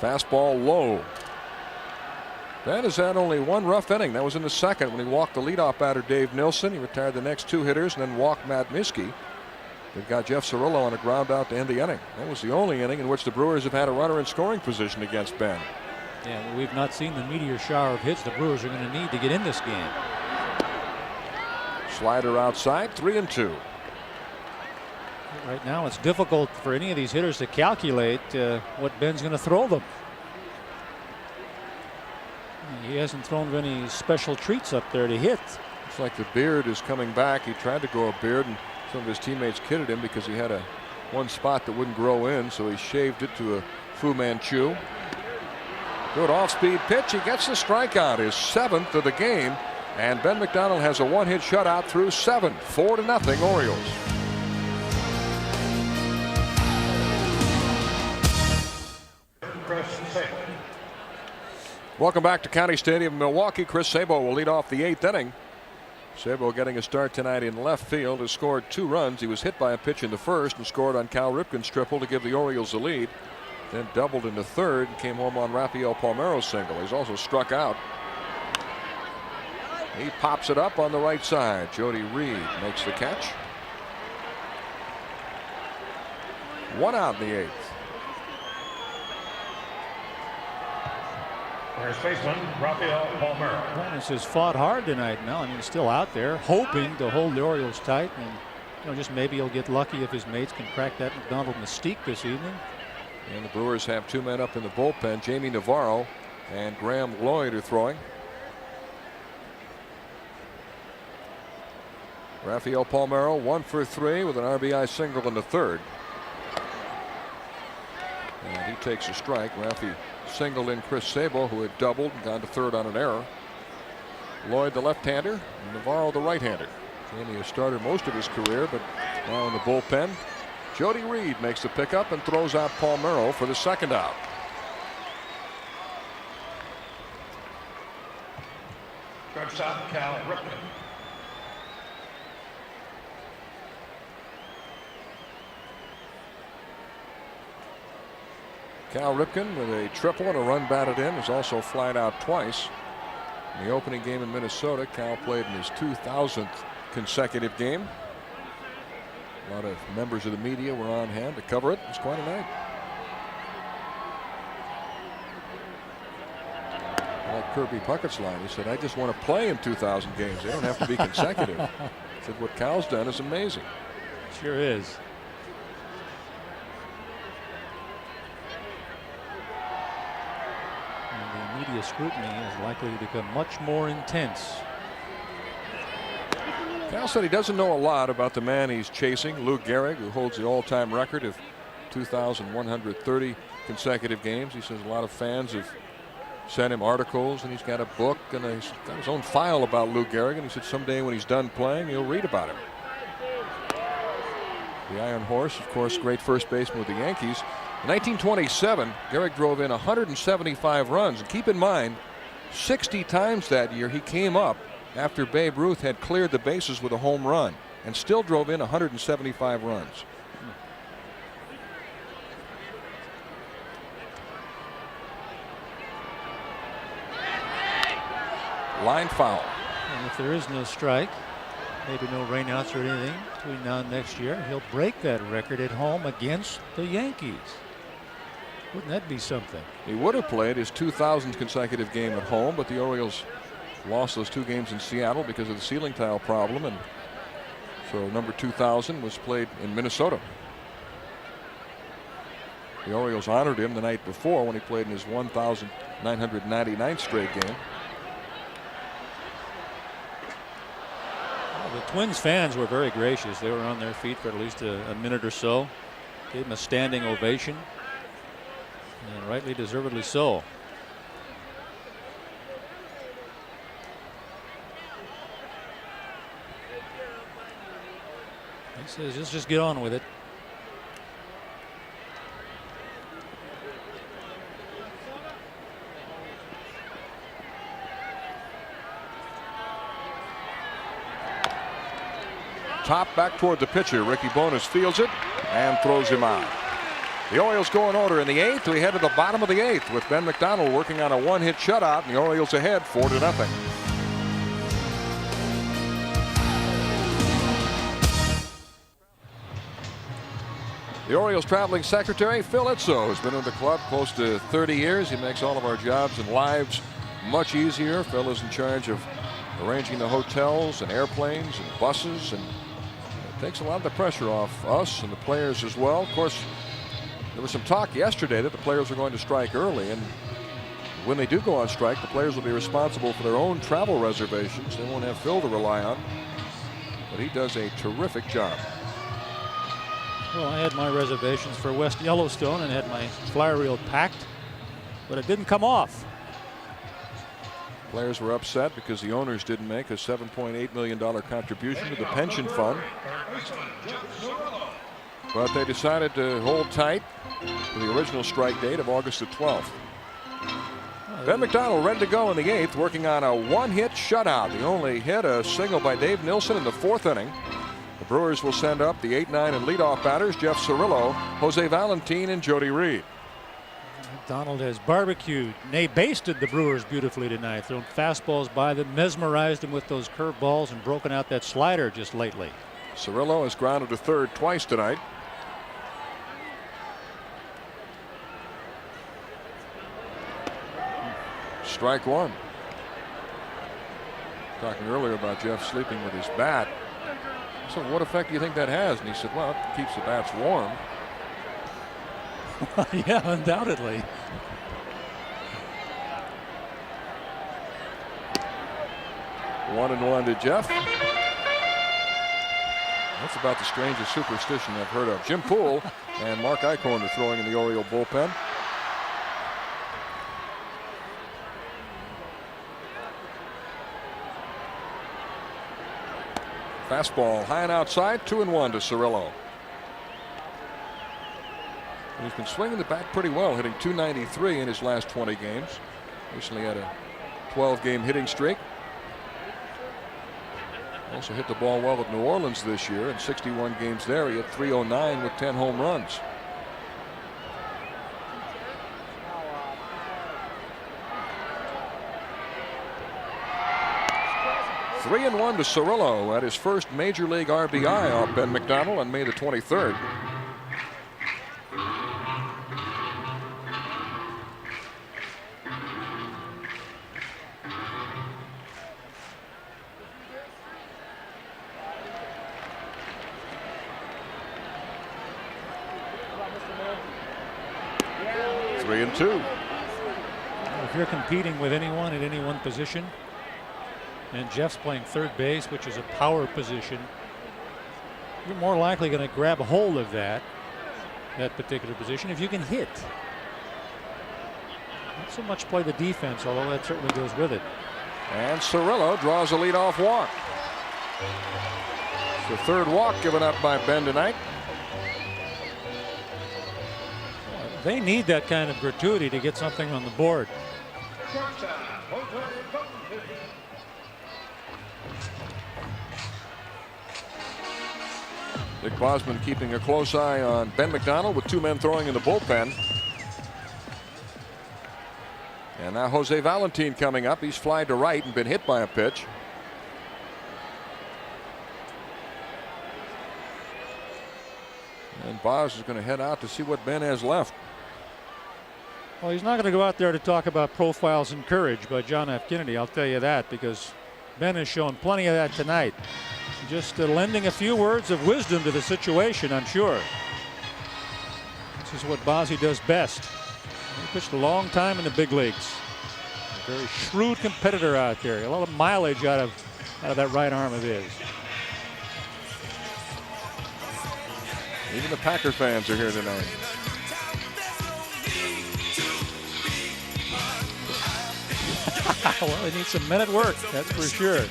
Fastball low. Ben has had only one rough inning. That was in the second when he walked the leadoff batter Dave Nilsson. He retired the next two hitters and then walked Matt Miskey. They've got Jeff Cirillo on a ground out to end the inning. That was the only inning in which the Brewers have had a runner in scoring position against Ben.
Yeah, well, we've not seen the meteor shower of hits the Brewers are going to need to get in this game.
Slider outside, 3-2.
Right now it's difficult for any of these hitters to calculate what Ben's going to throw them. He hasn't thrown any special treats up there to hit.
Looks like the beard is coming back. He tried to grow a beard and some of his teammates kidded him because he had one spot that wouldn't grow in, so he shaved it to a Fu Manchu. Good off-speed pitch. He gets the strikeout, his 7th of the game, and Ben McDonald has a one-hit shutout through 7. 4-0 Orioles.
Chris Sable.
Welcome back to County Stadium in Milwaukee. Chris Sabo will lead off the 8th inning. Sabo getting a start tonight in left field, has scored 2 runs. He was hit by a pitch in the first and scored on Cal Ripken's triple to give the Orioles the lead. Then doubled in the third and came home on Rafael Palmeiro's single. He's also struck out. He pops it up on the right side. Jody Reed makes the catch. 1 out in the 8th.
First baseman, Rafael Palmeiro.
Bonus has fought hard tonight now. I mean, he's still out there hoping to hold the Orioles tight. And just maybe he'll get lucky if his mates can crack that McDonald mystique this evening.
And the Brewers have 2 men up in the bullpen. Jamie Navarro and Graham Lloyd are throwing. Rafael Palmeiro 1 for 3 with an RBI single in the third. And he takes a strike. Rafi singled in Chris Sabo, who had doubled and gone to third on an error. Lloyd the left-hander, and Navarro the right-hander. Jamie has started most of his career, but now in the bullpen. Jody Reed makes the pickup and throws out Palmeiro for the 2nd out.
Shortstop, Cal Ripken.
Cal Ripken with a triple and a run batted in, is also flied out twice. In the opening game in Minnesota, Cal played in his 2000th consecutive game. A lot of members of the media were on hand to cover it. It was quite a night. I like Kirby Puckett's line. He said, "I just want to play in 2,000 games. They don't have to be consecutive." He said, "What Cal's done is amazing."
Sure is. And the media scrutiny is likely to become much more intense.
Cal said he doesn't know a lot about the man he's chasing, Lou Gehrig, who holds the all-time record of 2,130 consecutive games. He says a lot of fans have sent him articles, and he's got a book, and he's got his own file about Lou Gehrig, and he said someday when he's done playing, he'll read about him. The Iron Horse, of course, great first baseman with the Yankees. In 1927, Gehrig drove in 175 runs. And keep in mind, 60 times that year he came up after Babe Ruth had cleared the bases with a home run and still drove in 175 runs. Line foul.
And if there is no strike, maybe no rainouts or anything between now and next year, he'll break that record at home against the Yankees. Wouldn't that be something?
He would have played his 2,000th consecutive game at home, but the Orioles lost those 2 games in Seattle because of the ceiling tile problem, and so number 2,000 was played in Minnesota. The Orioles honored him the night before when he played in his 1,999th straight game.
Well, the Twins fans were very gracious. They were on their feet for at least a minute or so. Gave him a standing ovation, and rightly deservedly so. He says, let's just get on with it.
Top back toward the pitcher. Ricky Bonas fields it and throws him out. The Orioles go in order in the 8th. We head to the bottom of the 8th with Ben McDonald working on a one-hit shutout, and the Orioles ahead 4-0. The Orioles traveling secretary, Phil Itzo, has been in the club close to 30 years. He makes all of our jobs and lives much easier. Phil is in charge of arranging the hotels and airplanes and buses, and it takes a lot of the pressure off us and the players as well. Of course, there was some talk yesterday that the players are going to strike early, and when they do go on strike, the players will be responsible for their own travel reservations. They won't have Phil to rely on, but he does a terrific job.
Well, I had my reservations for West Yellowstone and had my flyer reel packed, but it didn't come off.
Players were upset because the owners didn't make a $7.8 million contribution to the pension fund, but they decided to hold tight to the original strike date of August the 12th. Ben McDonald ready to go in the 8th, working on a one-hit shutout. The only hit, a single by Dave Nilsson in the 4th inning. The Brewers will send up the 8, 9, and leadoff batters, Jeff Cirillo, Jose Valentin, and Jody Reed.
McDonald has barbecued, nay, basted the Brewers beautifully tonight. Thrown fastballs by them, mesmerized them with those curveballs, and broken out that slider just lately.
Cirillo has grounded to third twice tonight. Strike one. Talking earlier about Jeff sleeping with his bat. So what effect do you think that has? And he said, well, it keeps the bats warm.
Yeah, undoubtedly.
One and one to Jeff. That's about the strangest superstition I've heard of. Jim Poole and Mark Eichhorn are throwing in the Oriole bullpen. Fastball high and outside, 2-1 to Cirillo. He's been swinging the bat pretty well, hitting .293 in his last 20 games. Recently had a 12-game hitting streak. Also hit the ball well with New Orleans this year. In 61 games there, he hit .309 with 10 home runs. Three and one to Cirillo at his first major league RBI off Ben McDonald on May the 23rd. Three and two.
If you're competing with anyone at any one position, and Jeff's playing third base, which is a power position, you're more likely going to grab a hold of that particular position if you can hit. Not so much play the defense, although that certainly goes with it.
And Cirillo draws a leadoff walk. It's the third walk given up by Ben tonight.
They need that kind of gratuity to get something on the board.
Dick Bosman keeping a close eye on Ben McDonald with two men throwing in the bullpen. And now Jose Valentin coming up. He's flied to right and been hit by a pitch. And Boz is going to head out to see what Ben has left.
Well, he's not going to go out there to talk about profiles and courage by John F. Kennedy, I'll tell you that, because Ben has shown plenty of that tonight. Just lending a few words of wisdom to the situation, I'm sure. This is what Bozzy does best. He pitched a long time in the big leagues. A very shrewd competitor out there. A lot of mileage out of that right arm of his.
Even the Packer fans are here tonight.
Well, they need some men at work, that's for sure.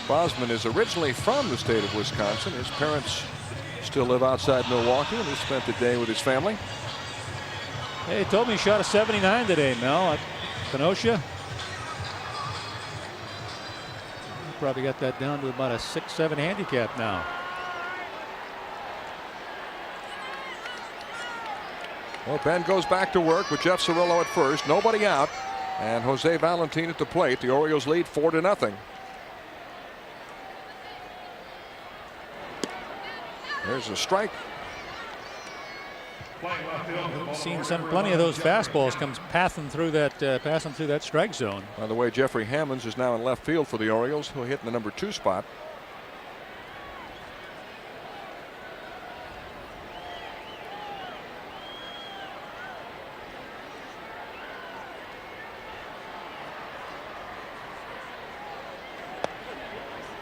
Bosman is originally from the state of Wisconsin. His parents still live outside Milwaukee, and he spent the day with his family.
Hey, he told me he shot a 79 today, Mel, at Kenosha. Probably got that down to about a 6-7 handicap now.
Well, Ben goes back to work with Jeff Cirillo at first. Nobody out. And Jose Valentin at the plate. The Orioles lead 4-0. There's a strike.
Seen plenty of those fastballs comes passing through that strike zone.
By the way, Jeffrey Hammonds is now in left field for the Orioles. He'll hit in the number 2 spot.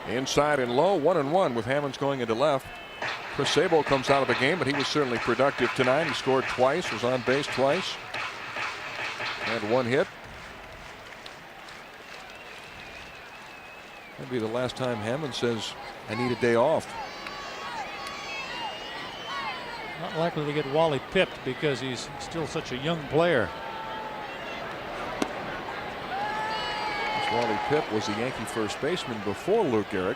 Inside and low, 1-1 with Hammonds going into left. Chris Sabo comes out of the game, but he was certainly productive tonight. He scored twice, was on base twice, had 1 hit. That'd be the last time Hammond says, I need a day off.
Not likely to get Wally pipped because he's still such a young player.
Wally Pipp was the Yankee first baseman before Lou Gehrig.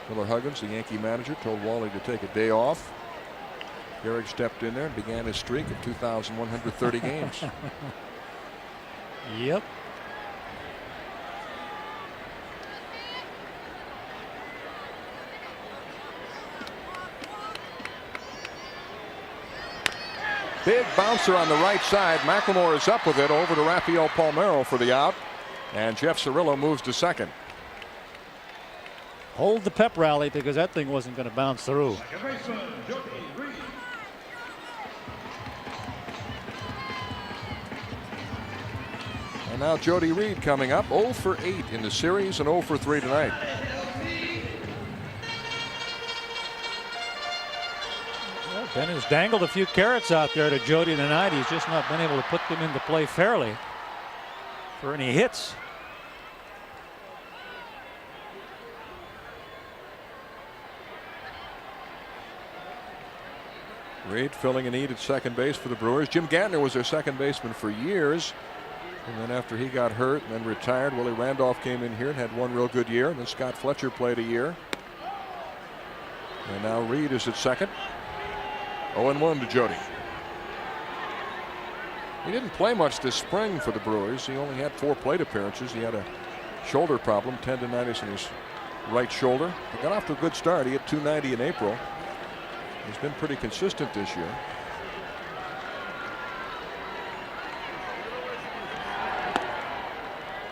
Miller Huggins, the Yankee manager, told Wally to take a day off. Gehrig stepped in there and began his streak of 2,130 games.
Yep.
Big bouncer on the right side. McLemore is up with it over to Rafael Palmeiro for the out. And Jeff Cirillo moves to second.
Hold the pep rally because that thing wasn't going to bounce through.
And now Jody Reed coming up. 0 for 8 in the series and 0 for 3 tonight.
Ben has dangled a few carrots out there to Jody tonight. He's just not been able to put them into play fairly for any hits.
Reed filling a need at second base for the Brewers. Jim Gantner was their second baseman for years. And then after he got hurt and then retired, Willie Randolph came in here and had 1 real good year. And then Scott Fletcher played a year. And now Reed is at second. 0-1 to Jody. He didn't play much this spring for the Brewers. He only had 4 plate appearances. He had a shoulder problem, tendonitis in his right shoulder. He got off to a good start. He hit .290 in April. He's been pretty consistent this year.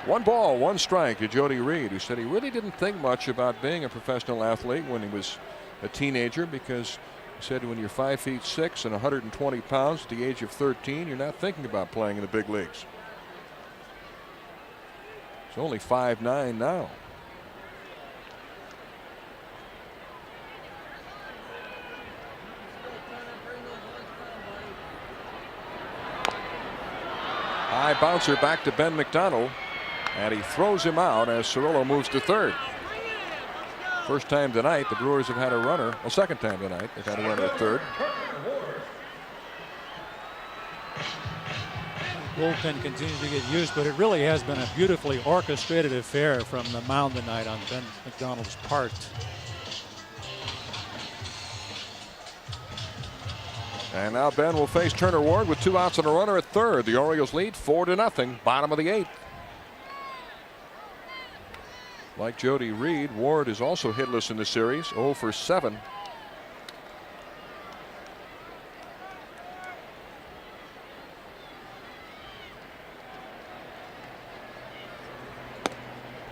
One ball, 1 strike to Jody Reed, who said he really didn't think much about being a professional athlete when he was a teenager, because he said when you're 5'6" and 120 pounds at the age of 13, you're not thinking about playing in the big leagues. He's only 5'9" now. High bouncer back to Ben McDonald, and he throws him out as Cirillo moves to third. First time tonight the Brewers have had a runner. A second time tonight they've had a runner at third.
Bullpen continues to get used, but it really has been a beautifully orchestrated affair from the mound tonight on Ben McDonald's part.
And now Ben will face Turner Ward with 2 outs and a runner at third. The Orioles lead 4-0, bottom of the 8th. Like Jody Reed, Ward is also hitless in the series, 0 for 7.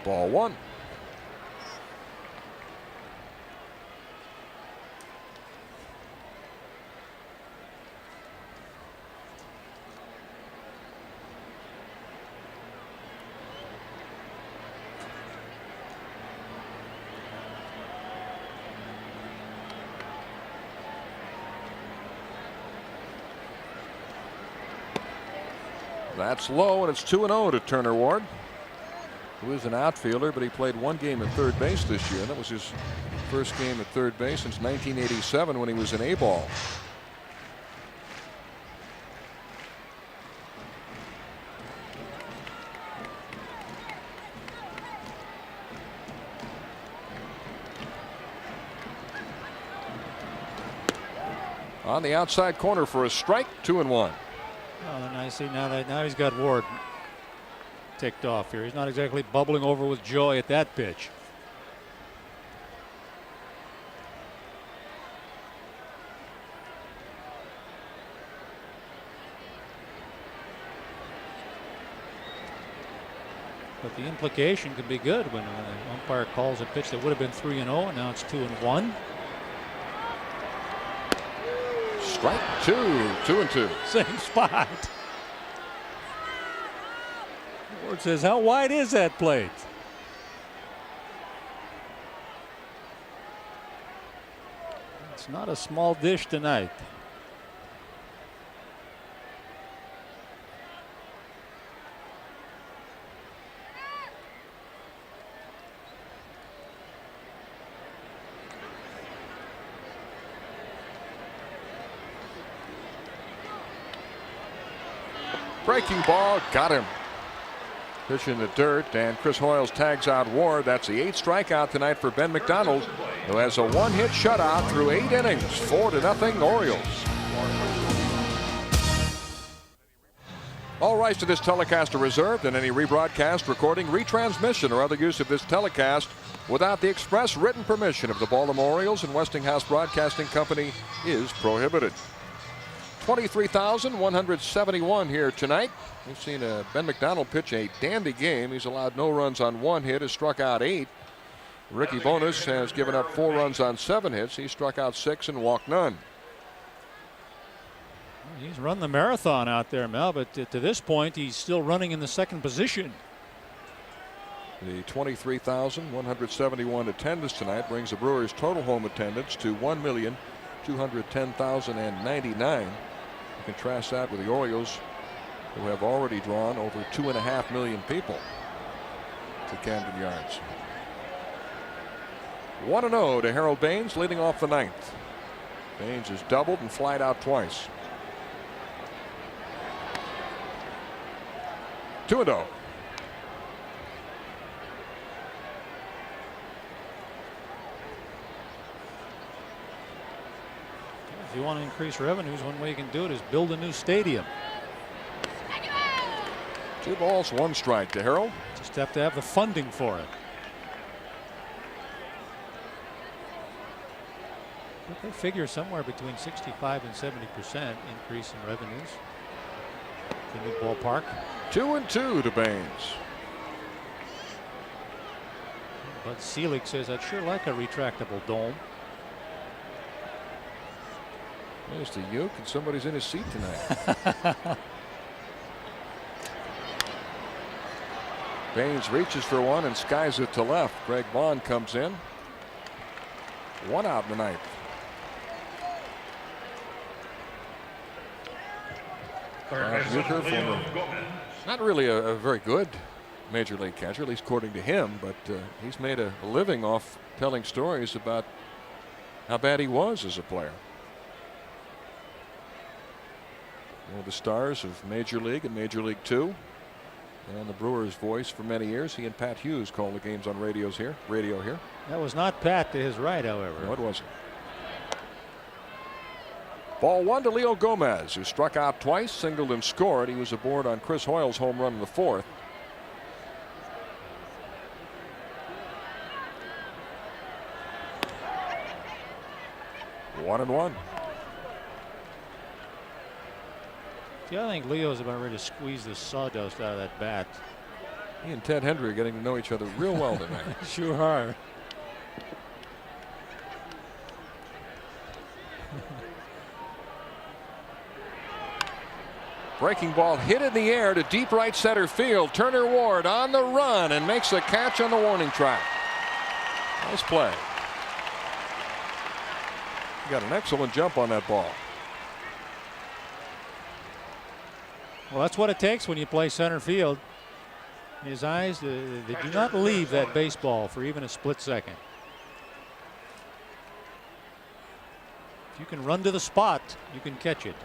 Ball 1. That's low, and it's 2-0 to Turner Ward, who is an outfielder, but he played one game at third base this year. That was his first game at third base since 1987 when he was an A-ball. On the outside corner for a strike, 2-1.
Oh, and I see now he's got Ward ticked off here. He's not exactly bubbling over with joy at that pitch. But the implication could be good when the umpire calls a pitch that would have been 3-0, and now it's 2-1.
Strike 2, 2-2.
Same spot. Ward says, how wide is that plate? It's not a small dish tonight.
Breaking ball, got him. Pitch in the dirt, and Chris Hoiles tags out Ward. That's the 8th strikeout tonight for Ben McDonald, who has a 1-hit shutout through 8 innings. 4-0 Orioles. All rights to this telecast are reserved, and any rebroadcast, recording, retransmission, or other use of this telecast without the express written permission of the Baltimore Orioles and Westinghouse Broadcasting Company is prohibited. 23,171 here tonight. We've seen Ben McDonald pitch a dandy game. He's allowed no runs on 1 hit, has struck out 8. Ricky Bonas has given up 4 runs on 7 hits. He struck out 6 and walked none.
He's run the marathon out there, Mel, but to this point, he's still running in the second position.
The 23,171 attendance tonight brings the Brewers' total home attendance to 1,210,099. Contrast that with the Orioles, who have already drawn over 2.5 million people to Camden Yards. 1-0 to Harold Baines, leading off the 9th. Baines has doubled and flied out twice. 2-0.
If you want to increase revenues, one way you can do it is build a new stadium.
2 balls, 1 strike to Harold.
Just have to have the funding for it. But they figure somewhere between 65 and 70% increase in revenues. The new ballpark.
2-2 to Baines.
But Selig says, I'd sure like a retractable dome.
There's the uke, and somebody's in his seat tonight. Baines reaches for one and skies it to left. Greg Vaughn comes in. 1 out in the 9th. Uecker from not really a very good major league catcher, at least according to him, but he's made a living off telling stories about how bad he was as a player. One of the stars of Major League and Major League Two, and the Brewers' voice for many years. He and Pat Hughes called the games on radio here.
That was not Pat to his right, however.
No, it wasn't. Ball 1 to Leo Gomez, who struck out twice, singled and scored. He was aboard on Chris Hoiles' home run in the 4th. One and one.
Yeah, I think Leo's about ready to squeeze the sawdust out of that bat.
He and Ted Hendry are getting to know each other real well tonight.
Sure are.
Breaking ball hit in the air to deep right center field. Turner Ward on the run and makes a catch on the warning track. Nice play. He got an excellent jump on that ball.
Well, that's what it takes when you play center field. His eyes, they do not leave that baseball for even a split second. If you can run to the spot, you can catch it.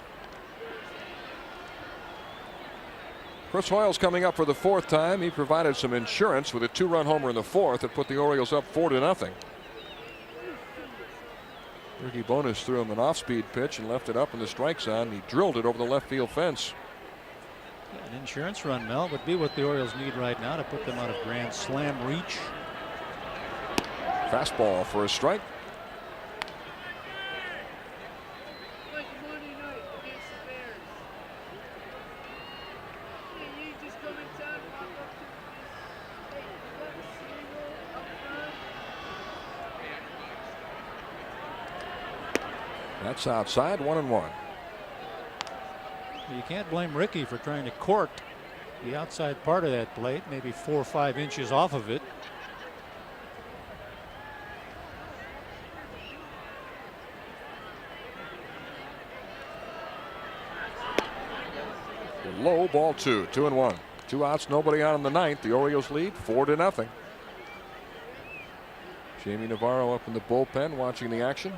Chris Hoyle's coming up for the 4th time. He provided some insurance with a 2-run homer in the 4th that put the Orioles up 4-0. Ricky Bones threw him an off-speed pitch and left it up in the strike zone. He drilled it over the left field fence.
Yeah, an insurance run, Mel, would be what the Orioles need right now to put them out of grand slam reach.
Fastball for a strike. That's outside, 1-1.
You can't blame Ricky for trying to court the outside part of that plate, maybe 4 or 5 inches off of it.
Low, ball 2, 2-1. 2 outs, nobody out in the 9th. The Orioles lead 4-0. Jamie Navarro up in the bullpen watching the action.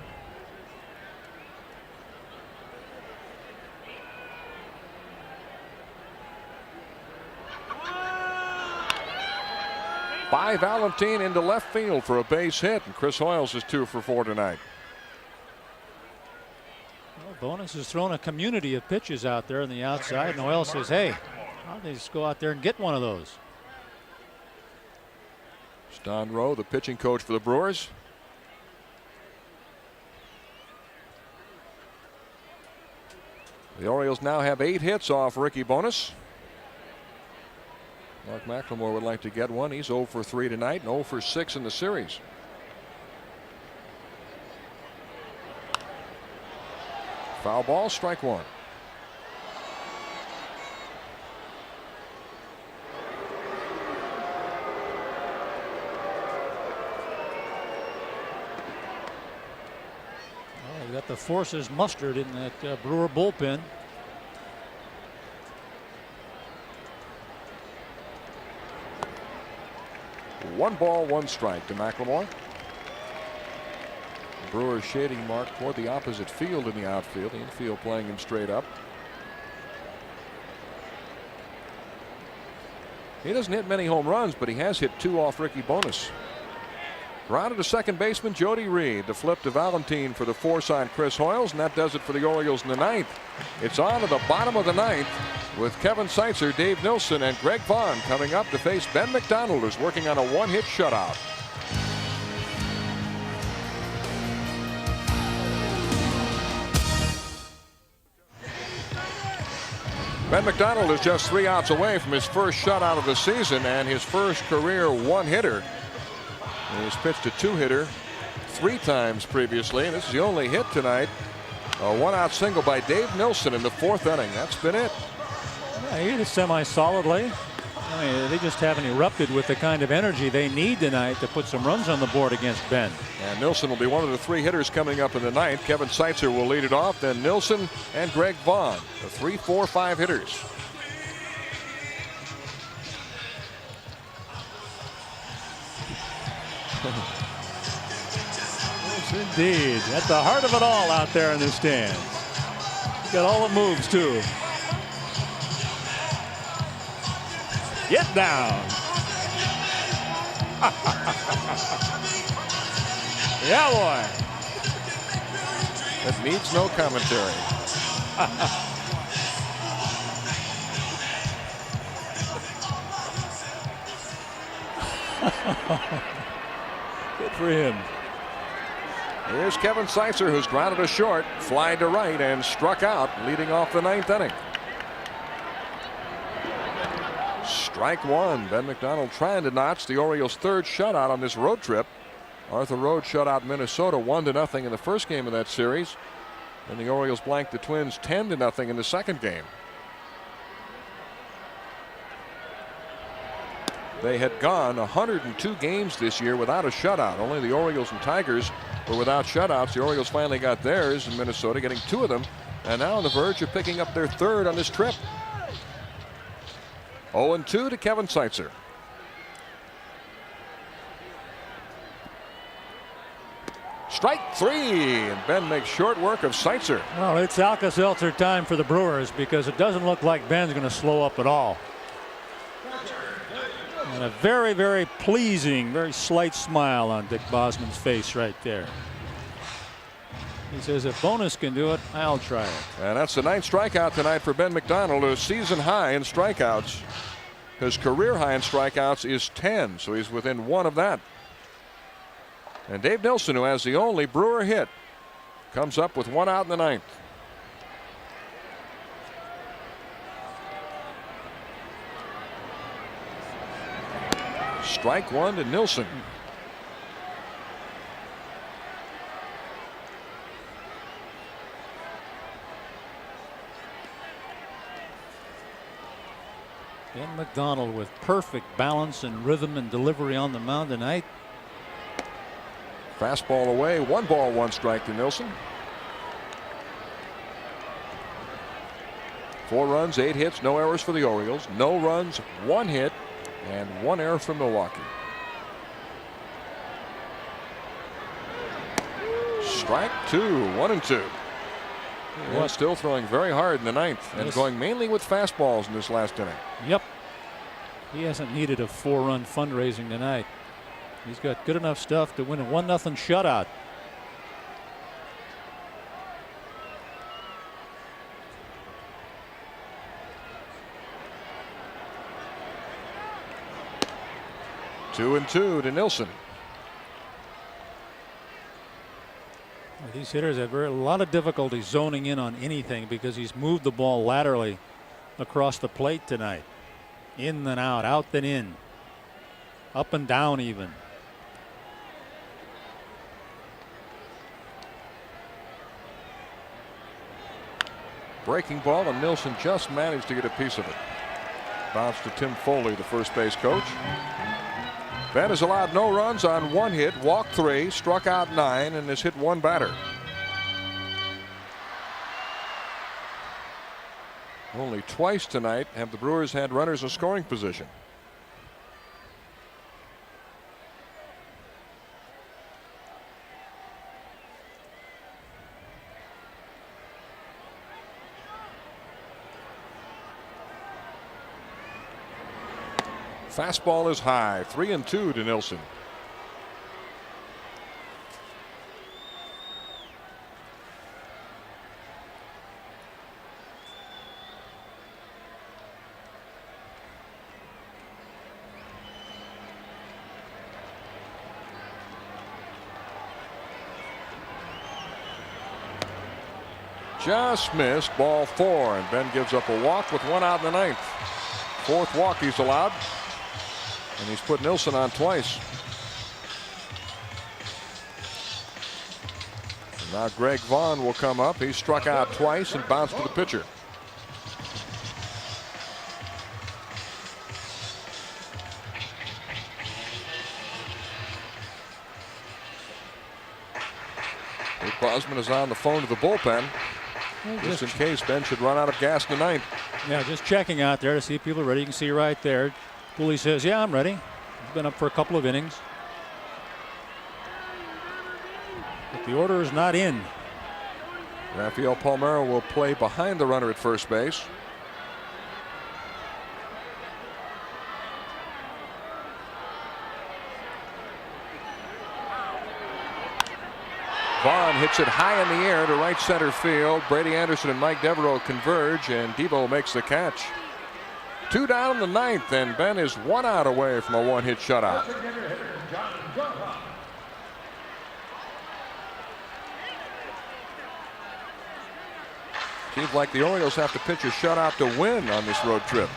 By Valentine into left field for a base hit, and Chris Hoyles is 2 for 4 tonight.
Well, Bones has thrown a community of pitches out there on the outside, and Hoyle says, hey, why don't they just go out there and get one of those?
It's Don Rowe, the pitching coach for the Brewers. The Orioles now have 8 hits off Ricky Bones. Mark McLemore would like to get one. He's 0 for 3 tonight and 0 for 6 in the series. Foul ball, strike 1.
Well, you got the forces mustered in that Brewer bullpen.
One ball, 1 strike to McLemore. Brewers shading Mark toward the opposite field in the outfield. The infield playing him straight up. He doesn't hit many home runs, but he has hit 2 off Ricky Bones. Grounded to second baseman Jody Reed. The flip to Valentine for the force on Chris Hoyles, and that does it for the Orioles in the 9th. It's on to the bottom of the 9th with Kevin SEITZER, Dave Nilsson, and Greg Vaughn coming up to face Ben McDonald, who's working on a 1-hit shutout. Ben McDonald is just 3 outs away from his first shutout of the season and his first career 1-hitter. He's pitched a 2-hitter 3 times previously, and this is the only hit tonight. A 1-out single by Dave Nilsson in the 4th inning. That's been it.
Yeah, he hit it semi-solidly. I mean, they just haven't erupted with the kind of energy they need tonight to put some runs on the board against Ben.
And Nilsson will be one of the 3 hitters coming up in the 9th. Kevin SEITZER will lead it off, then Nilsson and Greg Vaughn, the 3, 4, 5 hitters.
Yes, indeed. At the heart of it all out there in the stands. Got all the moves, too. Get down. Yeah, boy.
That needs no commentary.
Good for him.
Here's Kevin SEITZER, who's grounded a short, fly to right, and struck out, leading off the 9th inning. Strike 1. Ben McDonald trying to notch the Orioles' 3rd shutout on this road trip. Arthur Rhodes shut out Minnesota 1-0 in the first game of that series, and the Orioles blanked the Twins 10-0 in the second game. They had gone 102 games this year without a shutout. Only the Orioles and Tigers were without shutouts. The Orioles finally got theirs in Minnesota, getting 2 of them, and now on the verge of picking up their 3rd on this trip. 0-2 to Kevin SEITZER. Strike 3, and Ben makes short work of SEITZER.
Well, it's Alka-Seltzer time for the Brewers because it doesn't look like Ben's going to slow up at all. And a very, very pleasing, very slight smile on Dick Bosman's face right there. He says, if Bonus can do it, I'll try it.
And that's the 9th strikeout tonight for Ben McDonald, a season high in strikeouts. His career high in strikeouts is 10, so he's within 1 of that. And Dave Nilsson, who has the only Brewer hit, comes up with 1 out in the 9th. Strike 1 to Nilsson.
Ben McDonald with perfect balance and rhythm and delivery on the mound tonight.
Fastball away, 1 ball, 1 strike to Nilsson. 4 runs, 8 hits, no errors for the Orioles. No runs, 1 hit, and 1 error for Milwaukee. Strike 2, 1-2. He was still throwing very hard in the 9th and going mainly with fastballs in this last inning.
Yep. He hasn't needed a 4-run fundraising tonight. He's got good enough stuff to win a 1-0 shutout.
Two and 2 to Nilsson.
These hitters have a lot of difficulty zoning in on anything because he's moved the ball laterally across the plate tonight. In and out and in, up and down even.
Breaking ball, and Nilsson just managed to get a piece of it. Bounce to Tim Foley, the first base coach. Ben has allowed no runs on 1 hit, walked 3, struck out 9, and has hit 1 batter. Only twice tonight have the Brewers had runners in scoring position. Fastball is high, 3-2 to Nilsson. Just missed, ball 4, and Ben gives up a walk with 1 out in the 9th. 4th walk he's allowed. And he's put Nilsson on twice. And now Greg Vaughn will come up. He struck out twice and bounced to the pitcher. Dick Bosman is on the phone to the bullpen. Just in case Ben should run out of gas tonight.
Yeah, just checking out there to see if people are ready. You can see right there. Cooley says, yeah, I'm ready. He's been up for a couple of innings. But the order is not in.
Rafael Palmeiro will play behind the runner at first base. Vaughn hits it high in the air to right center field. Brady Anderson and Mike Devereaux converge, and Devo makes the catch. 2 down in the 9th, and Ben is 1 out away from a 1-hit shutout. Seems like the Orioles have to pitch a shutout to win on this road trip.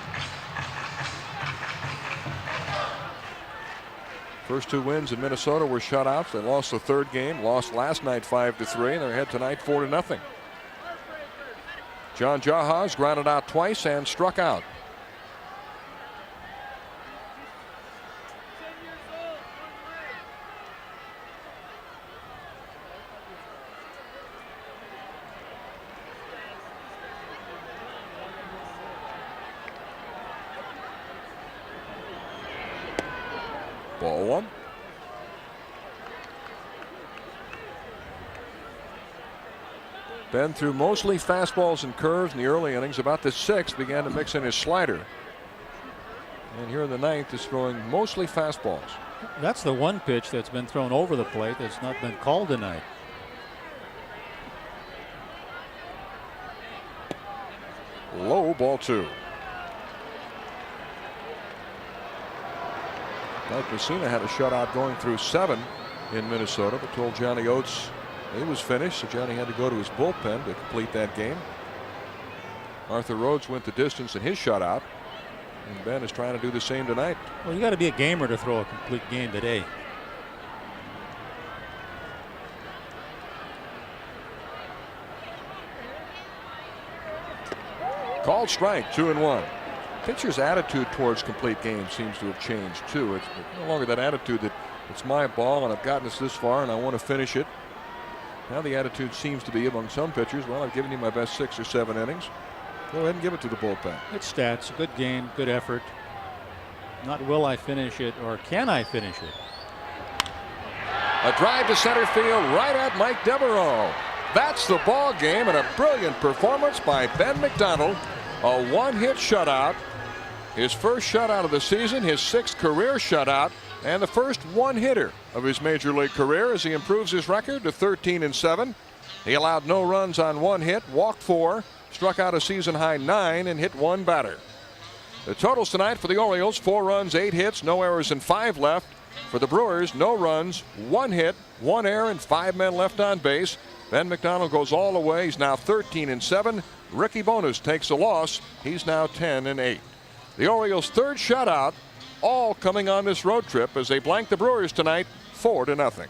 First 2 wins in Minnesota were shutouts. They lost the 3rd game, lost last night 5-3, and they're ahead tonight 4-0. John JAHA's grounded out twice and struck out. Ball one. Ben threw mostly fastballs and curves in the early innings. About the sixth, began to mix in his slider. And here in the ninth is throwing mostly fastballs.
That's the one pitch that's been thrown over the plate that's not been called tonight.
Low, ball two. Mike Messina had a shutout going through 7 in Minnesota, but told Johnny Oates he was finished, so Johnny had to go to his bullpen to complete that game. Arthur Rhodes went the distance in his shutout, and Ben is trying to do the same tonight.
Well, you got to be a gamer to throw a complete game today.
Called strike, 2-1. Pitcher's attitude towards complete games seems to have changed too. It's no longer that attitude that it's my ball and I've gotten us this far and I want to finish it. Now the attitude seems to be among some pitchers, well, I've given you my best 6 or 7 innings. Go ahead and give it to the bullpen.
Good stats, good game, good effort. Not will I finish it or can I finish it?
A drive to center field right at Mike Devereaux. That's the ball game, and a brilliant performance by Ben McDonald. A 1-hit shutout. His first shutout of the season, his 6th career shutout, and the first 1-hitter of his major league career as he improves his record to 13-7. He allowed no runs on 1 hit, walked 4, struck out a season high 9, and hit 1 batter. The totals tonight for the Orioles: 4 runs, 8 hits, no errors, and 5 left. For the Brewers, no runs, 1 hit, 1 error, and 5 men left on base. Ben McDonald goes all the way. He's now 13-7. Ricky Bonas takes a loss. He's now 10-8. The Orioles' 3rd shutout, all coming on this road trip as they blank the Brewers tonight 4-0.